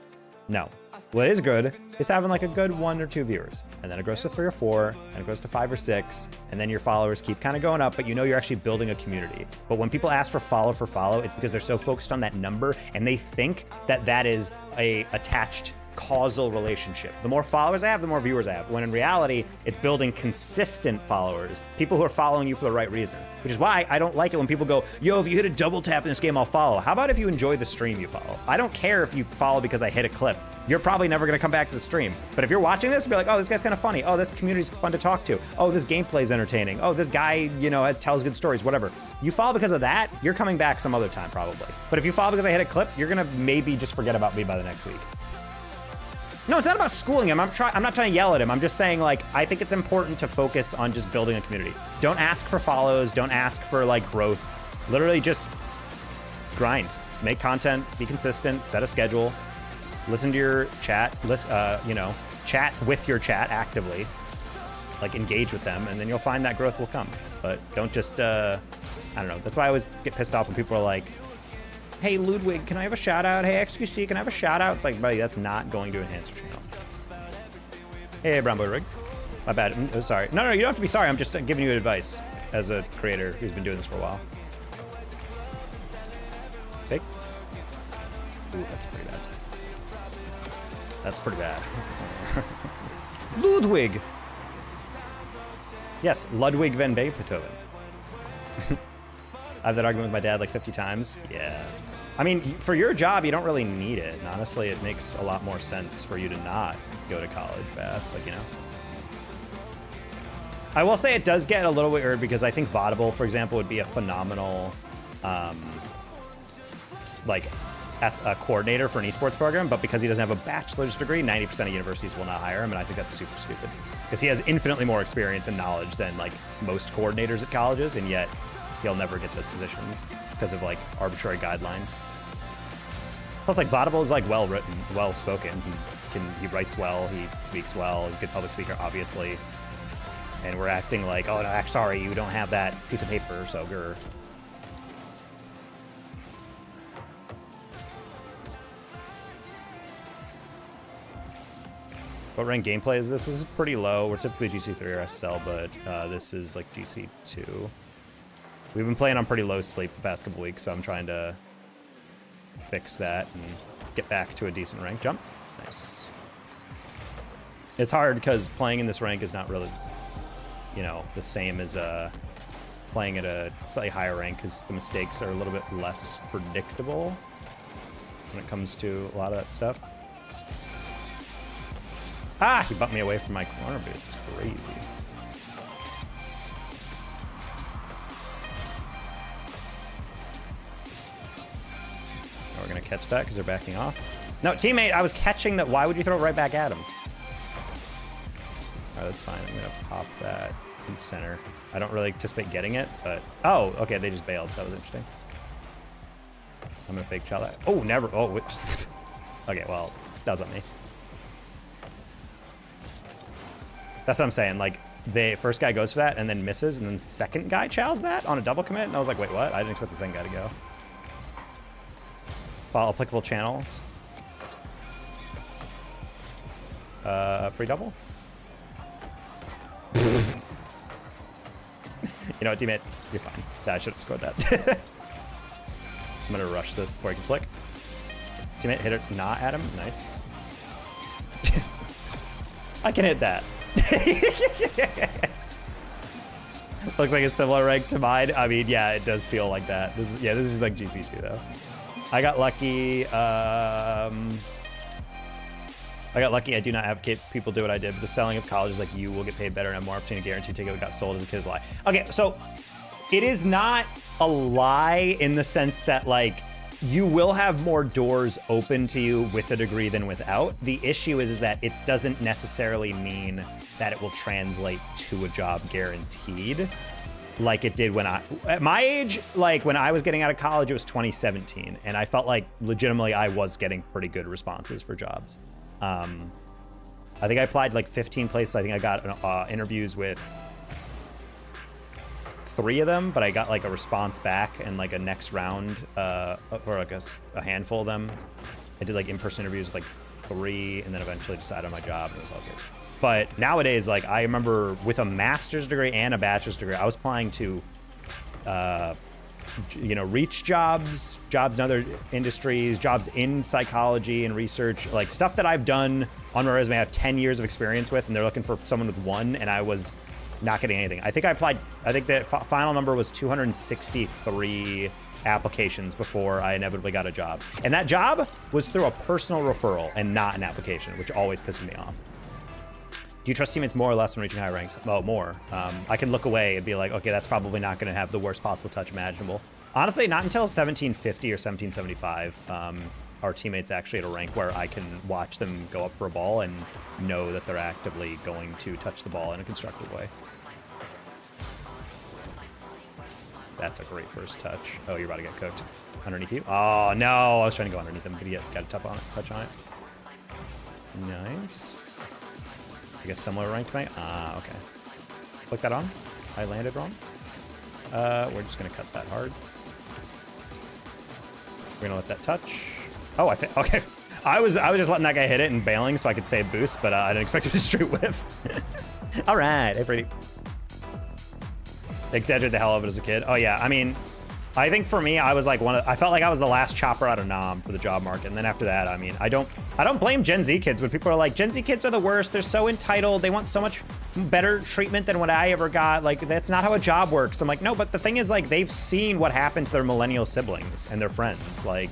No. What is good is having like a good 1 or 2 viewers, and then it goes to 3 or 4, and it goes to 5 or 6, and then your followers keep kind of going up, but you know you're actually building a community. But when people ask for follow, it's because they're so focused on that number, and they think that that is a attached causal relationship. The more followers I have, the more viewers I have. When in reality, it's building consistent followers, people who are following you for the right reason. Which is why I don't like it when people go, yo, if you hit a double tap in this game, I'll follow. How about if you enjoy the stream, you follow? I don't care if you follow because I hit a clip. You're probably never gonna come back to the stream. But if you're watching this, be like, oh, this guy's kind of funny. Oh, this community's fun to talk to. Oh, this gameplay's entertaining. Oh, this guy, you know, tells good stories, whatever. You follow because of that, you're coming back some other time probably. But if you follow because I hit a clip, you're gonna maybe just forget about me by the next week. No, it's not about schooling him. I'm not trying to yell at him. I'm just saying, like, I think it's important to focus on just building a community. Don't ask for follows. Don't ask for, like, growth. Literally just grind. Make content. Be consistent. Set a schedule. Listen to your chat. You know, chat with your chat actively. Like, engage with them, and then you'll find that growth will come. But don't just, I don't know. That's why I always get pissed off when people are like, hey, Ludwig, can I have a shout out? Hey, XQC, can I have a shout out? It's like, buddy, that's not going to enhance your channel. Hey, Brown Boy Rig. My bad. Oh, sorry. No, you don't have to be sorry. I'm just giving you advice as a creator who's been doing this for a while. Fake? Ooh, that's pretty bad. That's pretty bad. Ludwig! Yes, Ludwig van Beethoven. I have that argument with my dad like 50 times. Yeah. I mean, for your job, you don't really need it. And honestly, it makes a lot more sense for you to not go to college fast, like, you know. I will say it does get a little weird because I think Vaudeville, for example, would be a phenomenal, a coordinator for an esports program, but because he doesn't have a bachelor's degree, 90% of universities will not hire him, and I think that's super stupid. Because he has infinitely more experience and knowledge than, like, most coordinators at colleges, and yet he'll never get those positions because of, like, arbitrary guidelines. Plus, like, Vaudeville is, like, well-written, well-spoken. He writes well, he speaks well, he's a good public speaker, obviously. And we're acting like, oh, no, sorry, you don't have that piece of paper, so grr. What rank gameplay is this? This is pretty low. We're typically GC3 or SSL, but this is like GC2. We've been playing on pretty low sleep the past couple weeks, so I'm trying to fix that and get back to a decent rank jump. Nice. It's hard because playing in this rank is not really, you know, the same as playing at a slightly higher rank because the mistakes are a little bit less predictable when it comes to a lot of that stuff. Ah, he bumped me away from my corner boost. It's crazy. Oh, we're gonna catch that because they're backing off. No, teammate, I was catching that. Why would you throw it right back at him? All right, that's fine. I'm gonna pop that in center. I don't really anticipate getting it, but oh, okay, they just bailed. That was interesting. I'm gonna fake shot that. Oh, never. Oh, wait. Okay, well, that was on me. That's what I'm saying. Like, the first guy goes for that and then misses, and then the second guy chows that on a double commit, and I was like, wait, what? I didn't expect the second guy to go. Follow applicable channels. Free double? You know what, teammate? You're fine. I should have scored that. I'm gonna rush this before I can flick. Teammate, hit it not at him. Nice. I can hit that. Looks like a similar rank to mine. I mean, yeah, it does feel like that. This is like GC2 though. I got lucky. I do not advocate people do what I did, but the selling of colleges like you will get paid better and have more opportunity. Guaranteed ticket that got sold as a kid's lie. Okay, so it is not a lie in the sense that, like, you will have more doors open to you with a degree than without. The issue is that it doesn't necessarily mean that it will translate to a job guaranteed. like it did when at my age, like when I was getting out of college, it was 2017. And I felt like legitimately I was getting pretty good responses for jobs. I think I applied like 15 places. I think I got interviews with 3 of them, but I got like a response back and like a next round for like a handful of them. I did like in-person interviews with like 3 and then eventually decided on my job and it was all good. But nowadays, like I remember with a master's degree and a bachelor's degree, I was applying to, reach jobs in other industries, jobs in psychology and research, like stuff that I've done on my resume. I have 10 years of experience with, and they're looking for someone with 1, and I was not getting anything. I think I applied, I think the final number was 263 applications before I inevitably got a job. And that job was through a personal referral and not an application, which always pisses me off. Do you trust teammates more or less when reaching high ranks? Oh, more. I can look away and be like, okay, that's probably not going to have the worst possible touch imaginable. Honestly, not until 1750 or 1775 are teammates actually at a rank where I can watch them go up for a ball and know that they're actively going to touch the ball in a constructive way. That's a great first touch. Oh, you're about to get cooked. Underneath you? Oh, no. I was trying to go underneath him, but he got a touch on it. Nice. I guess similar rank to me? Ah, okay. Click that on. I landed wrong. We're just going to cut that hard. We're going to let that touch. Oh, I think, okay. I was just letting that guy hit it and bailing so I could save boost, but I didn't expect him to straight whiff. All right. Hey, pretty. Exaggerated the hell of it as a kid. Oh yeah, I mean, I think for me, I was like I felt like I was the last chopper out of Nam for the job market. And then after that, I mean, I don't blame Gen Z kids when people are like, Gen Z kids are the worst. They're so entitled. They want so much better treatment than what I ever got. Like, that's not how a job works. I'm like, no, but the thing is, like, they've seen what happened to their millennial siblings and their friends, like,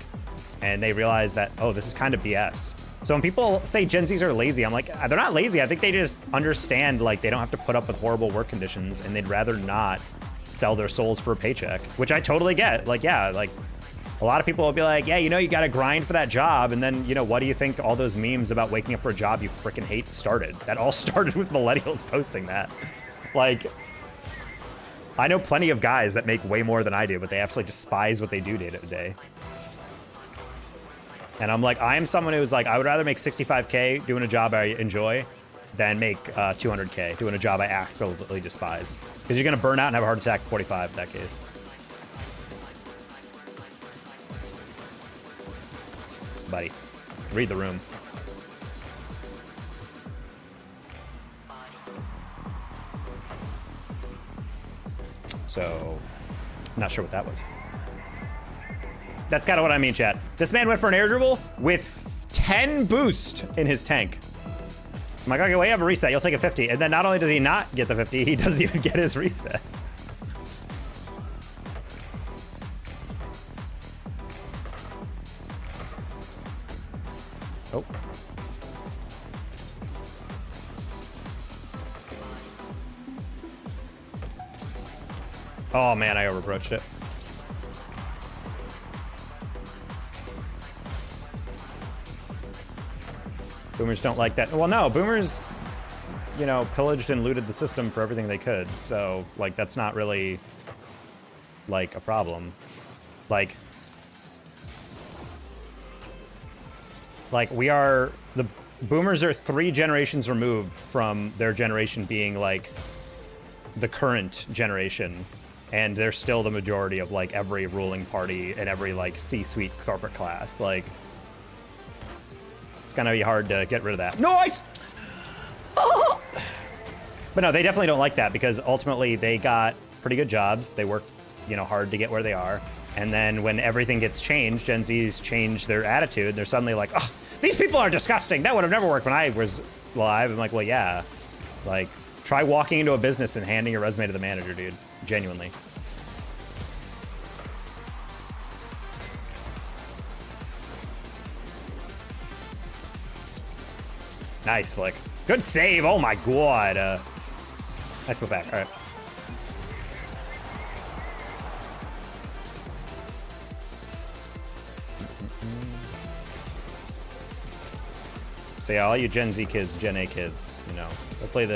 and they realize that, oh, this is kind of BS. So when people say Gen Zs are lazy, I'm like, they're not lazy. I think they just understand, like, they don't have to put up with horrible work conditions and they'd rather not sell their souls for a paycheck, which I totally get. Like, yeah, like a lot of people will be like, yeah, you got to grind for that job. And then, what do you think all those memes about waking up for a job you freaking hate started? That all started with millennials posting that. Like, I know plenty of guys that make way more than I do, but they absolutely despise what they do day to day. And I'm like, I am someone who's like, I would rather make 65K doing a job I enjoy than make 200K doing a job I actively despise. Because you're going to burn out and have a heart attack at 45 in that case. Buddy, read the room. So, not sure what that was. That's kind of what I mean, chat. This man went for an air dribble with 10 boost in his tank. I'm like, okay, well, you have a reset. You'll take a 50. And then not only does he not get the 50, he doesn't even get his reset. Oh. Oh, man, I overapproached it. Boomers don't like that. Well, no, boomers, pillaged and looted the system for everything they could. So, like, that's not really, like, a problem. Like, the boomers are 3 generations removed from their generation being, like, the current generation. And they're still the majority of, like, every ruling party and every, like, C-suite corporate class. Like, gonna be hard to get rid of that. Nice! Oh! But no, they definitely don't like that because ultimately they got pretty good jobs. They worked, hard to get where they are. And then when everything gets changed, Gen Zs change their attitude. They're suddenly like, oh, these people are disgusting. That would have never worked when I was alive. I'm like, well, yeah. Like, try walking into a business and handing your resume to the manager, dude. Genuinely. Nice flick. Good save. Oh my god. Nice put back. All right. So yeah, all you Gen Z kids, Gen A kids, you know, hopefully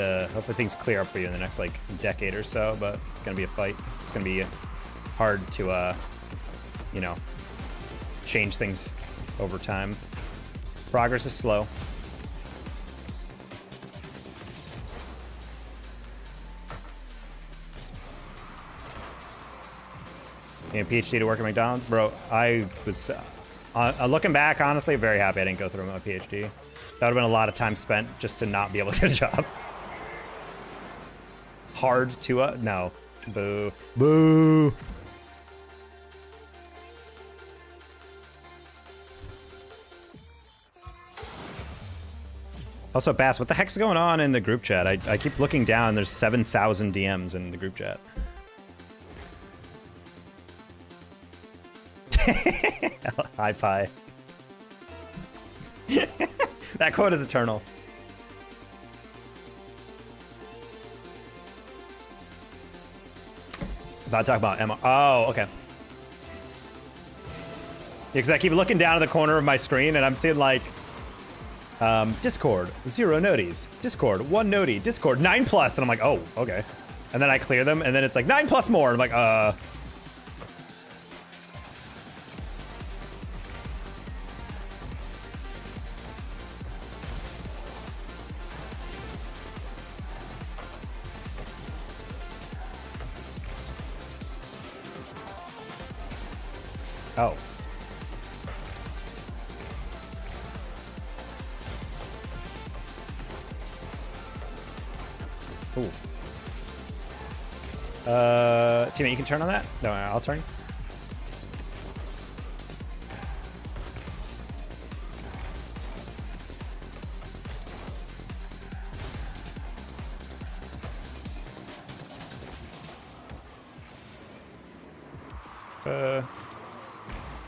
things clear up for you in the next like decade or so. But it's gonna be a fight. It's gonna be hard to, you know, change things over time. Progress is slow. You know, PhD to work at McDonald's, bro. I was looking back, honestly, very happy I didn't go through my PhD. That would have been a lot of time spent just to not be able to get a job. Hard to no, boo, boo. Also, Bass, what the heck's going on in the group chat? I keep looking down. There's 7,000 DMs in the group chat. Hi, Pie. That quote is eternal. About to talk about Emma. Oh, okay. Yeah, because I keep looking down at the corner of my screen and I'm seeing like Discord 0 noties, Discord 1 noti, Discord 9+, and I'm like, oh, okay. And then I clear them and then it's like 9+ more. And I'm like, oh. Ooh. Teammate, you can turn on that? No, I'll turn.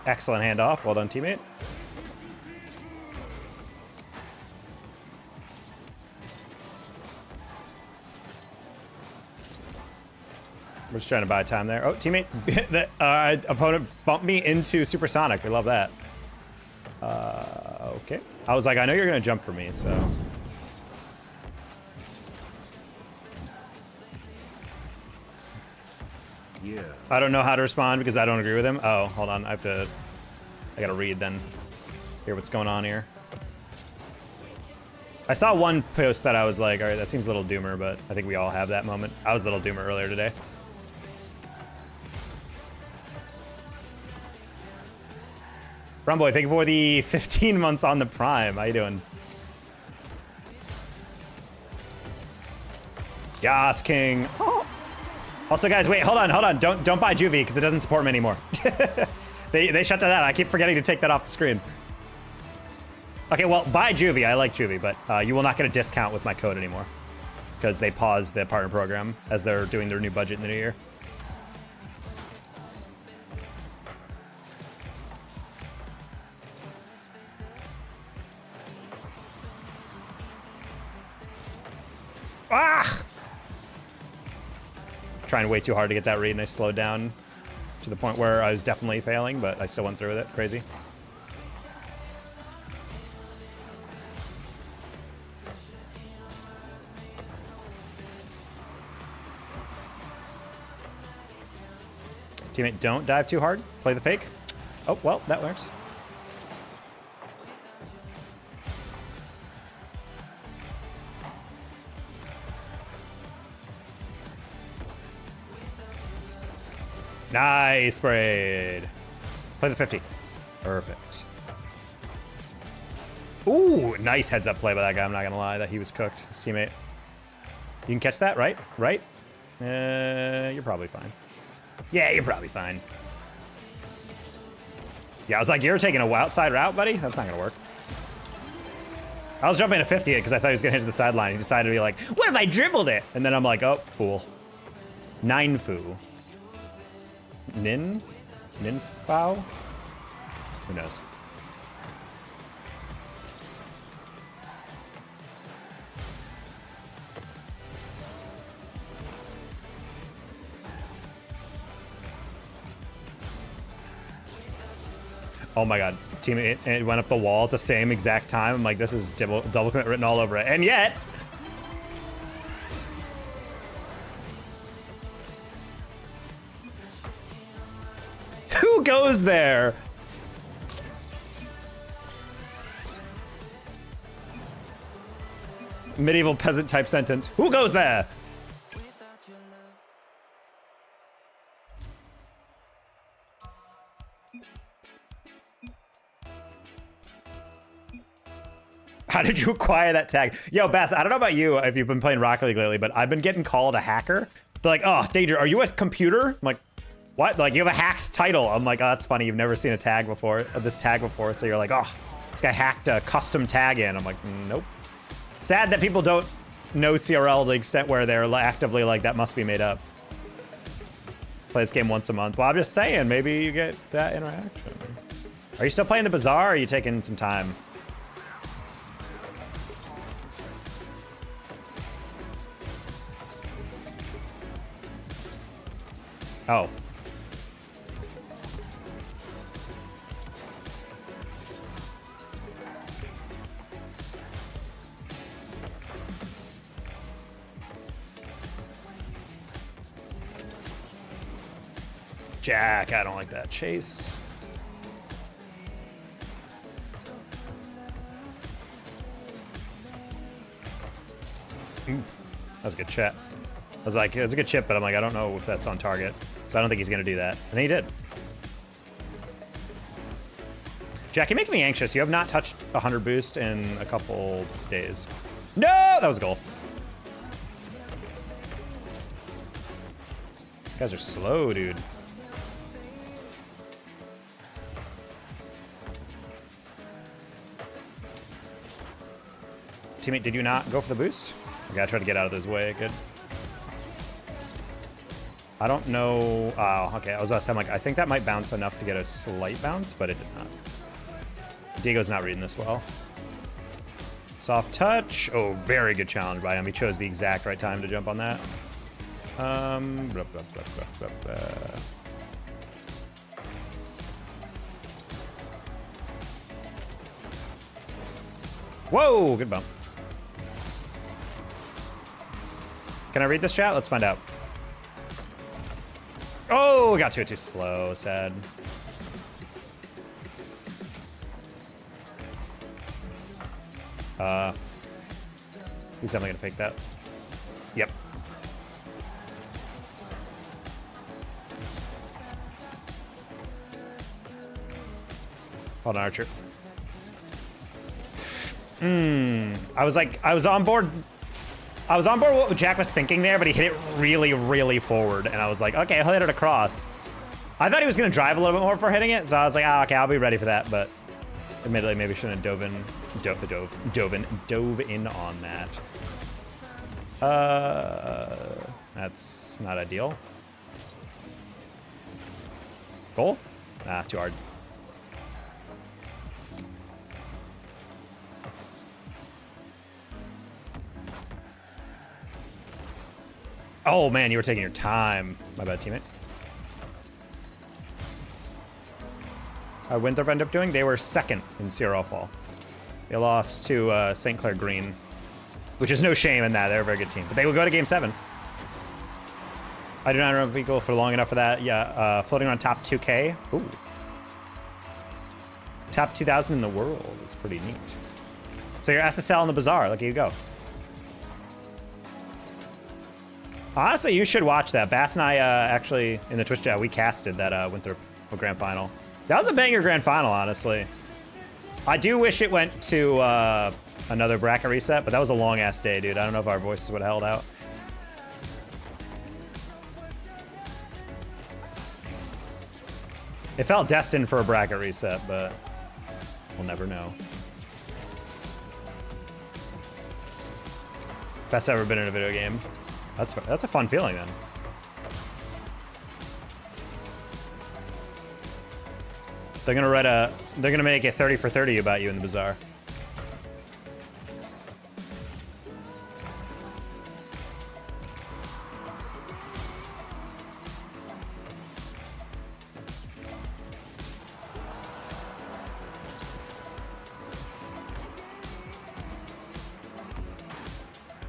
Excellent handoff. Well done, teammate. We're just trying to buy time there. Oh, teammate. The opponent bumped me into supersonic. We love that. Okay. I was like, I know you're going to jump for me, so. Yeah. I don't know how to respond because I don't agree with him. Oh, hold on. I gotta read then. Hear what's going on here. I saw one post that I was like, all right, that seems a little doomer, but I think we all have that moment. I was a little doomer earlier today. Brumboy, thank you for the 15 months on the Prime. How you doing? Yas, King. Oh. Also, guys, wait, hold on. Don't buy juvee because it doesn't support me anymore. They shut down that. I keep forgetting to take that off the screen. Okay, well, buy juvee. I like juvee, but you will not get a discount with my code anymore because they paused the partner program as they're doing their new budget in the new year. Ah! Trying way too hard to get that read, and I slowed down to the point where I was definitely failing, but I still went through with it. Crazy. Teammate, don't dive too hard. Play the fake. Oh, well, that works. Nice sprayed. Play the 50. Perfect. Ooh, nice heads up play by that guy. I'm not gonna lie that he was cooked. His teammate. You can catch that, right? Right? You're probably fine. Yeah, you're probably fine. Yeah, I was like, you're taking a outside route, buddy? That's not gonna work. I was jumping to 50 because I thought he was gonna hit to the sideline. He decided to be like, what if I dribbled it? And then I'm like, oh, fool. 9 foo. Ninfao? Who knows? Oh my god. teammate and went up the wall at the same exact time. I'm like, this is double commit written all over it. And yet, who goes there? Medieval peasant type sentence. Who goes there? How did you acquire that tag? Yo, Bass, I don't know about you if you've been playing Rocket League lately, but I've been getting called a hacker. They're like, oh, Danger, are you a computer? I'm like, what? Like, you have a hacked title. I'm like, oh, that's funny. You've never seen a tag before, this tag before. So you're like, oh, this guy hacked a custom tag in. I'm like, nope. Sad that people don't know CRL to the extent where they're actively like, that must be made up. Play this game once a month. Well, I'm just saying, maybe you get that interaction. Are you still playing the Bazaar, or are you taking some time? Oh. Jack, I don't like that. Chase. Ooh, that was a good chat. I was like, it was a good chip, but I'm like, I don't know if that's on target. So I don't think he's gonna do that. And he did. Jack, you're making me anxious. You have not touched 100 boost in a couple days. No, that was a goal. You guys are slow, dude. Teammate, did you not go for the boost? I gotta try to get out of his way. Good. I don't know. Oh, okay. I was about to say, I'm like, I think that might bounce enough to get a slight bounce, but it did not. Diego's not reading this well. Soft touch. Oh, very good challenge by him. He chose the exact right time to jump on that. Blah, blah, blah, blah, blah. Whoa, good bump. Can I read this chat? Let's find out. Oh, got to it too slow. Sad. He's definitely gonna fake that. Yep. Hold on, Archer. I was on board what Jack was thinking there, but he hit it really, really forward, and I was like, okay, I'll hit it across. I thought he was gonna drive a little bit more for hitting it, so I was like, okay, I'll be ready for that, but admittedly, maybe shouldn't have dove in on that. That's not ideal. Goal? Ah, too hard. Oh man, you were taking your time. My bad, teammate. How did Winthrop end up doing? They were second in CRL fall. They lost to St. Clair Green, which is no shame in that. They're a very good team. But they will go to Game 7. I do not remember people for long enough for that. Yeah, floating around top 2K. Ooh. Top 2,000 in the world. It's pretty neat. So you're SSL in the Bazaar. Look, here you go. Honestly, you should watch that. Bass and I actually, in the Twitch chat, we casted that Winthrop Grand Final. That was a banger Grand Final, honestly. I do wish it went to another bracket reset, but that was a long-ass day, dude. I don't know if our voices would have held out. It felt destined for a bracket reset, but we'll never know. Best ever been in a video game. That's a fun feeling, then. They're gonna make a 30 for 30 about you in the Bazaar.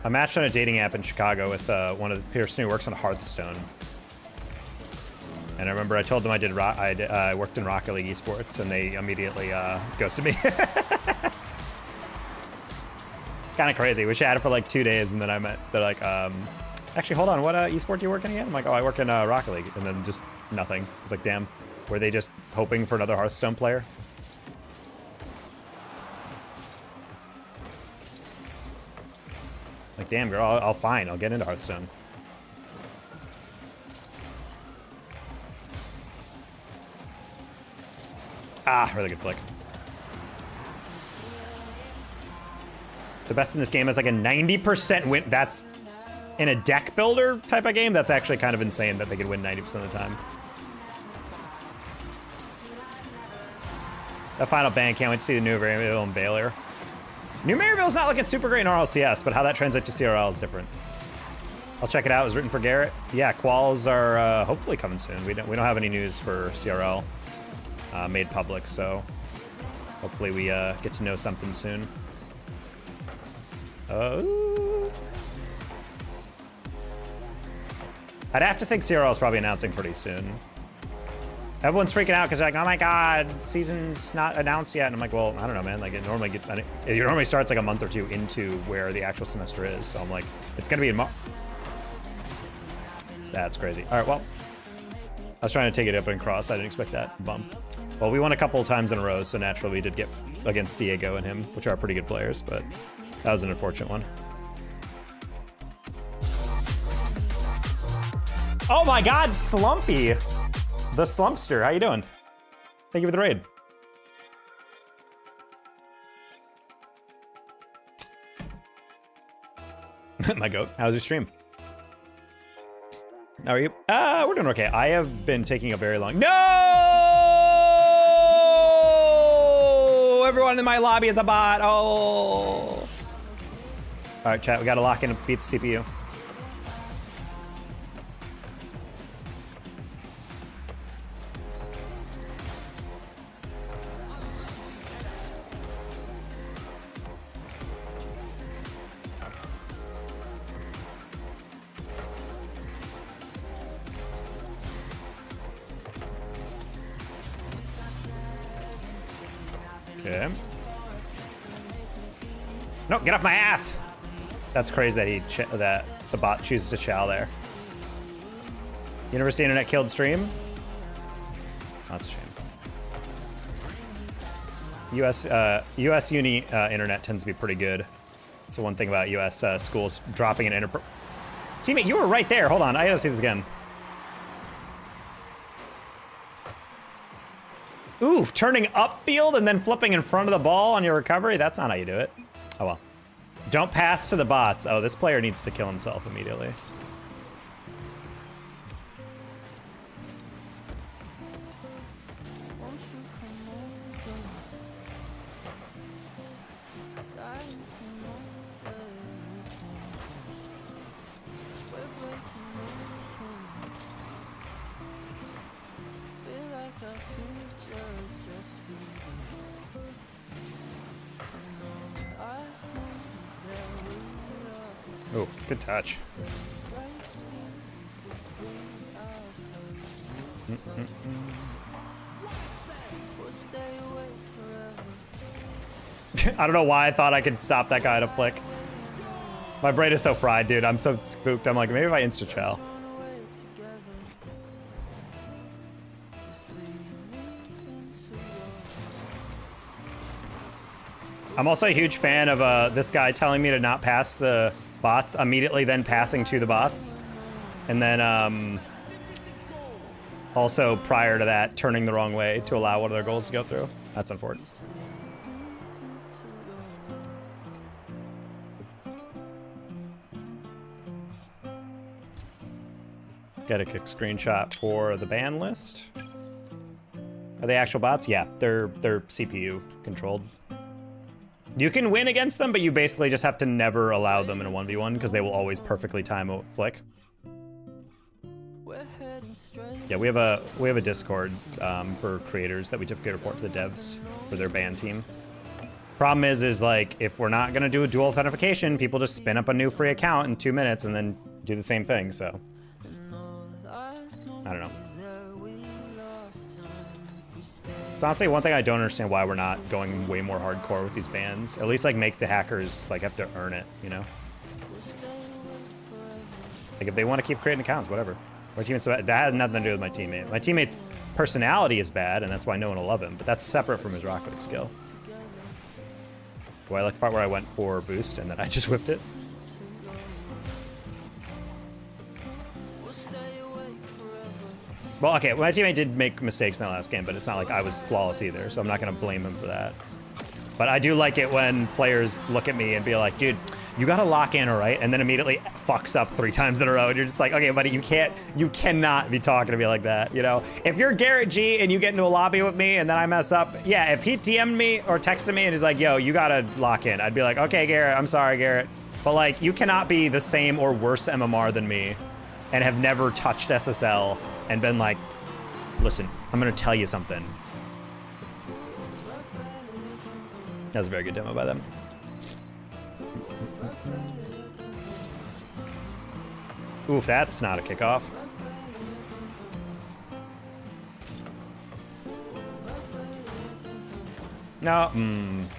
I matched on a dating app in Chicago with one of the person who works on Hearthstone. And I remember I told them I worked in Rocket League esports, and they immediately ghosted me. Kind of crazy. We chatted for like 2 days, and then they're like, actually, hold on, what esport do you work in again? I'm like, oh, I work in Rocket League, and then just nothing. It's like, damn, were they just hoping for another Hearthstone player? Like, damn, girl, I'll fine. I'll get into Hearthstone. Ah, really good flick. The best in this game is like a 90% win. That's in a deck builder type of game. That's actually kind of insane that they could win 90% of the time. That final ban, can't wait to see the new Maryville and Baylor. New Maryville's not looking super great in RLCS, but how that translates to CRL is different. I'll check it out. It was written for Garrett. Yeah, quals are hopefully coming soon. We don't have any news for CRL made public, so hopefully we get to know something soon. Oh. I'd have to think CRL is probably announcing pretty soon. Everyone's freaking out because they're like, oh my god, season's not announced yet. And I'm like, well, I don't know, man. Like, it normally starts like a month or two into where the actual semester is. So I'm like, it's going to be in March. That's crazy. All right, well, I was trying to take it up and cross. I didn't expect that bump. Well, we won a couple of times in a row, so naturally we did get against Diego and him, which are pretty good players, but that was an unfortunate one. Oh my god, Slumpy! The Slumpster, how you doing? Thank you for the raid. My goat, how's your stream? How are you? We're doing okay. I have been taking a very long... No! Everyone in my lobby is a bot. Oh! All right, chat, we gotta lock in and beat the CPU. Okay. No, get off my ass! That's crazy that the bot chooses to chow there. University Internet killed stream? Oh, that's a shame. US uni internet tends to be pretty good. So one thing about US schools dropping an Teammate, you were right there. Hold on, I gotta see this again. Oof, turning upfield and then flipping in front of the ball on your recovery? That's not how you do it. Oh well. Don't pass to the bots. Oh, this player needs to kill himself immediately. Oh, good touch. I don't know why I thought I could stop that guy to flick. My brain is so fried, dude. I'm so spooked. I'm like, maybe if I insta-chow. I'm also a huge fan of this guy telling me to not pass the bots, immediately then passing to the bots. And then also prior to that, turning the wrong way to allow one of their goals to go through. That's unfortunate. Got a quick screenshot for the ban list. Are they actual bots? Yeah, they're CPU controlled. You can win against them, but you basically just have to never allow them in a 1v1 because they will always perfectly time a flick. Yeah, we have a Discord for creators that we typically report to the devs for their ban team. Problem is like, if we're not gonna do a dual authentication, people just spin up a new free account in 2 minutes and then do the same thing, so. I don't know. It's honestly one thing I don't understand why we're not going way more hardcore with these bans. At least like make the hackers like have to earn it, you know? Like if they want to keep creating accounts, whatever. My teammates, that has nothing to do with my teammate. My teammate's personality is bad, and that's why no one will love him, but that's separate from his Rocket League skill. Do I like the part where I went for boost and then I just whipped it? Well, okay, my teammate did make mistakes in the last game, but it's not like I was flawless either, so I'm not going to blame him for that. But I do like it when players look at me and be like, dude, you got to lock in, all right? And then immediately fucks up 3 times in a row, and you're just like, okay, buddy, you cannot be talking to me like that, you know? If you're Garrett G and you get into a lobby with me and then I mess up, yeah, if he DM'd me or texted me and he's like, yo, you got to lock in, I'd be like, okay, Garrett, I'm sorry, Garrett. But like, you cannot be the same or worse MMR than me and have never touched SSL and been like, listen, I'm gonna tell you something. That was a very good demo by them. Oof, that's not a kickoff. No,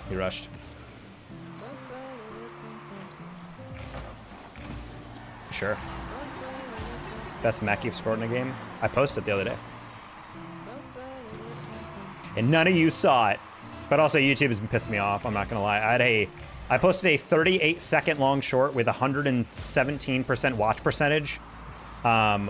he rushed. Sure. Best mech you've scored in a game? I posted it the other day. And none of you saw it. But also YouTube has been pissing me off, I'm not gonna lie. I posted a 38-second long short with 117% watch percentage, and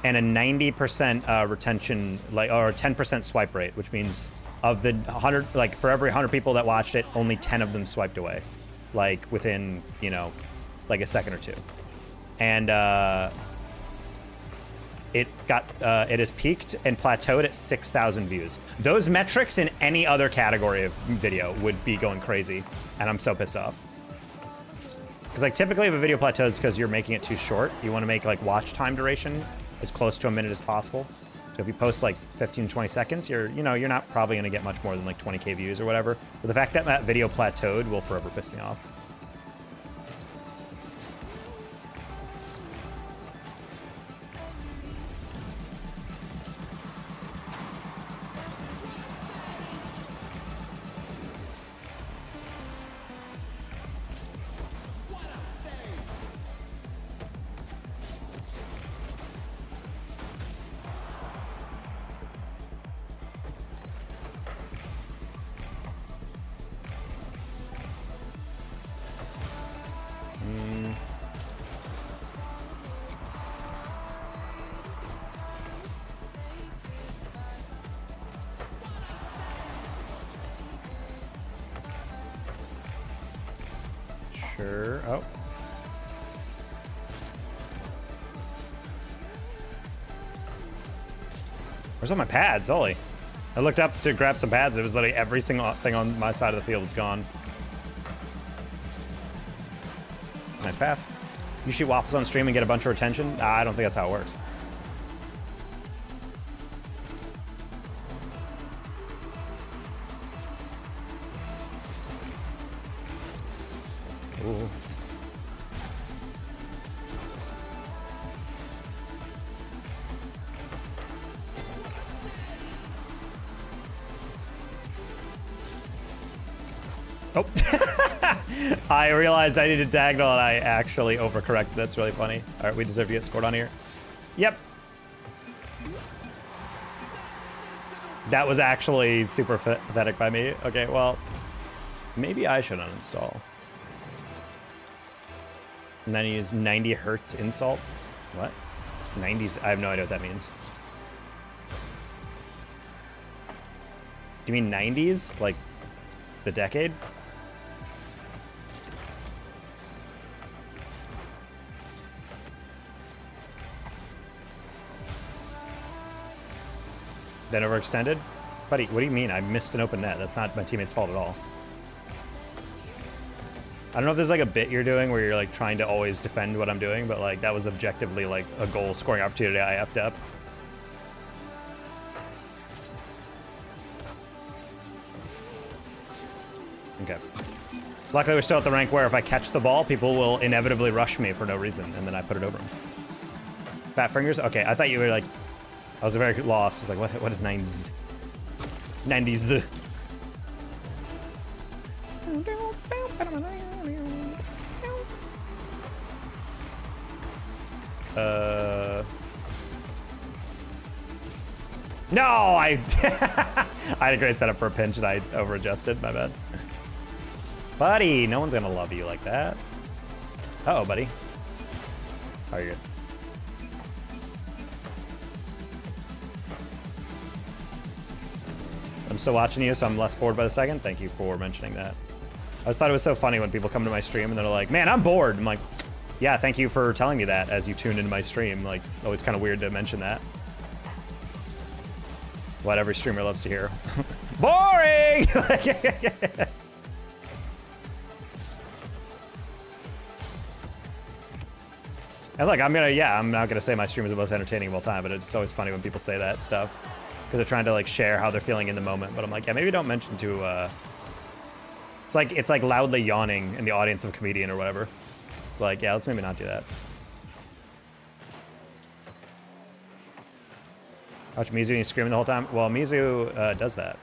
a 90% retention, like, or 10% swipe rate, which means of the 100, like for every 100 people that watched it, only 10 of them swiped away, like within, you know, like a second or two. And it has peaked and plateaued at 6,000 views. Those metrics in any other category of video would be going crazy, and I'm so pissed off. Because like typically if a video plateaus because you're making it too short, you want to make like watch time duration as close to a minute as possible. So if you post like 15, 20 seconds, you're not probably gonna get much more than like 20K views or whatever. But the fact that that video plateaued will forever piss me off. Sure. Oh. Where's all my pads? Holy. I looked up to grab some pads. It was literally every single thing on my side of the field was gone. Nice pass. You shoot waffles on stream and get a bunch of retention? I don't think that's how it works. Ooh. Oh. I realized I needed diagonal and I actually overcorrected. That's really funny. All right, we deserve to get scored on here. Yep. That was actually super pathetic by me. Okay, well, maybe I should uninstall. And then use 90 hertz insult. What? 90s, I have no idea what that means. Do you mean 90s? Like the decade? Then overextended? Buddy, what do you mean? I missed an open net. That's not my teammate's fault at all. I don't know if there's like a bit you're doing where you're like trying to always defend what I'm doing, but like that was objectively like a goal scoring opportunity I effed up. Okay. Luckily, we're still at the rank where if I catch the ball, people will inevitably rush me for no reason, and then I put it over them. Fat fingers? Okay, I thought you were like... I was very lost. I was like, what is 9z? 90z. No, I had a great setup for a pinch and I over-adjusted, my bad. Buddy, no one's gonna love you like that. Uh-oh, buddy. Oh, you're good. I'm still watching you, so I'm less bored by the second. Thank you for mentioning that. I just thought it was so funny when people come to my stream and they're like, man, I'm bored. I'm like, yeah, thank you for telling me that as you tuned into my stream. Like, always kind of weird to mention that. What every streamer loves to hear. Boring! And look, I'm not gonna say my stream is the most entertaining of all time, but it's always funny when people say that stuff. Because they're trying to like share how they're feeling in the moment. But I'm like, yeah, maybe don't mention to, it's like loudly yawning in the audience of a comedian or whatever. It's like, yeah, let's maybe not do that. Watch Mizu and he's screaming the whole time. Well, Mizu does that.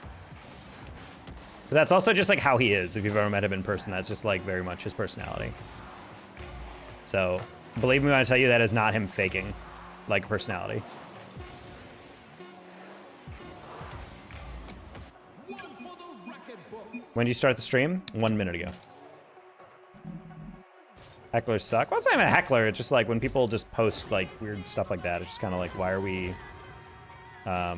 But that's also just like how he is. If you've ever met him in person, that's just like very much his personality. So believe me when I tell you that is not him faking like a personality. When did you start the stream? 1 minute ago. Hecklers suck. Well, it's not even a heckler. It's just like when people just post like weird stuff like that. It's just kind of like, why are we... I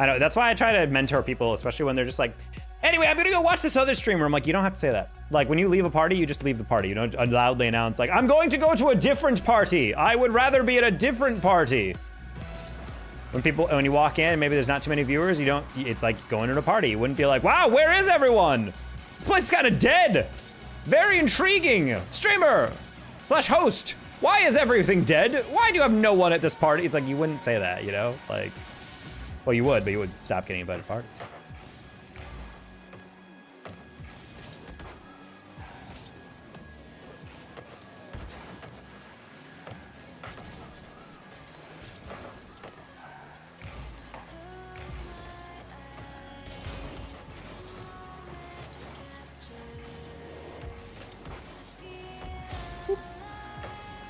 know, that's why I try to mentor people, especially when they're just like, anyway, I'm gonna go watch this other streamer. I'm like, you don't have to say that. Like, when you leave a party, you just leave the party. You don't loudly announce, like, I'm going to go to a different party. I would rather be at a different party. When you walk in, maybe there's not too many viewers, it's like going to a party. You wouldn't be like, wow, where is everyone? This place is kind of dead. Very intriguing. Streamer / host. Why is everything dead? Why do you have no one at this party? It's like, you wouldn't say that, you know? Like, well, you would, but you would stop getting invited to parties.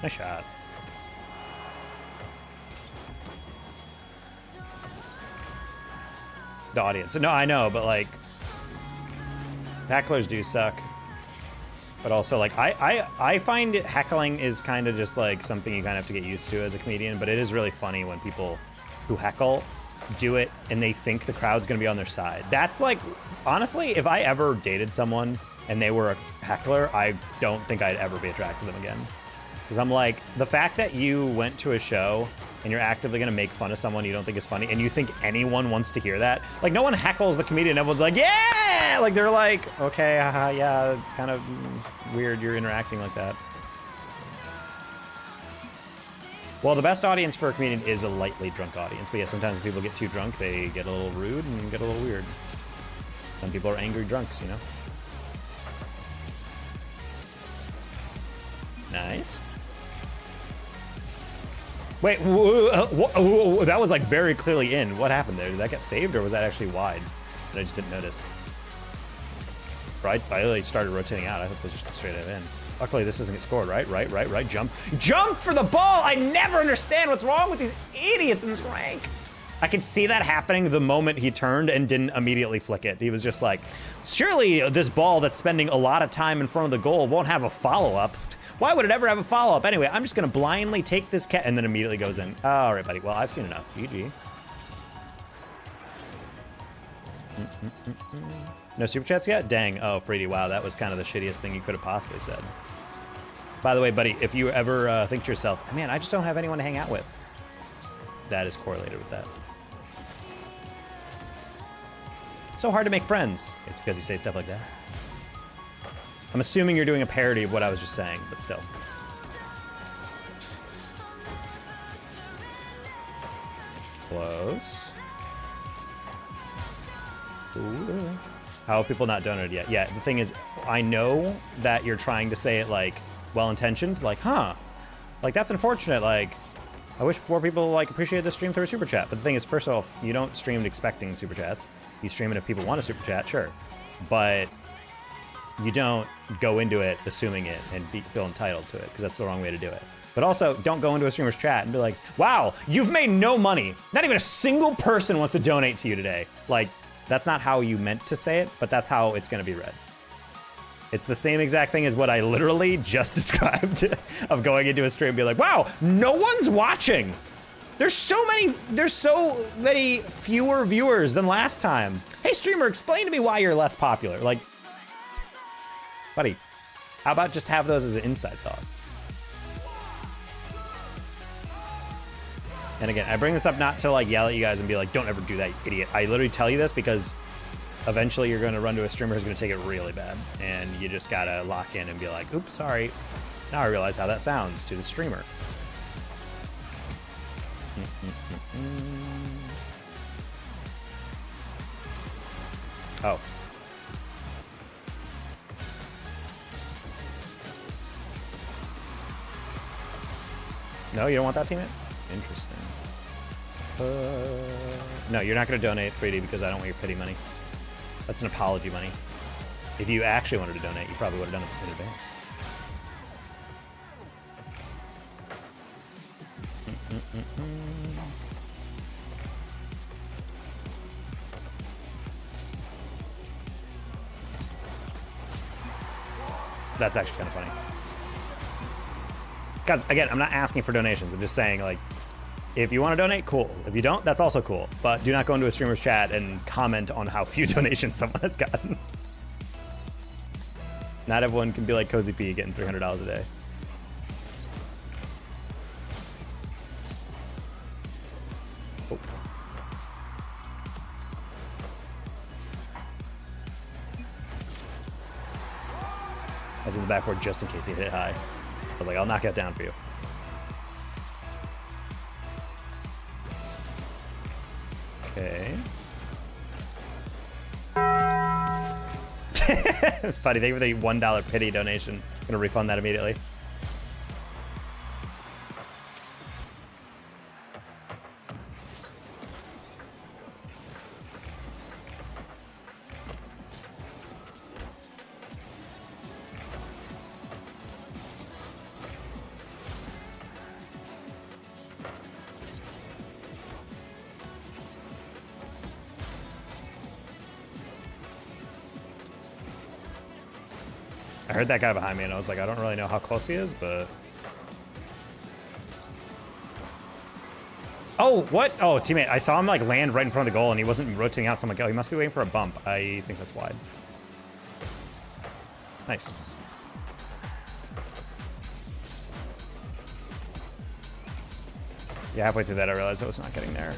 Nice shot. The audience. No, I know, but like, hecklers do suck. But also, like, I find heckling is kind of just like something you kind of have to get used to as a comedian, but it is really funny when people who heckle do it and they think the crowd's gonna be on their side. That's like, honestly, if I ever dated someone and they were a heckler, I don't think I'd ever be attracted to them again. Because I'm like, the fact that you went to a show and you're actively gonna make fun of someone you don't think is funny, and you think anyone wants to hear that, like, no one heckles the comedian, everyone's like, yeah! Like, they're like, okay, haha, yeah, it's kind of weird you're interacting like that. Well, the best audience for a comedian is a lightly drunk audience, but yeah, sometimes when people get too drunk, they get a little rude and get a little weird. Some people are angry drunks, you know? Nice. Wait, that was like very clearly in. What happened there? Did that get saved or was that actually wide? And I just didn't notice. Right? I like started rotating out. I thought it was just straight up in. Luckily, this doesn't get scored, right? Right. Jump for the ball! I never understand what's wrong with these idiots in this rank. I could see that happening the moment he turned and didn't immediately flick it. He was just like, surely this ball that's spending a lot of time in front of the goal won't have a follow-up. Why would it ever have a follow-up? Anyway, I'm just gonna blindly take this cat and then immediately goes in. All right, buddy. Well, I've seen enough. GG. No super chats yet? Dang. Oh, Freddy. Wow, that was kind of the shittiest thing you could have possibly said. By the way, buddy, if you ever think to yourself, man, I just don't have anyone to hang out with, that is correlated with that. So hard to make friends. It's because you say stuff like that. I'm assuming you're doing a parody of what I was just saying, but still. Close. Ooh. How have people not donated yet? Yeah, the thing is, I know that you're trying to say it like well-intentioned, like, huh, like that's unfortunate. Like, I wish more people like appreciated the stream through a super chat. But the thing is, first off, you don't stream expecting super chats. You stream it if people want a super chat, sure, but you don't go into it assuming it and feel entitled to it, because that's the wrong way to do it. But also, don't go into a streamer's chat and be like, wow, you've made no money. Not even a single person wants to donate to you today. Like, that's not how you meant to say it, but that's how it's going to be read. It's the same exact thing as what I literally just described of going into a stream and be like, wow, no one's watching. There's so many fewer viewers than last time. Hey, streamer, explain to me why you're less popular. Like, buddy, how about just have those as inside thoughts? And again, I bring this up not to like yell at you guys and be like, don't ever do that, you idiot. I literally tell you this because eventually you're going to run to a streamer who's going to take it really bad. And you just got to lock in and be like, oops, sorry. Now I realize how that sounds to the streamer. Oh. No, you don't want that teammate? Interesting. No, you're not going to donate 3D because I don't want your pity money. That's an apology money. If you actually wanted to donate, you probably would have done it in advance. That's actually kind of funny. Guys, again, I'm not asking for donations. I'm just saying, like, if you want to donate, cool. If you don't, that's also cool. But do not go into a streamer's chat and comment on how few donations someone has gotten. Not everyone can be like Cozy P getting $300 a day. Oh. I was in the backboard just in case he hit high. I was like, I'll knock it down for you. Okay. Buddy, thank you for the $1 pity donation. I'm gonna refund that immediately. I heard that guy behind me and I was like, I don't really know how close he is, but... Oh, what? Oh, teammate, I saw him like land right in front of the goal and he wasn't rotating out, so I'm like, oh, he must be waiting for a bump. I think that's wide. Nice. Yeah, halfway through that I realized I was not getting there.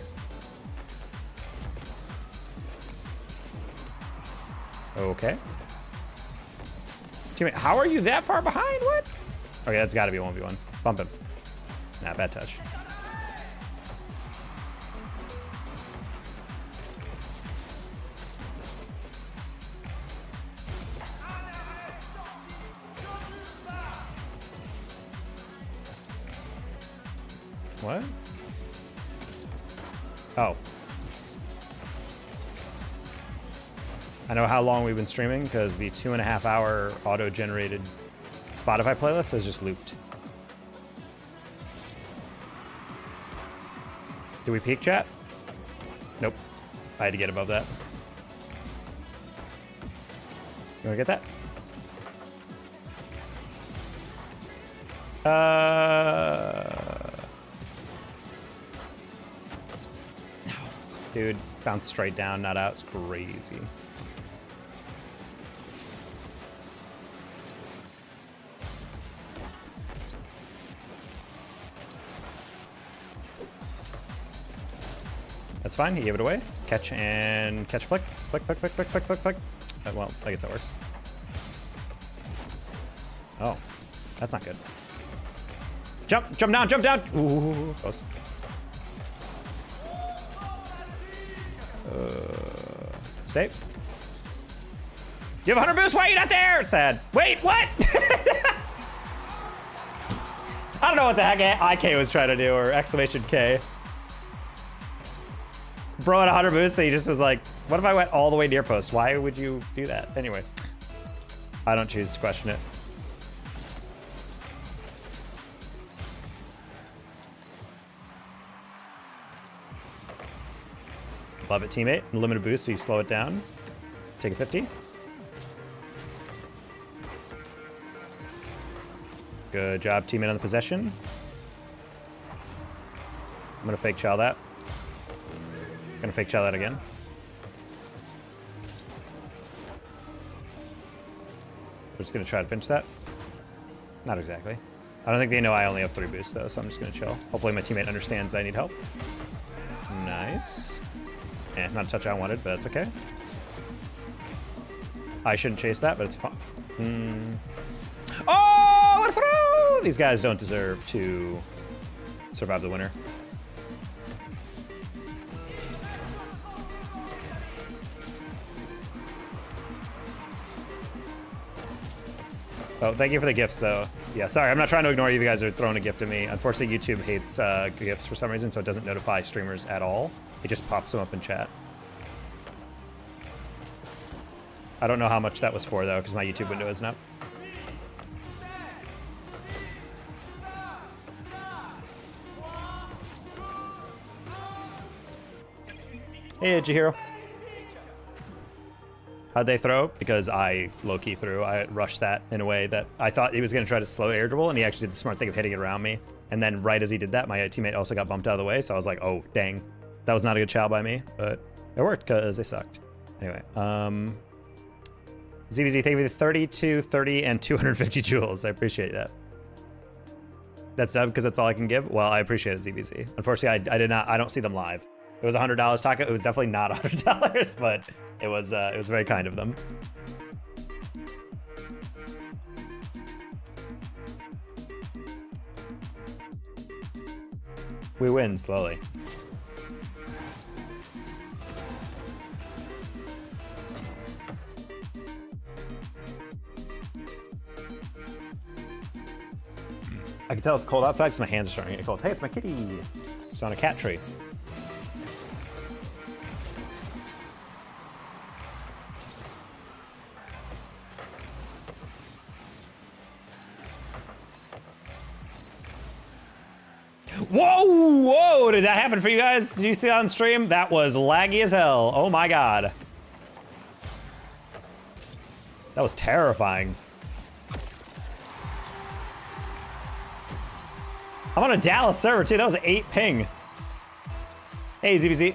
Okay. Teammate, how are you that far behind? What? Okay, that's got to be a 1v1. Bump him. Nah, bad touch. What? Oh. I know how long we've been streaming because the 2.5-hour auto-generated Spotify playlist has just looped. Did we peak, chat? Nope. I had to get above that. You wanna get that? No. Dude, bounced straight down, not out. It's crazy. That's fine, he gave it away. Catch and catch flick. Flick, flick, flick, flick, flick, flick, flick. Well, I guess that works. Oh, that's not good. Jump, jump down, jump down. Ooh, close. Stay. You have 100 boost, why are you not there? Sad. Wait, what? I don't know what the heck IK was trying to do, or exclamation K. Bro at 100 boost, he just was like, what if I went all the way near post? Why would you do that? Anyway, I don't choose to question it. Love it, teammate. Limited boost, so you slow it down. Take a 50. Good job, teammate, on the possession. I'm gonna fake chow that. Gonna fake chow that again. We're just gonna try to pinch that. Not exactly. I don't think they know I only have 3 boosts though, so I'm just gonna chill. Hopefully my teammate understands I need help. Nice. Not a touch I wanted, but that's okay. I shouldn't chase that, but it's fun. Oh, what a throw! These guys don't deserve to survive the winter. Oh, thank you for the gifts, though. Yeah, sorry, I'm not trying to ignore you. You guys are throwing a gift at me. Unfortunately, YouTube hates gifts for some reason, so it doesn't notify streamers at all. It just pops them up in chat. I don't know how much that was for, though, because my YouTube window isn't up. Hey, Chihiro. How'd they throw? Because I low-key threw. I rushed that in a way that I thought he was going to try to slow air dribble, and he actually did the smart thing of hitting it around me. And then right as he did that, my teammate also got bumped out of the way, so I was like, oh, dang. That was not a good chow by me, but it worked because they sucked. Anyway, ZBZ, thank you for the 32, 30, and 250 jewels. I appreciate that. That's done because that's all I can give? Well, I appreciate it, ZBZ. Unfortunately, I don't see them live. It was $100 taco. It was definitely not $100, but it was very kind of them. We win slowly. I can tell it's cold outside because my hands are starting to get cold. Hey, it's my kitty. It's on a cat tree. Whoa, whoa, did that happen for you guys? Did you see that on stream? That was laggy as hell. Oh my God. That was terrifying. I'm on a Dallas server too. That was an 8 ping. Hey, ZBZ.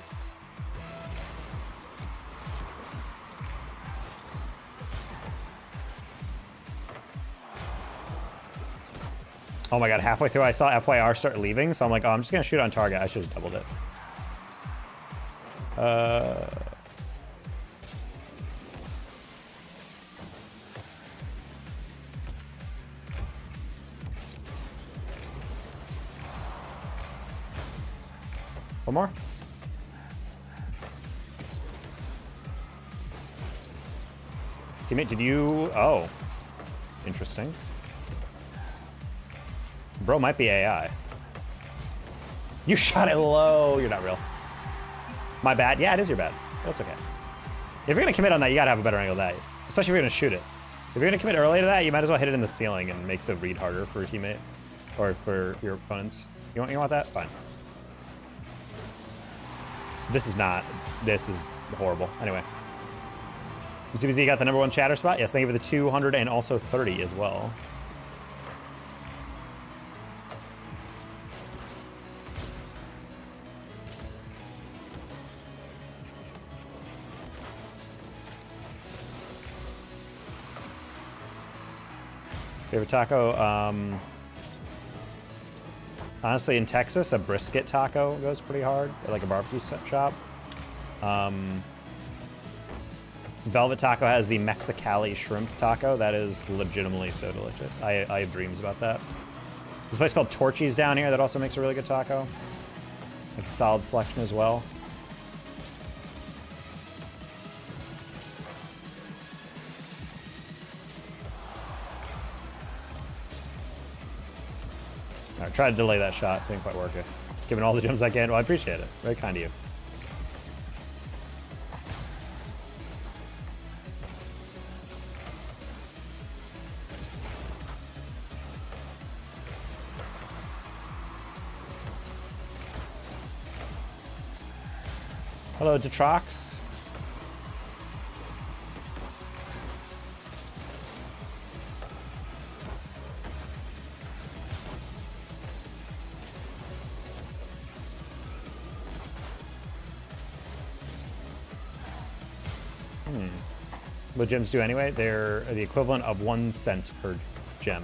Oh my God, halfway through I saw FYR start leaving, so I'm like, oh, I'm just gonna shoot on target. I should have doubled it. One more. Teammate, did you? Oh, interesting. Bro might be AI. You shot it low. You're not real. My bad. Yeah, it is your bad. That's okay. If you're gonna commit on that, you gotta have a better angle than that. Especially if you're gonna shoot it. If you're gonna commit early to that, you might as well hit it in the ceiling and make the read harder for your teammate or for your opponents. You want that? Fine. This is horrible. Anyway. ZBZ got the #1 chatter spot. Yes, thank you for the 200 and also 30 as well. Favorite taco? Honestly, in Texas, a brisket taco goes pretty hard, like a barbecue shop. Velvet Taco has the Mexicali shrimp taco. That is legitimately so delicious. I have dreams about that. There's a place called Torchy's down here that also makes a really good taco. It's a solid selection as well. All right, try to delay that shot. Didn't quite work. Giving all the gems I can. Well, I appreciate it. Very kind of you. Hello, Detrox. What gems do anyway? They're the equivalent of 1 cent per gem.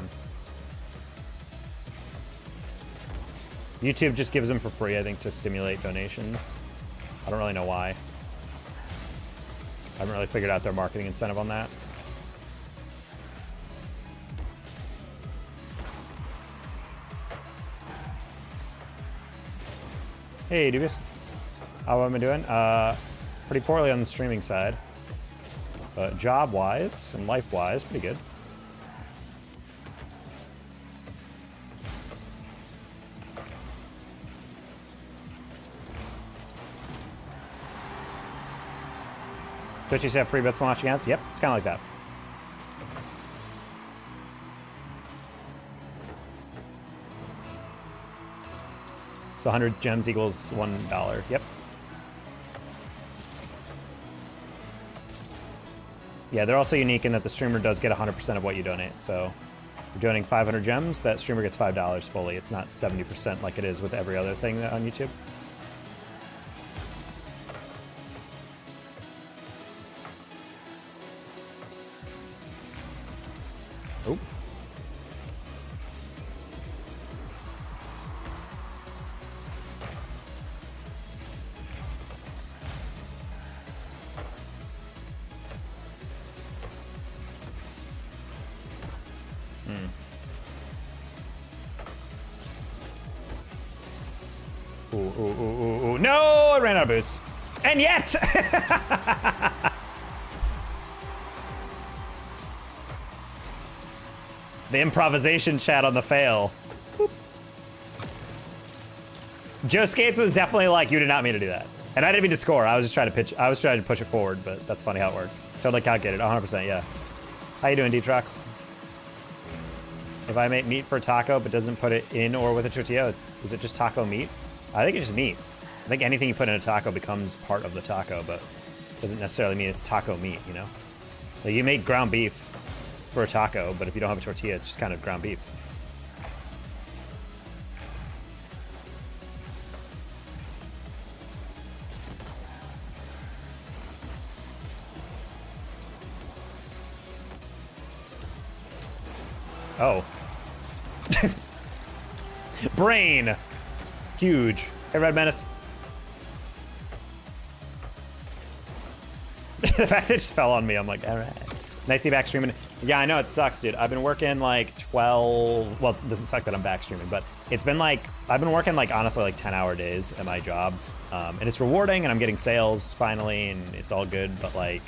YouTube just gives them for free, I think, to stimulate donations. I don't really know why. I haven't really figured out their marketing incentive on that. Hey, Dubious. How am I doing? Pretty poorly on the streaming side. But job-wise and life-wise, pretty good. Twitch used to have free bets when watching ads? Yep, it's kind of like that. So 100 gems equals $1. Yep. Yeah, they're also unique in that the streamer does get 100% of what you donate. So if you're donating 500 gems, that streamer gets $5 fully. It's not 70% like it is with every other thing on YouTube. Oh. Ooh. No, I ran out of boost. And yet! The improvisation chat on the fail. Boop. Joe Skates was definitely like, you did not mean to do that. And I didn't mean to score. I was just trying to pitch. I was trying to push it forward, but that's funny how it worked. Totally calculated, 100%, yeah. How you doing, D-Trucks? If I make meat for a taco but doesn't put it in or with a tortilla, is it just taco meat? I think it's just meat. I think anything you put in a taco becomes part of the taco, but doesn't necessarily mean it's taco meat, you know? Like you make ground beef for a taco, but if you don't have a tortilla, it's just kind of ground beef. Oh. Brain! Huge. Hey, Red Menace. The fact that it just fell on me, I'm like, all right. Nice to be back streaming. Yeah, I know, it sucks, dude. I've been working like 12, well, it doesn't suck that I'm back streaming, but it's been like, I've been working like, honestly, like 10-hour days at my job. And it's rewarding, and I'm getting sales finally, and it's all good, but like,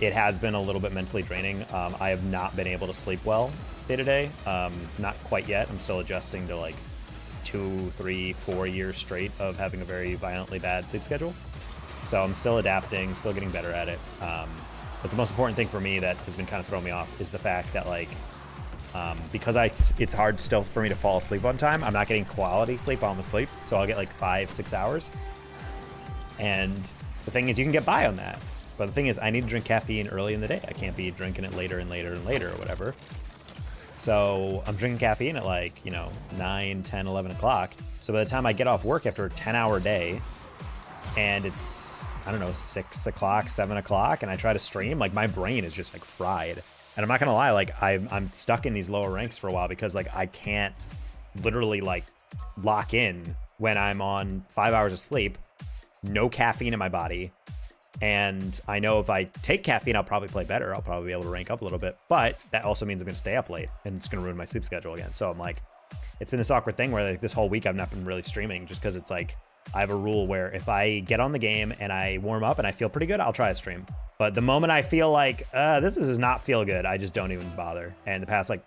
it has been a little bit mentally draining. I have not been able to sleep well day to day. Not quite yet. I'm still adjusting to like 2, 3, 4 years straight of having a very violently bad sleep schedule. So I'm still adapting, still getting better at it. But the most important thing for me that has been kind of throwing me off is the fact that like, because it's hard still for me to fall asleep on time, I'm not getting quality sleep on the sleep. So I'll get like 5-6 hours. And the thing is, you can get by on that. But the thing is, I need to drink caffeine early in the day. I can't be drinking it later and later and later or whatever. So I'm drinking caffeine at like, 9, 10, 11 o'clock. So by the time I get off work after a 10-hour day and it's, I don't know, 6 o'clock, 7 o'clock, and I try to stream, like my brain is just like fried. And I'm not gonna lie, like I'm stuck in these lower ranks for a while because like I can't literally like lock in when I'm on 5 hours of sleep, no caffeine in my body. And I know if I take caffeine, I'll probably play better. I'll probably be able to rank up a little bit, but that also means I'm going to stay up late and it's going to ruin my sleep schedule again. So I'm like, it's been this awkward thing where like this whole week I've not been really streaming just because it's like, I have a rule where if I get on the game and I warm up and I feel pretty good, I'll try to stream. But the moment I feel like, this does not feel good, I just don't even bother. And the past like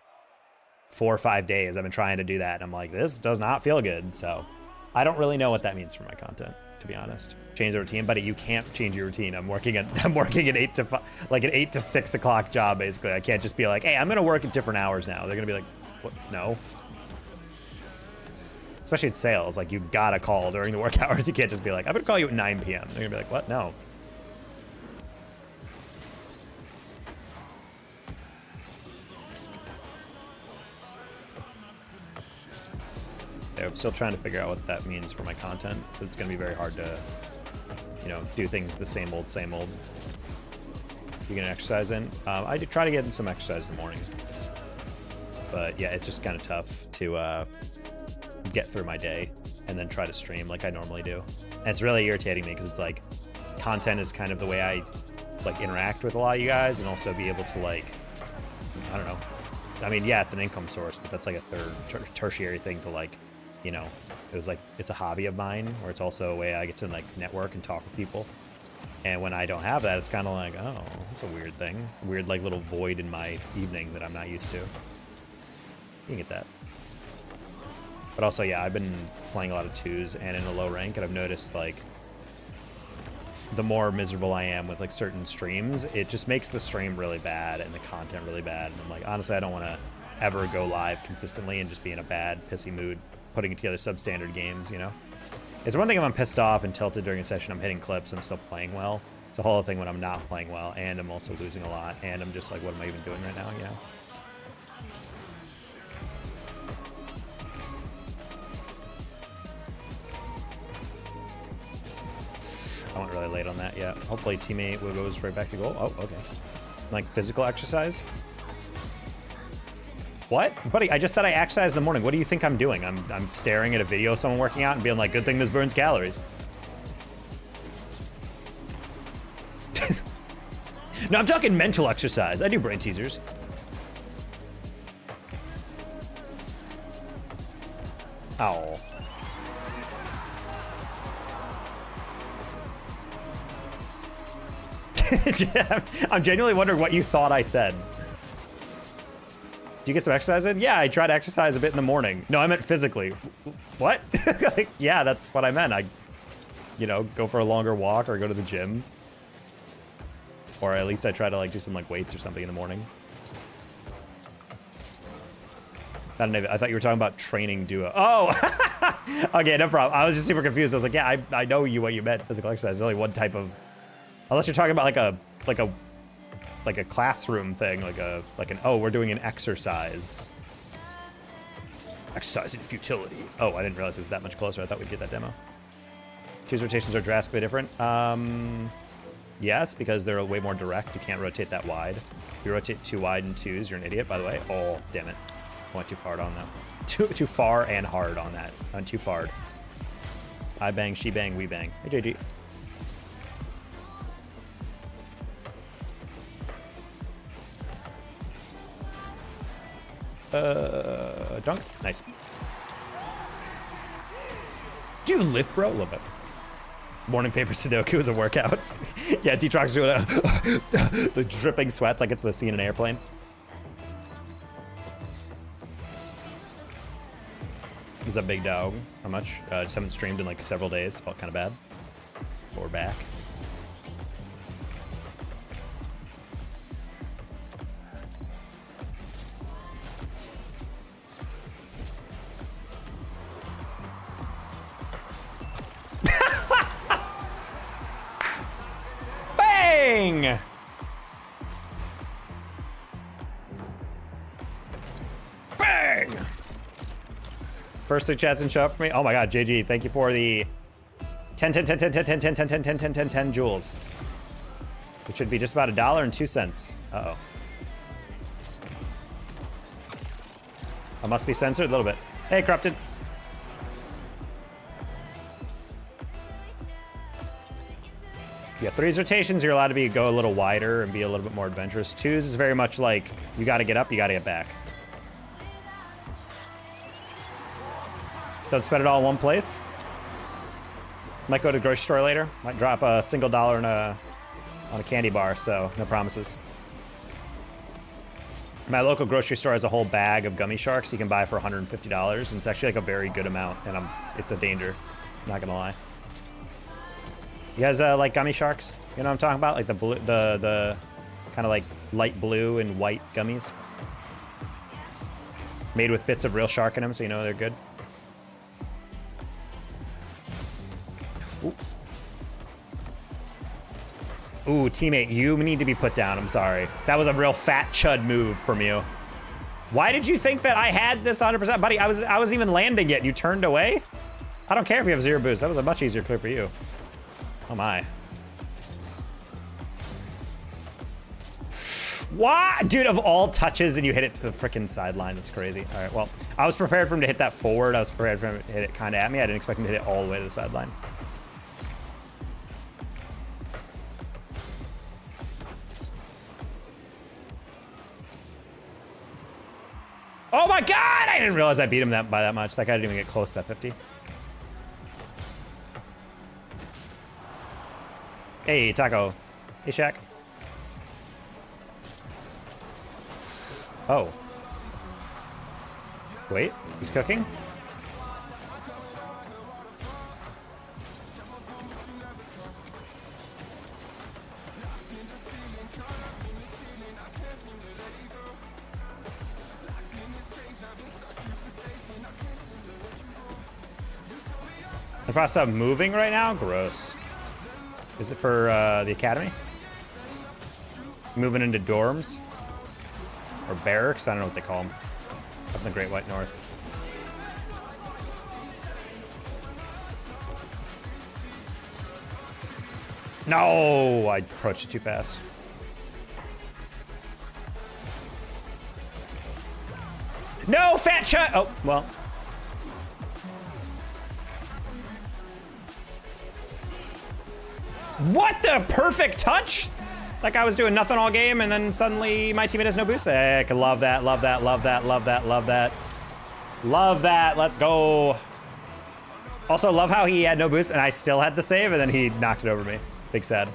4 or 5 days. I've been trying to do that, and I'm like, this does not feel good. So I don't really know what that means for my content, to be honest. Change the routine, but you can't change your routine. I'm working at 8 to 5, like an 8 to 6 o'clock job, basically. I can't just be like, hey, I'm gonna work at different hours now. They're gonna be like, what? No. Especially at sales, like you gotta call during the work hours. You can't just be like, I'm gonna call you at 9 p.m. They're gonna be like, what? No. I'm still trying to figure out what that means for my content. It's going to be very hard to, you know, do things the same old, same old. You get an exercise in? I do try to get in some exercise in the morning. But yeah, it's just kind of tough to get through my day and then try to stream like I normally do. And it's really irritating me because it's like content is kind of the way I like interact with a lot of you guys, and also be able to like, I don't know. I mean, yeah, it's an income source, but that's like a third tertiary thing to like, you know, it was like, it's a hobby of mine where it's also a way I get to like network and talk with people. And when I don't have that, it's kind of like, oh, that's a weird thing. Weird like little void in my evening that I'm not used to. You can get that. But also, yeah, I've been playing a lot of 2s and in a low rank, and I've noticed like the more miserable I am with like certain streams, it just makes the stream really bad and the content really bad. And I'm like, honestly, I don't want to ever go live consistently and just be in a bad, pissy mood putting together substandard games, you know? It's one thing if I'm pissed off and tilted during a session, I'm hitting clips, I'm still playing well. It's a whole other thing when I'm not playing well and I'm also losing a lot and I'm just like, what am I even doing right now, you know? I wasn't really late on that yet. Hopefully teammate goes right back to goal. Oh, okay. Like physical exercise? What? Buddy, I just said I exercise in the morning. What do you think I'm doing? I'm staring at a video of someone working out and being like, good thing this burns calories. No, I'm talking mental exercise. I do brain teasers. Ow. I'm genuinely wondering what you thought I said. Do you get some exercise in? Yeah, I try to exercise a bit in the morning. No, I meant physically. What? Like, yeah, that's what I meant. I, you know, go for a longer walk or go to the gym. Or at least I try to like do some like weights or something in the morning. I thought you were talking about training duo. Oh! Okay, no problem. I was just super confused. I was like, yeah, I know what you meant. Physical exercise. There's only one type of... Unless you're talking about like a classroom thing, like an oh, we're doing an exercise. Exercise in futility. Oh, I didn't realize it was that much closer. I thought we'd get that demo. 2's rotations are drastically different. Yes, because they're way more direct. You can't rotate that wide. If you rotate too wide in 2's, you're an idiot, by the way. Oh, damn it. I went too far on that. Too far and hard on that. I'm too far. I bang, she bang, we bang. Hey, JG. Dunk. Nice. Do you even lift, bro? A little bit. Morning paper Sudoku is a workout. Yeah, D-Trock's doing the dripping sweat like it's the scene in an airplane. Is that big dog? How much? Just haven't streamed in like several days. Felt kind of bad. But we're back. Bang! Bang! First 3 chats didn't show up for me. Oh my god, JG, thank you for the 10 joules. Which should be just about $1.02. Uh-oh. I must be censored a little bit. Hey, Corrupted. Yeah, 3's rotations, you're allowed to go a little wider and be a little bit more adventurous. 2's is very much like, you gotta get up, you gotta get back. Don't spend it all in one place. Might go to the grocery store later. Might drop a single dollar on a candy bar, so no promises. My local grocery store has a whole bag of gummy sharks you can buy for $150, and it's actually like a very good amount, and it's a danger. I'm not gonna lie. You guys like gummy sharks? You know what I'm talking about? Like the blue, the kind of like light blue and white gummies, made with bits of real shark in them, so you know they're good. Ooh, teammate, you need to be put down. I'm sorry. That was a real fat chud move from you. Why did you think that I had this 100%? Buddy, I wasn't even landing yet. You turned away? I don't care if you have 0 boost. That was a much easier clear for you. Oh my. Why? Dude, of all touches and you hit it to the freaking sideline. That's crazy. All right, well, I was prepared for him to hit that forward. I was prepared for him to hit it kind of at me. I didn't expect him to hit it all the way to the sideline. Oh my God! I didn't realize I beat him by that much. That guy didn't even get close to that 50. Hey, Taco. Hey, Shaq. Oh. Wait, he's cooking? The process of moving right now? Gross. Is it for the academy? Moving into dorms? Or barracks? I don't know what they call them. Up in the Great White North. No! I approached it too fast. No, fat chut! Oh, well. What the perfect touch? Like I was doing nothing all game and then suddenly my teammate has no boost. Heck, love that, love that, love that, love that, love that. Love that, let's go. Also love how he had no boost and I still had the save and then he knocked it over me. Big sad.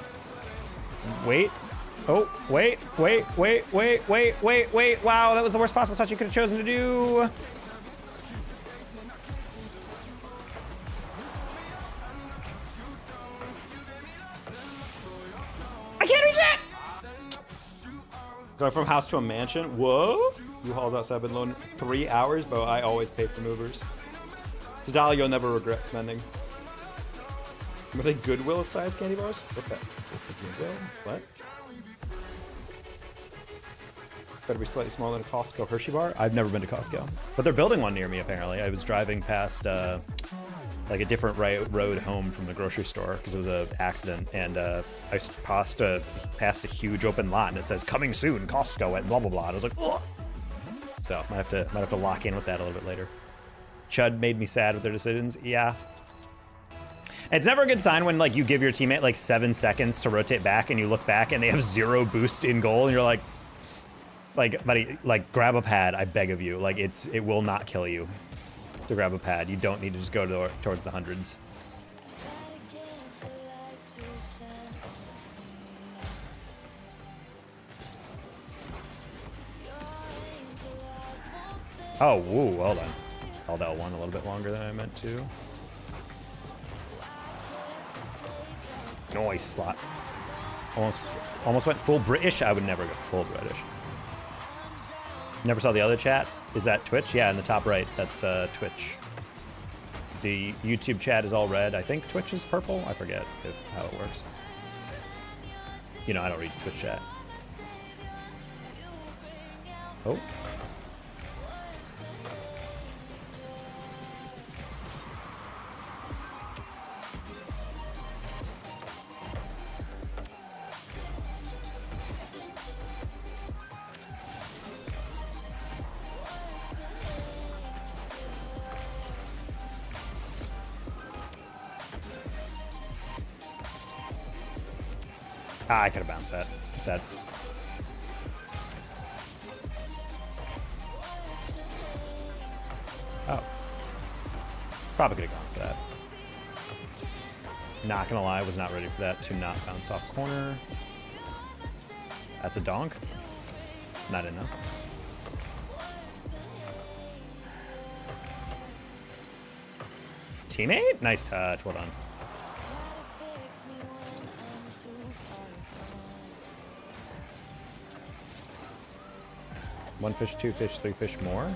Wait. Oh, wait. Wow, that was the worst possible touch you could have chosen to do. I can't reach that! Going from house to a mansion? Whoa! U-Haul's outside been loaned 3 hours, but I always pay for movers. It's a dollar you'll never regret spending. Were they Goodwill size candy bars? What the? What? Better be slightly smaller than a Costco Hershey bar? I've never been to Costco. But they're building one near me, apparently. I was driving past like a different road home from the grocery store because it was an accident, and I passed a huge open lot and it says coming soon Costco at blah blah blah, and I was like, ugh! So might have to lock in with that a little bit later. Chud made me sad with their decisions. Yeah, it's never a good sign when like you give your teammate like 7 seconds to rotate back and you look back and they have 0 boost in goal and you're like buddy, like grab a pad, I beg of you. Like it will not kill you to grab a pad. You don't need to just go towards the hundreds. Oh, woo, well done. Held L1 a little bit longer than I meant to. Nice slot. Almost went full British. I would never go full British. Never saw the other chat. Is that Twitch? Yeah, in the top right, that's Twitch. The YouTube chat is all red. I think Twitch is purple. I forget how it works. You know, I don't read Twitch chat. Oh. Ah, I could have bounced that. Sad. Oh. Probably could have gone for that. Not gonna lie, was not ready for that to not bounce off corner. That's a donk. Not enough. teammate? Nice touch. Well done. One fish, two fish, three fish more.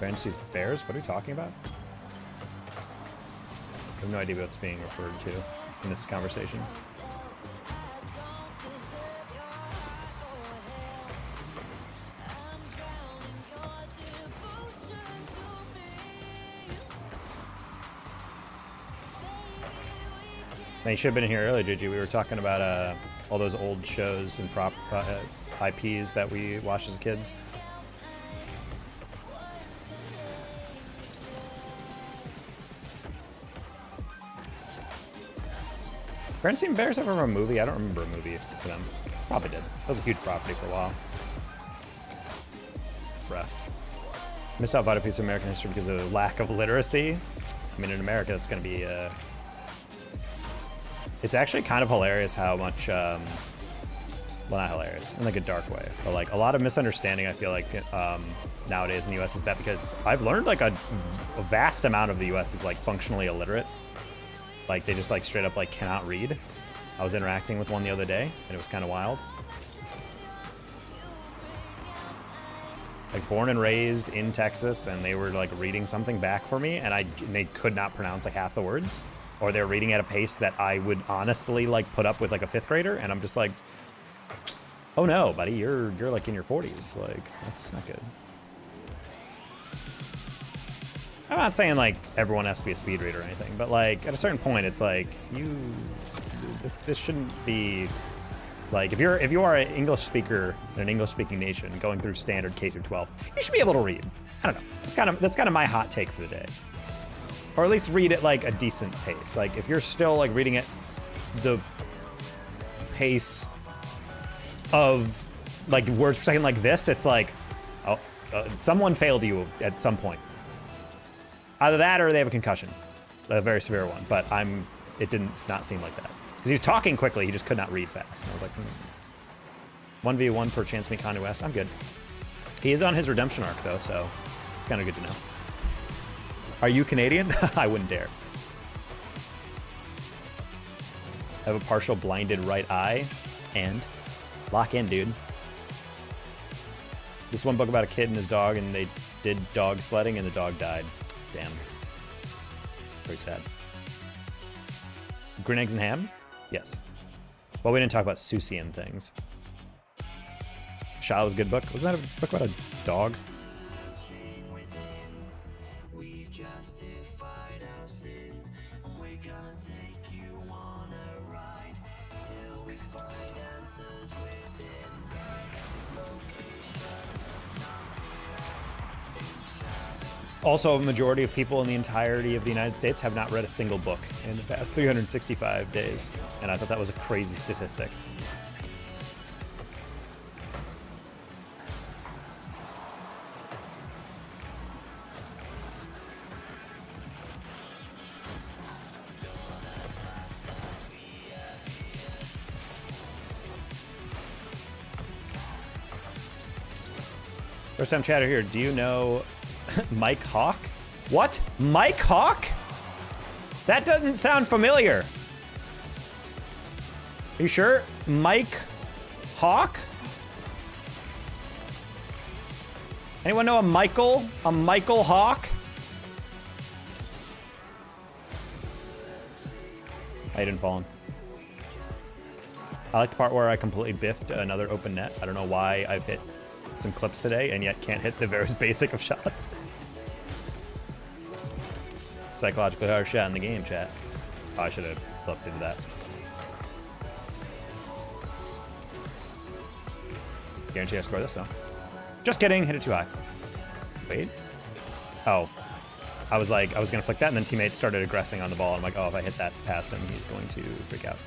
Ben sees bears. What are we talking about? I have no idea what's being referred to in this conversation. Man, you should have been in here earlier, did you? We were talking about all those old shows and IPs that we watched as kids. Bernstein Bears ever a movie? I don't remember a movie for them. Probably did. That was a huge property for a while. Bruh. Missed out vital piece of American history because of lack of literacy. I mean, in America, it's going to be... It's actually kind of hilarious how much... well, not hilarious, in like a dark way. But like a lot of misunderstanding, I feel like, nowadays in the US is that because I've learned like a vast amount of the US is like functionally illiterate. Like they just like straight up like cannot read. I was interacting with one the other day and it was kind of wild. Like born and raised in Texas, and they were like reading something back for me, and they could not pronounce like half the words, or they're reading at a pace that I would honestly like put up with like a 5th grader, and I'm just like, oh no, buddy, you're like in your 40s. Like that's not good. I'm not saying like everyone has to be a speed reader or anything, but like at a certain point, it's like this shouldn't be like if you are an English speaker in an English speaking nation going through standard K through 12, you should be able to read. I don't know. That's kind of my hot take for the day, or at least read at like a decent pace. Like if you're still like reading at the pace of like words per second like this, it's like someone failed you at some point. Either that or they have a concussion, a very severe one. But it didn't not seem like that. Because he was talking quickly, he just could not read fast. And I was like, 1v1 for a chance to meet Kanye West, I'm good. He is on his redemption arc though, so it's kind of good to know. Are you Canadian? I wouldn't dare. I have a partial blinded right eye, and lock in, dude. This one book about a kid and his dog, and they did dog sledding, and the dog died. Damn. Very sad. Green Eggs and Ham? Yes. Well, we didn't talk about sushi and things. Shaw was a good book. Wasn't that a book about a dog? Also, a majority of people in the entirety of the United States have not read a single book in the past 365 days. And I thought that was a crazy statistic. First time chatter here. Do you know Mike Hawk? What? Mike Hawk? That doesn't sound familiar. Are you sure? Mike Hawk? Anyone know a Michael? A Michael Hawk? I didn't fall in. I like the part where I completely biffed another open net. I don't know why I've hit some clips today and yet can't hit the very basic of shots. Psychologically hard shot in the game, chat. Oh, I should have looked into that. Guarantee I score this though. Just kidding, hit it too high. Wait. Oh. I was gonna flick that, and then teammate started aggressing on the ball. I'm like, oh, if I hit that past him, he's going to freak out.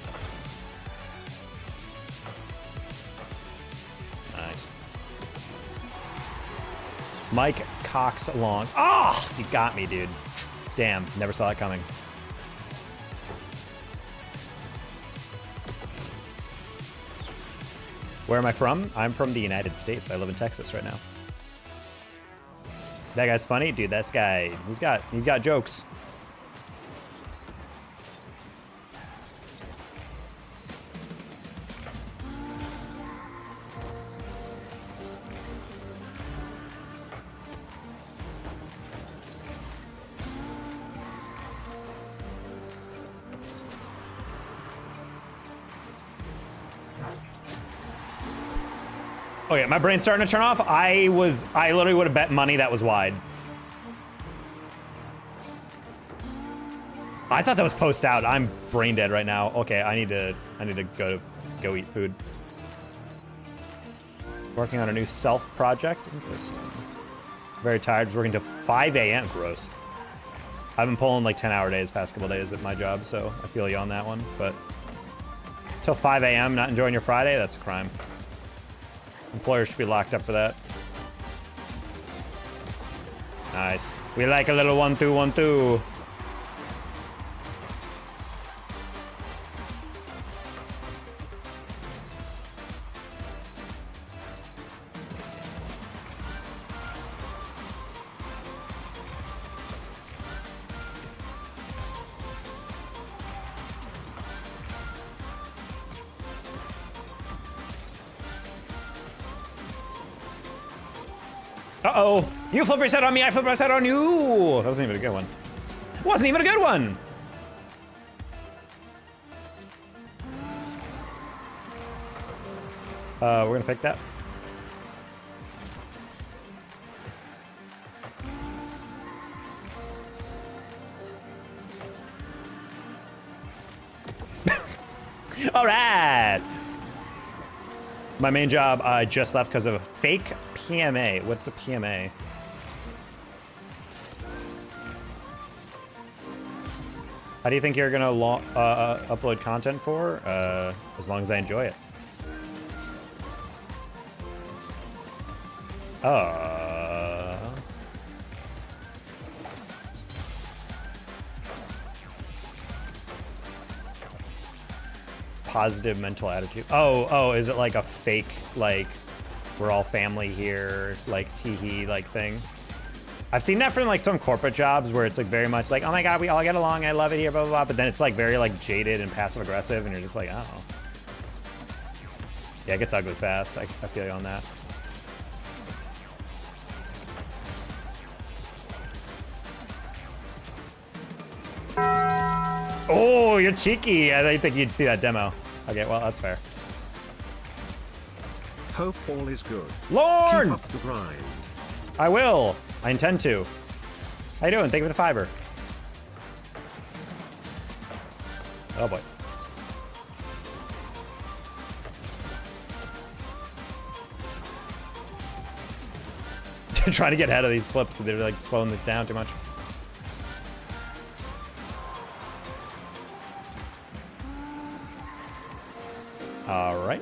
Nice. Mike Cox Long. Oh, you got me, dude. Damn, never saw that coming. Where am I from? I'm from the United States. I live in Texas right now. That guy's funny? Dude, this guy, he's got jokes. Okay, my brain's starting to turn off. I literally would have bet money that was wide. I thought that was post out. I'm brain dead right now. Okay, I need to go eat food. Working on a new self project. Interesting. Very tired. Was working till 5 a.m. Gross. I've been pulling like 10-hour days past couple days at my job, so I feel you on that one. But till 5 a.m. not enjoying your Friday, that's a crime. Employers should be locked up for that. Nice. We like a little 1-2-1-2. Uh-oh. You flip your set on me, I flip my set on you. That wasn't even a good one. Wasn't even a good one. We're gonna fake that. All right. My main job, I just left because of a fake PMA. What's a PMA? How do you think you're gonna upload content for? As long as I enjoy it. Positive mental attitude. Oh, is it like a fake, like, we're all family here, like, tee-hee, like, thing? I've seen that from, like, some corporate jobs where it's, like, very much like, oh my god, we all get along, I love it here, blah, blah, blah, but then it's, like, very, like, jaded and passive-aggressive, and you're just like, oh. Yeah, it gets ugly fast. I feel you on that. Oh, you're cheeky. I didn't think you'd see that demo. Okay, well, that's fair. Hope all is good. Lorne! Keep up the grind. I will. I intend to. How you doing? Thank you for the fiber. Oh, boy. Trying to get ahead of these flips, so they're, like, slowing it down too much. All right.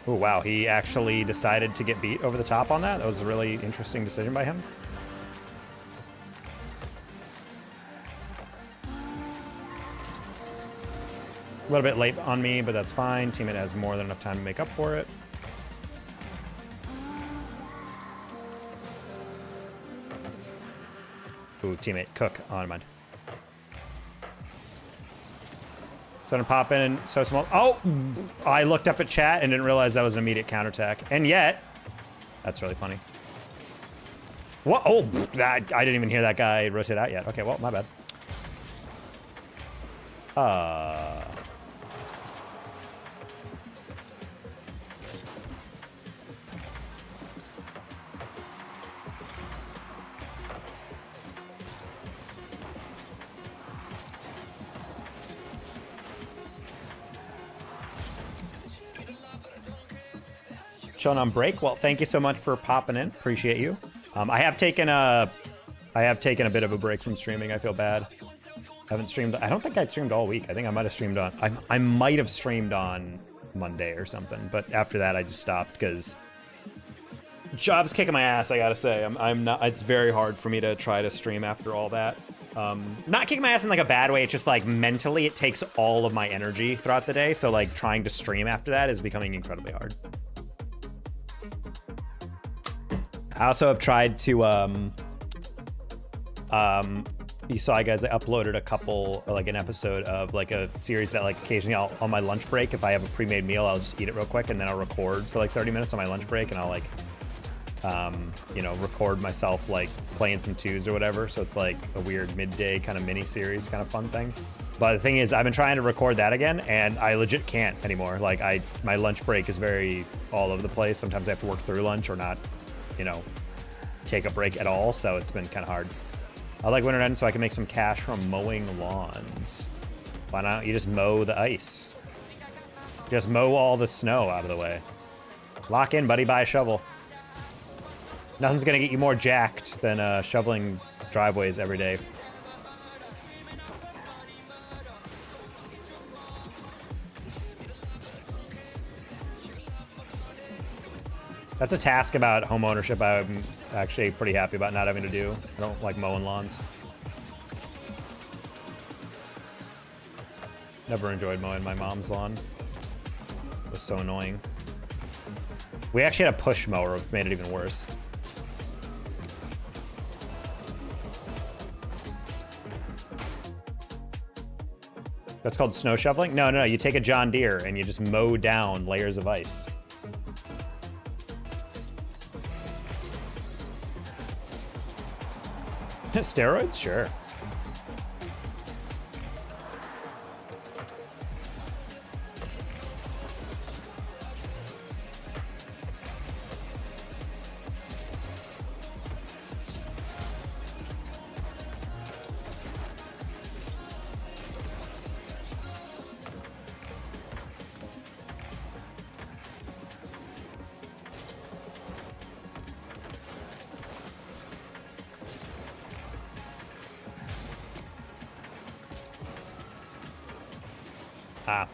Oh, wow. He actually decided to get beat over the top on that. That was a really interesting decision by him. A little bit late on me, but that's fine. Teammate has more than enough time to make up for it. Ooh, teammate. Cook. Oh, never mind. So I'm gonna pop in so small. Oh, I looked up at chat and didn't realize that was an immediate counterattack. And yet, that's really funny. What? Oh, I didn't even hear that guy rotate out yet. Okay, well, my bad. Chilling on break. Well, thank you so much for popping in. Appreciate you. I have taken a bit of a break from streaming. I feel bad. I haven't streamed. I don't think I streamed all week. I think I might have streamed on. I might have streamed on Monday or something. But after that, I just stopped because job's kicking my ass. I gotta say, I'm not. It's very hard for me to try to stream after all that. Not kicking my ass in like a bad way. It's just like mentally, it takes all of my energy throughout the day. So like trying to stream after that is becoming incredibly hard. I also have tried to, you saw guys, I uploaded a couple, like an episode of like a series that like occasionally on my lunch break, if I have a pre-made meal, I'll just eat it real quick and then I'll record for like 30 minutes on my lunch break and I'll like, you know, record myself like playing some twos or whatever. So it's like a weird midday kind of mini series kind of fun thing. But the thing is, I've been trying to record that again, and I legit can't anymore. Like, my lunch break is very all over the place. Sometimes I have to work through lunch or not, you know, take a break at all. So it's been kind of hard. I like winter end so I can make some cash from mowing lawns. Why not you just mow the ice? Just mow all the snow out of the way. Lock in, buddy. Buy a shovel. Nothing's gonna get you more jacked than shoveling driveways every day. That's a task about home ownership I'm actually pretty happy about not having to do. I don't like mowing lawns. Never enjoyed mowing my mom's lawn. It was so annoying. We actually had a push mower, which made it even worse. That's called snow shoveling? No, no, no. You take a John Deere and you just mow down layers of ice. Steroids? Sure.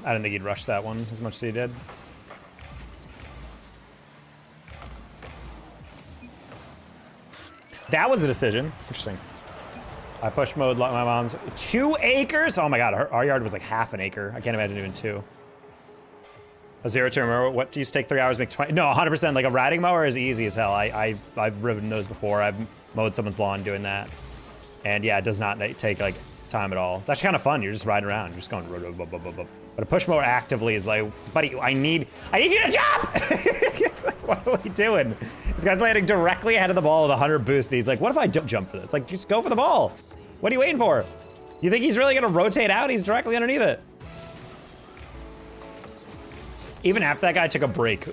I didn't think he'd rush that one as much as he did. That was the decision. Interesting. I push mowed my mom's 2 acres. Oh my god, our yard was like half an acre. I can't imagine doing 2. A 0 to remember what do you take 3 hours make 20? No, 100%. Like a riding mower is easy as hell. I've ridden those before. I've mowed someone's lawn doing that, and yeah, it does not take like time at all. It's actually kind of fun. You're just riding around. You're just going. But a push mower actively is like, buddy, I need you to jump! What are we doing? This guy's landing directly ahead of the ball with a 100 boost, and he's like, what if I don't jump for this? Like, just go for the ball. What are you waiting for? You think he's really gonna rotate out? He's directly underneath it. Even after that guy took a break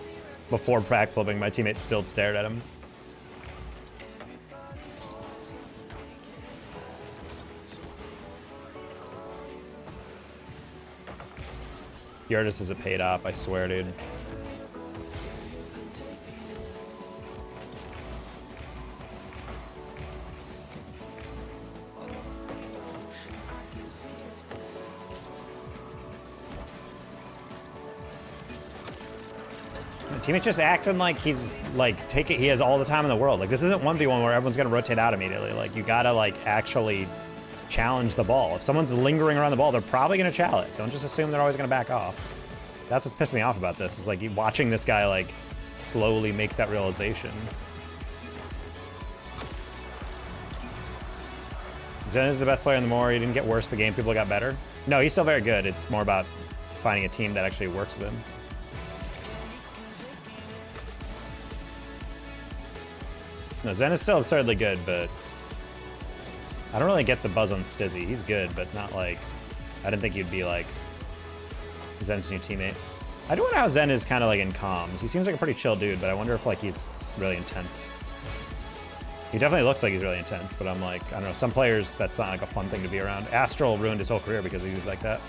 before back flipping, my teammate still stared at him. The artist is a paid op, I swear, dude. My teammate's just acting like he's like he has all the time in the world. Like this isn't 1v1 where everyone's gonna rotate out immediately. Like you gotta like actually challenge the ball. If someone's lingering around the ball, they're probably gonna chow it. Don't just assume they're always gonna back off. That's what's pissing me off about this, is like watching this guy like slowly make that realization. Zen is the best player in the more. He didn't get worse the game, people got better. No, he's still very good. It's more about finding a team that actually works with him. No, Zen is still absurdly good, but I don't really get the buzz on Stizzy. He's good, but not like, I didn't think he'd be like Zen's new teammate. I do wonder how Zen is kind of like in comms. He seems like a pretty chill dude, but I wonder if like he's really intense. He definitely looks like he's really intense, but I'm like, I don't know, some players, that's not like a fun thing to be around. Astral ruined his whole career because he was like that.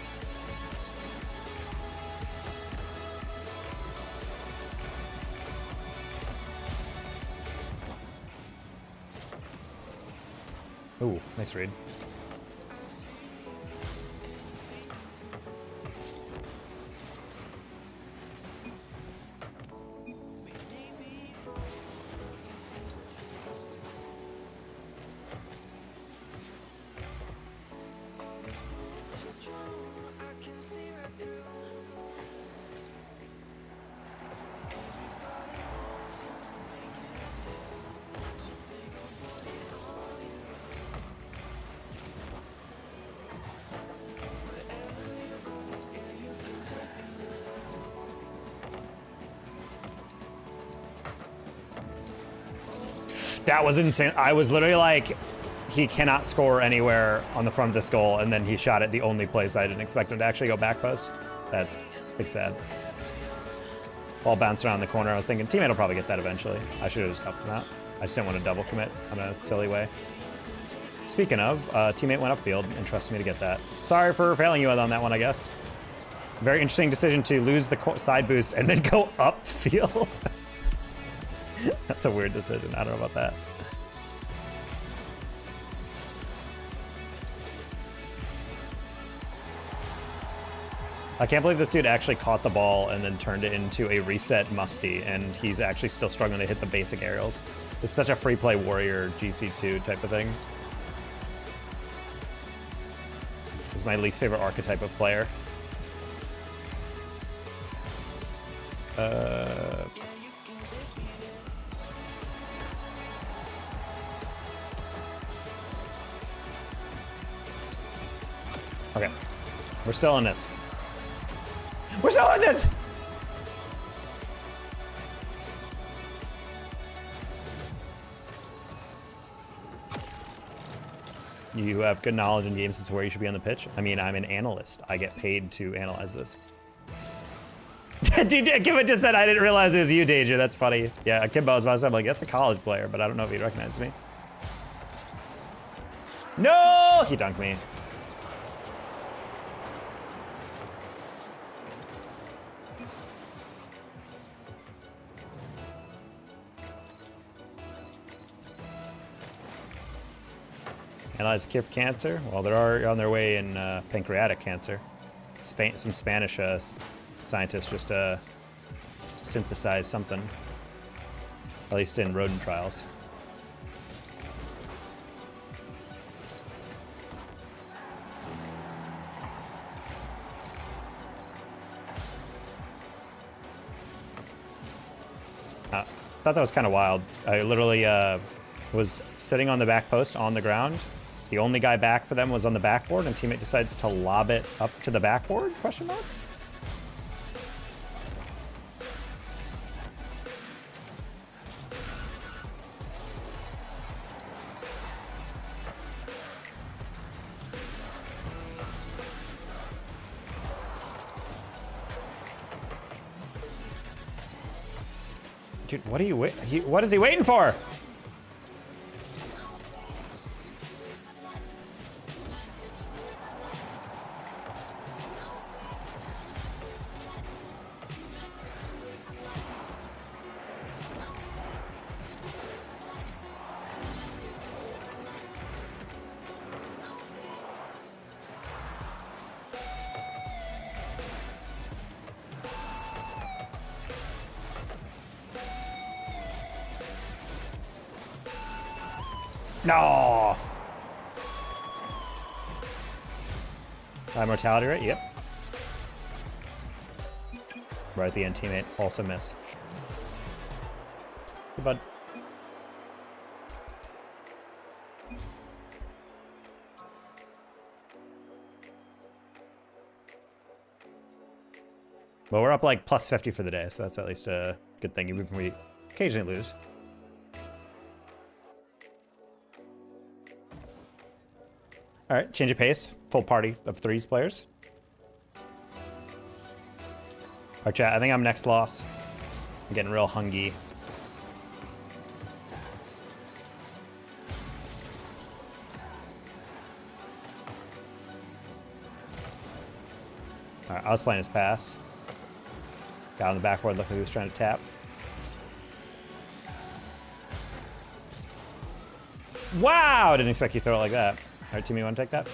Ooh, nice read. That was insane. I was literally like, he cannot score anywhere on the front of this goal, and then he shot it the only place I didn't expect him to actually go back post. That's big sad. Ball bounced around the corner. I was thinking teammate will probably get that eventually. I should have just helped him out. I just didn't want to double commit in a silly way. Speaking of, teammate went upfield and trusted me to get that. Sorry for failing you on that one, I guess. Very interesting decision to lose the side boost and then go upfield. That's a weird decision. I don't know about that. I can't believe this dude actually caught the ball and then turned it into a reset musty, and he's actually still struggling to hit the basic aerials. It's such a free play warrior GC2 type of thing. It's my least favorite archetype of player. Okay, we're still in this. We're still in this! You have good knowledge in games as to where you should be on the pitch. I mean, I'm an analyst. I get paid to analyze this. Dude, Kimba just said I didn't realize it was you, Danger. That's funny. Yeah, Kimba was about to say, I'm like, that's a college player, but I don't know if he'd recognize me. No! He dunked me. Analyze cure for cancer. Well, they are on their way in pancreatic cancer. Some Spanish scientists just synthesized something, at least in rodent trials. Thought that was kind of wild. I literally was sitting on the back post on the ground. The only guy back for them was on the backboard, and teammate decides to lob it up to the backboard? Question mark? Dude, what are you what is he waiting for? No. High mortality rate. Yep. Right at the end, teammate also miss. Hey, bud. Well, we're up like plus 50 for the day, so that's at least a good thing, even if we occasionally lose. All right, change of pace. Full party of threes players. All right, chat, I think I'm next loss. I'm getting real hungry. All right, I was playing his pass. Got on the backboard, looked like he was trying to tap. Wow, didn't expect you to throw it like that. All right, team, you want to take that?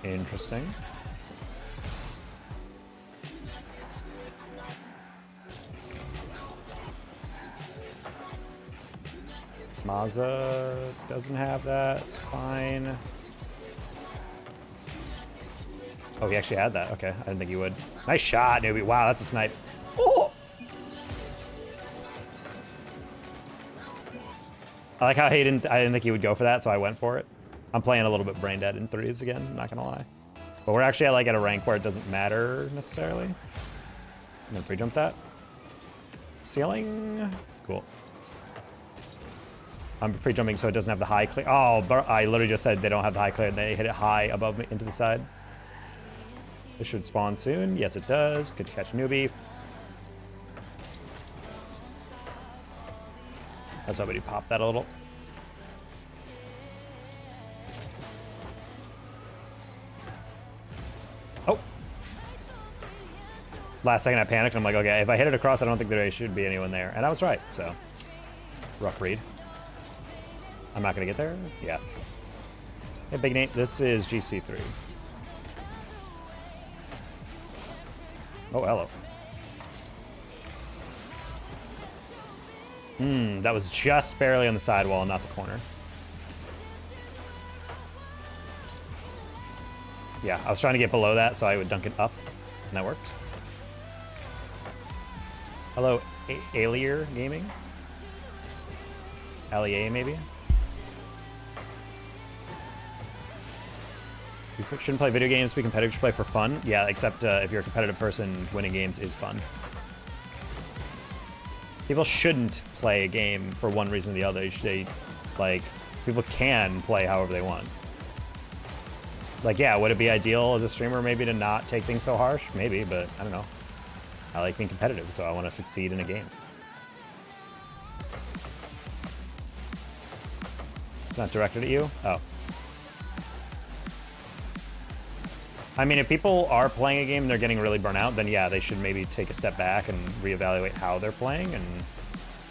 Interesting. Maza doesn't have that. It's fine. Oh, he actually had that. Okay, I didn't think he would. Nice shot, newbie. Wow, that's a snipe. Oh! I like how I didn't think he would go for that, so I went for it. I'm playing a little bit brain dead in threes again, I'm not gonna lie. But we're actually at a rank where it doesn't matter necessarily. I'm gonna pre-jump that. Ceiling, cool. I'm pre-jumping so it doesn't have the high clear. Oh, but I literally just said they don't have the high clear, and they hit it high above me into the side. This should spawn soon. Yes, it does. Good catch, newbie. Let's somebody pop that a little. Oh. Last second I panicked. I'm like, okay, if I hit it across, I don't think there should be anyone there. And I was right, so. Rough read. I'm not gonna get there? Yeah. Hey, Big Nate, this is GC3. Oh, hello. That was just barely on the sidewall, not the corner. Yeah, I was trying to get below that so I would dunk it up, and that worked. Hello, Alier Gaming? LEA, maybe? You shouldn't play video games to be competitive, you should play for fun. Yeah, except if you're a competitive person, winning games is fun. People shouldn't play a game for one reason or the other. People can play however they want. Like, yeah, would it be ideal as a streamer maybe to not take things so harsh? Maybe, but I don't know. I like being competitive, so I want to succeed in a game. It's not directed at you? Oh. I mean, if people are playing a game and they're getting really burnt out, then yeah, they should maybe take a step back and reevaluate how they're playing and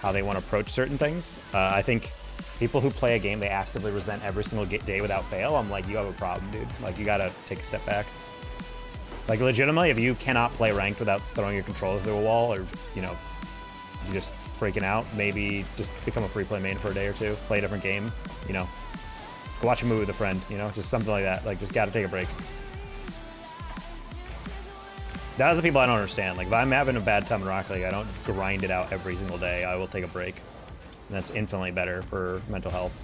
how they want to approach certain things. I think people who play a game they actively resent every single day without fail, I'm like, you have a problem, dude. Like, you gotta take a step back. Like, legitimately, if you cannot play ranked without throwing your controller through a wall or, you know, you're just freaking out, maybe just become a free play main for a day or two, play a different game, you know, go watch a movie with a friend, you know, just something like that. Like, just gotta take a break. That's the people I don't understand. Like, if I'm having a bad time in Rocket League, I don't grind it out every single day. I will take a break. And that's infinitely better for mental health.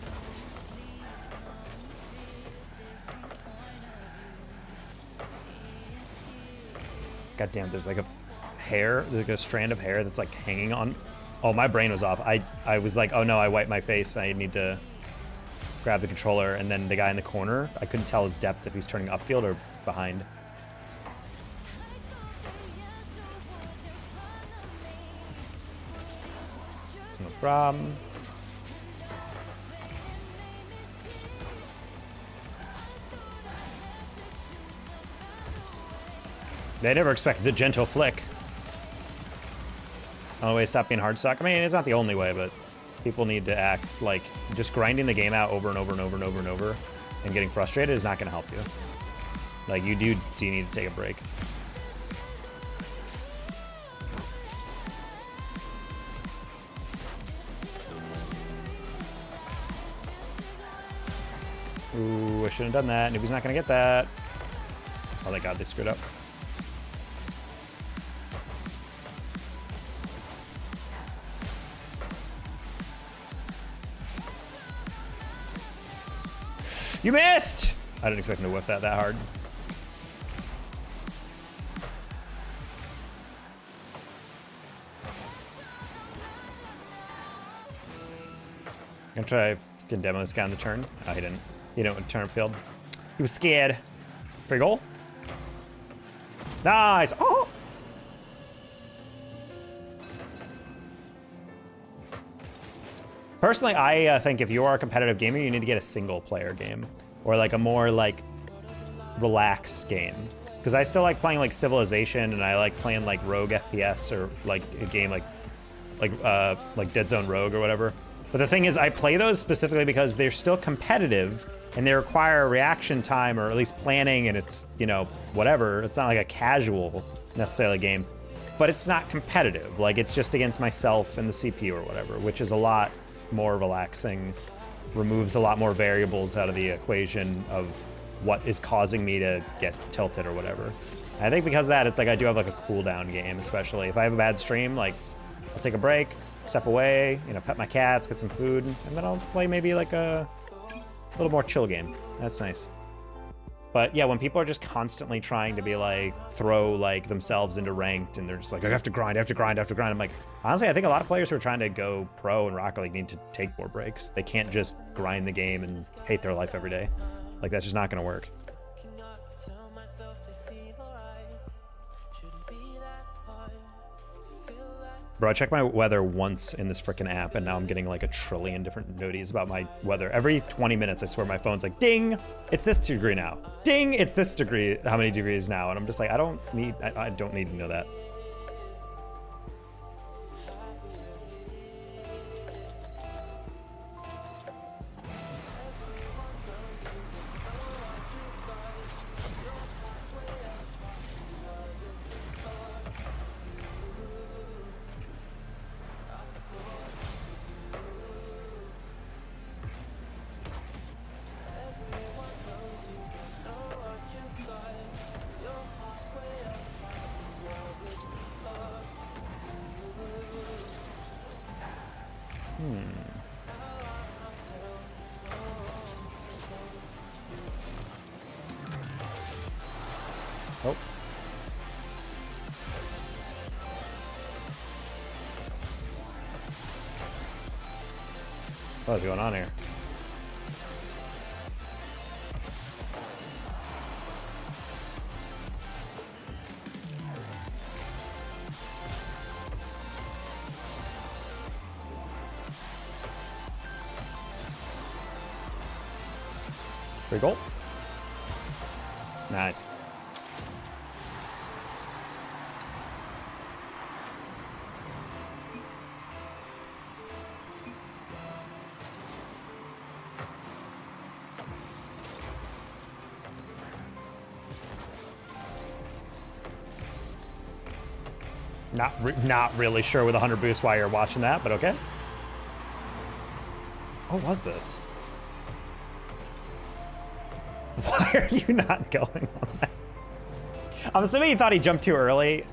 God damn, there's like a hair, like a strand of hair that's like hanging on. Oh, my brain was off. I was like, oh no, I wiped my face. I need to grab the controller. And then the guy in the corner, I couldn't tell his depth if he's turning upfield or behind. No problem. They never expected the gentle flick. Only way to stop being hard stuck. I mean, it's not the only way, but people need to act like just grinding the game out over and over and over and over and over and getting frustrated is not going to help you. Like, you do need to take a break. Ooh, I shouldn't have done that. Nobody's not going to get that. Oh, thank God, they screwed up. You missed! I didn't expect him to whiff that hard. I'm gonna try to demo this guy on the turn. Oh, he didn't. He didn't turn field. He was scared. Free goal. Nice! Oh! Personally, I think if you are a competitive gamer, you need to get a single player game. Or like a more like relaxed game. Because I still like playing like Civilization and I like playing like Rogue FPS or like a game like Dead Zone Rogue or whatever. But the thing is, I play those specifically because they're still competitive and they require reaction time or at least planning and it's, you know, whatever. It's not like a casual necessarily game. But it's not competitive. Like, it's just against myself and the CPU or whatever, which is a lot more relaxing, removes a lot more variables out of the equation of what is causing me to get tilted or whatever. And I think because of that, it's like I do have like a cooldown game, especially if I have a bad stream, like I'll take a break, step away, you know, pet my cats, get some food, and then I'll play maybe like a little more chill game. That's nice. But yeah, when people are just constantly trying to be like, throw like themselves into ranked and they're just like, I have to grind, I have to grind, I have to grind. I'm like, honestly, I think a lot of players who are trying to go pro in Rocket League need to take more breaks. They can't just grind the game and hate their life every day. Like, that's just not gonna work. Bro, I check my weather once in this freaking app, and now I'm getting like a trillion different notices about my weather. Every 20 minutes, I swear my phone's like, ding, it's this degree now. Ding, it's this degree, how many degrees now? And I'm just like, I don't need to know that. Oh. What's going on here? Free goal. Nice. Not really sure with 100 boost why you're watching that, but okay. What was this? Why are you not going on that? I'm assuming he thought he jumped too early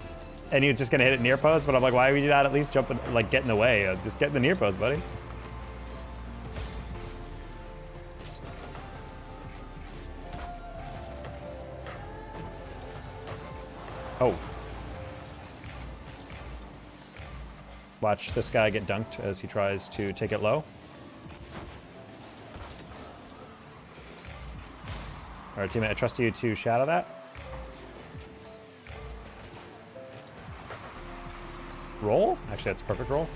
and he was just gonna hit it near post, but I'm like, why would you not at least jump and like get in the way? Just get in the near post, buddy. Oh. Watch this guy get dunked as he tries to take it low. All right, teammate, I trust you to shadow that. Roll? Actually, that's a perfect roll.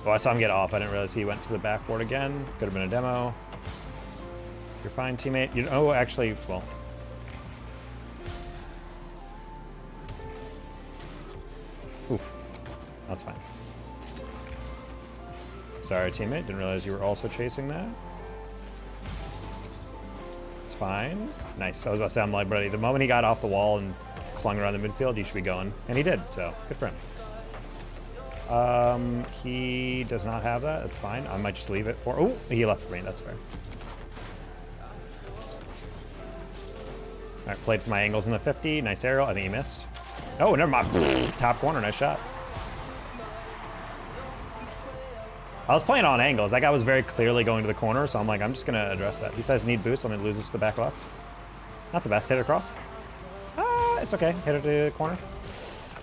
Oh, I saw him get off. I didn't realize he went to the backboard again. Could have been a demo. You're fine, teammate. You know, actually, well. Oof. That's fine. Sorry, teammate. Didn't realize you were also chasing that. It's fine. Nice. I was about to say, I'm like, buddy, the moment he got off the wall and clung around the midfield, he should be going. And he did, so good for him. He does not have that. That's fine. I might just leave it for... Oh, he left for me. That's fair. All right, played for my angles in the 50. Nice aerial. I think he missed. Oh, never mind. Top corner. Nice shot. I was playing on angles. That guy was very clearly going to the corner, so I'm like, I'm just going to address that. He says need boost. I'm going to lose this to the back left. Not the best. Hit it across. It's okay. Hit it to the corner. It's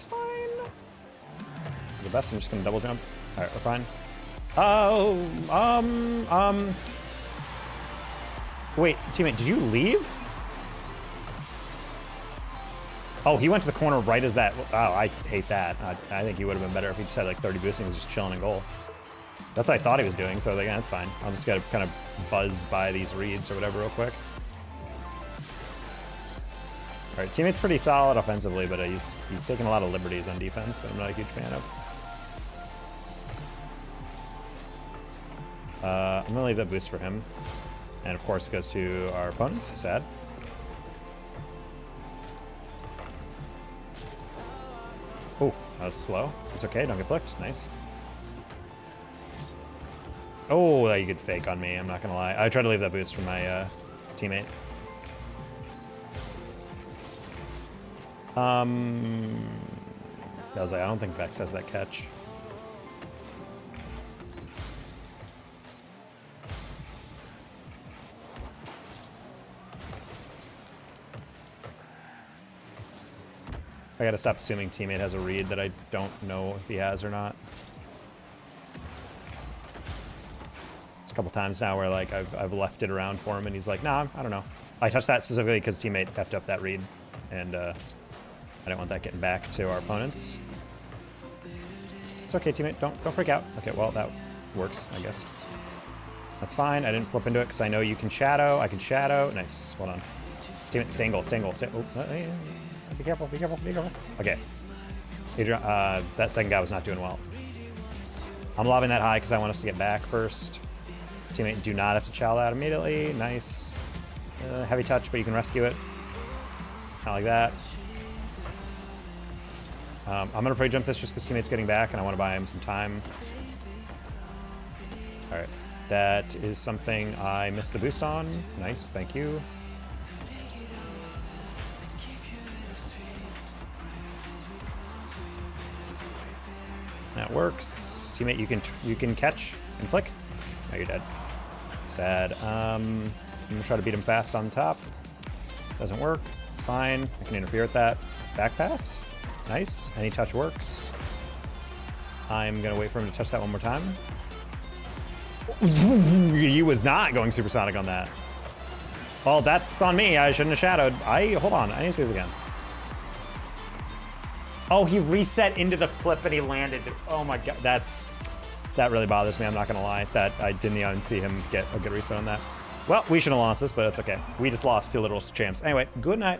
fine. The best. I'm just going to double jump. All right, we're fine. Wait, teammate, did you leave? Oh, he went to the corner right as that. Oh, I hate that. I think he would have been better if he just had like 30 boosting and was just chilling in goal. That's what I thought he was doing, so like, yeah, that's fine. I'll just gotta kind of buzz by these reads or whatever real quick. All right, teammate's pretty solid offensively, but he's taking a lot of liberties on defense, so I'm not a huge fan of. I'm gonna leave that boost for him. And of course it goes to our opponents, sad. Oh, that was slow. It's okay, don't get flicked, nice. Oh, that you could fake on me, I'm not gonna lie. I tried to leave that boost for my teammate. I was like, I don't think Vex has that catch. I gotta stop assuming teammate has a read that I don't know if he has or not. It's a couple times now where like I've left it around for him and he's like, nah, I don't know. I touched that specifically because teammate effed up that read, and I didn't want that getting back to our opponents. It's okay, teammate. Don't freak out. Okay, well that works, I guess. That's fine. I didn't flip into it because I know you can shadow. I can shadow. Nice. Hold on. Teammate, stay in goal. Stay in goal. Oh, be careful. Be careful. Be careful. Okay. Adrian, that second guy was not doing well. I'm lobbing that high because I want us to get back first. Teammate, do not have to chow that immediately. Nice. Heavy touch, but you can rescue it. Not like that. I'm going to probably jump this just because teammate's getting back and I want to buy him some time. All right. That is something I missed the boost on. Nice. Thank you. That works. Teammate, you can catch and flick. Oh, you're dead. Sad. I'm gonna try to beat him fast on top. Doesn't work. It's fine. I can interfere with that. Back pass. Nice. Any touch works. I'm gonna wait for him to touch that one more time. He was not going supersonic on that. Well, that's on me. I shouldn't have shadowed. Hold on. I need to see this again. Oh, he reset into the flip and he landed. Oh my god, that really bothers me. I'm not gonna lie. That I didn't even see him get a good reset on that. Well, we should have lost this, but it's okay. We just lost 2 literal champs. Anyway, good night.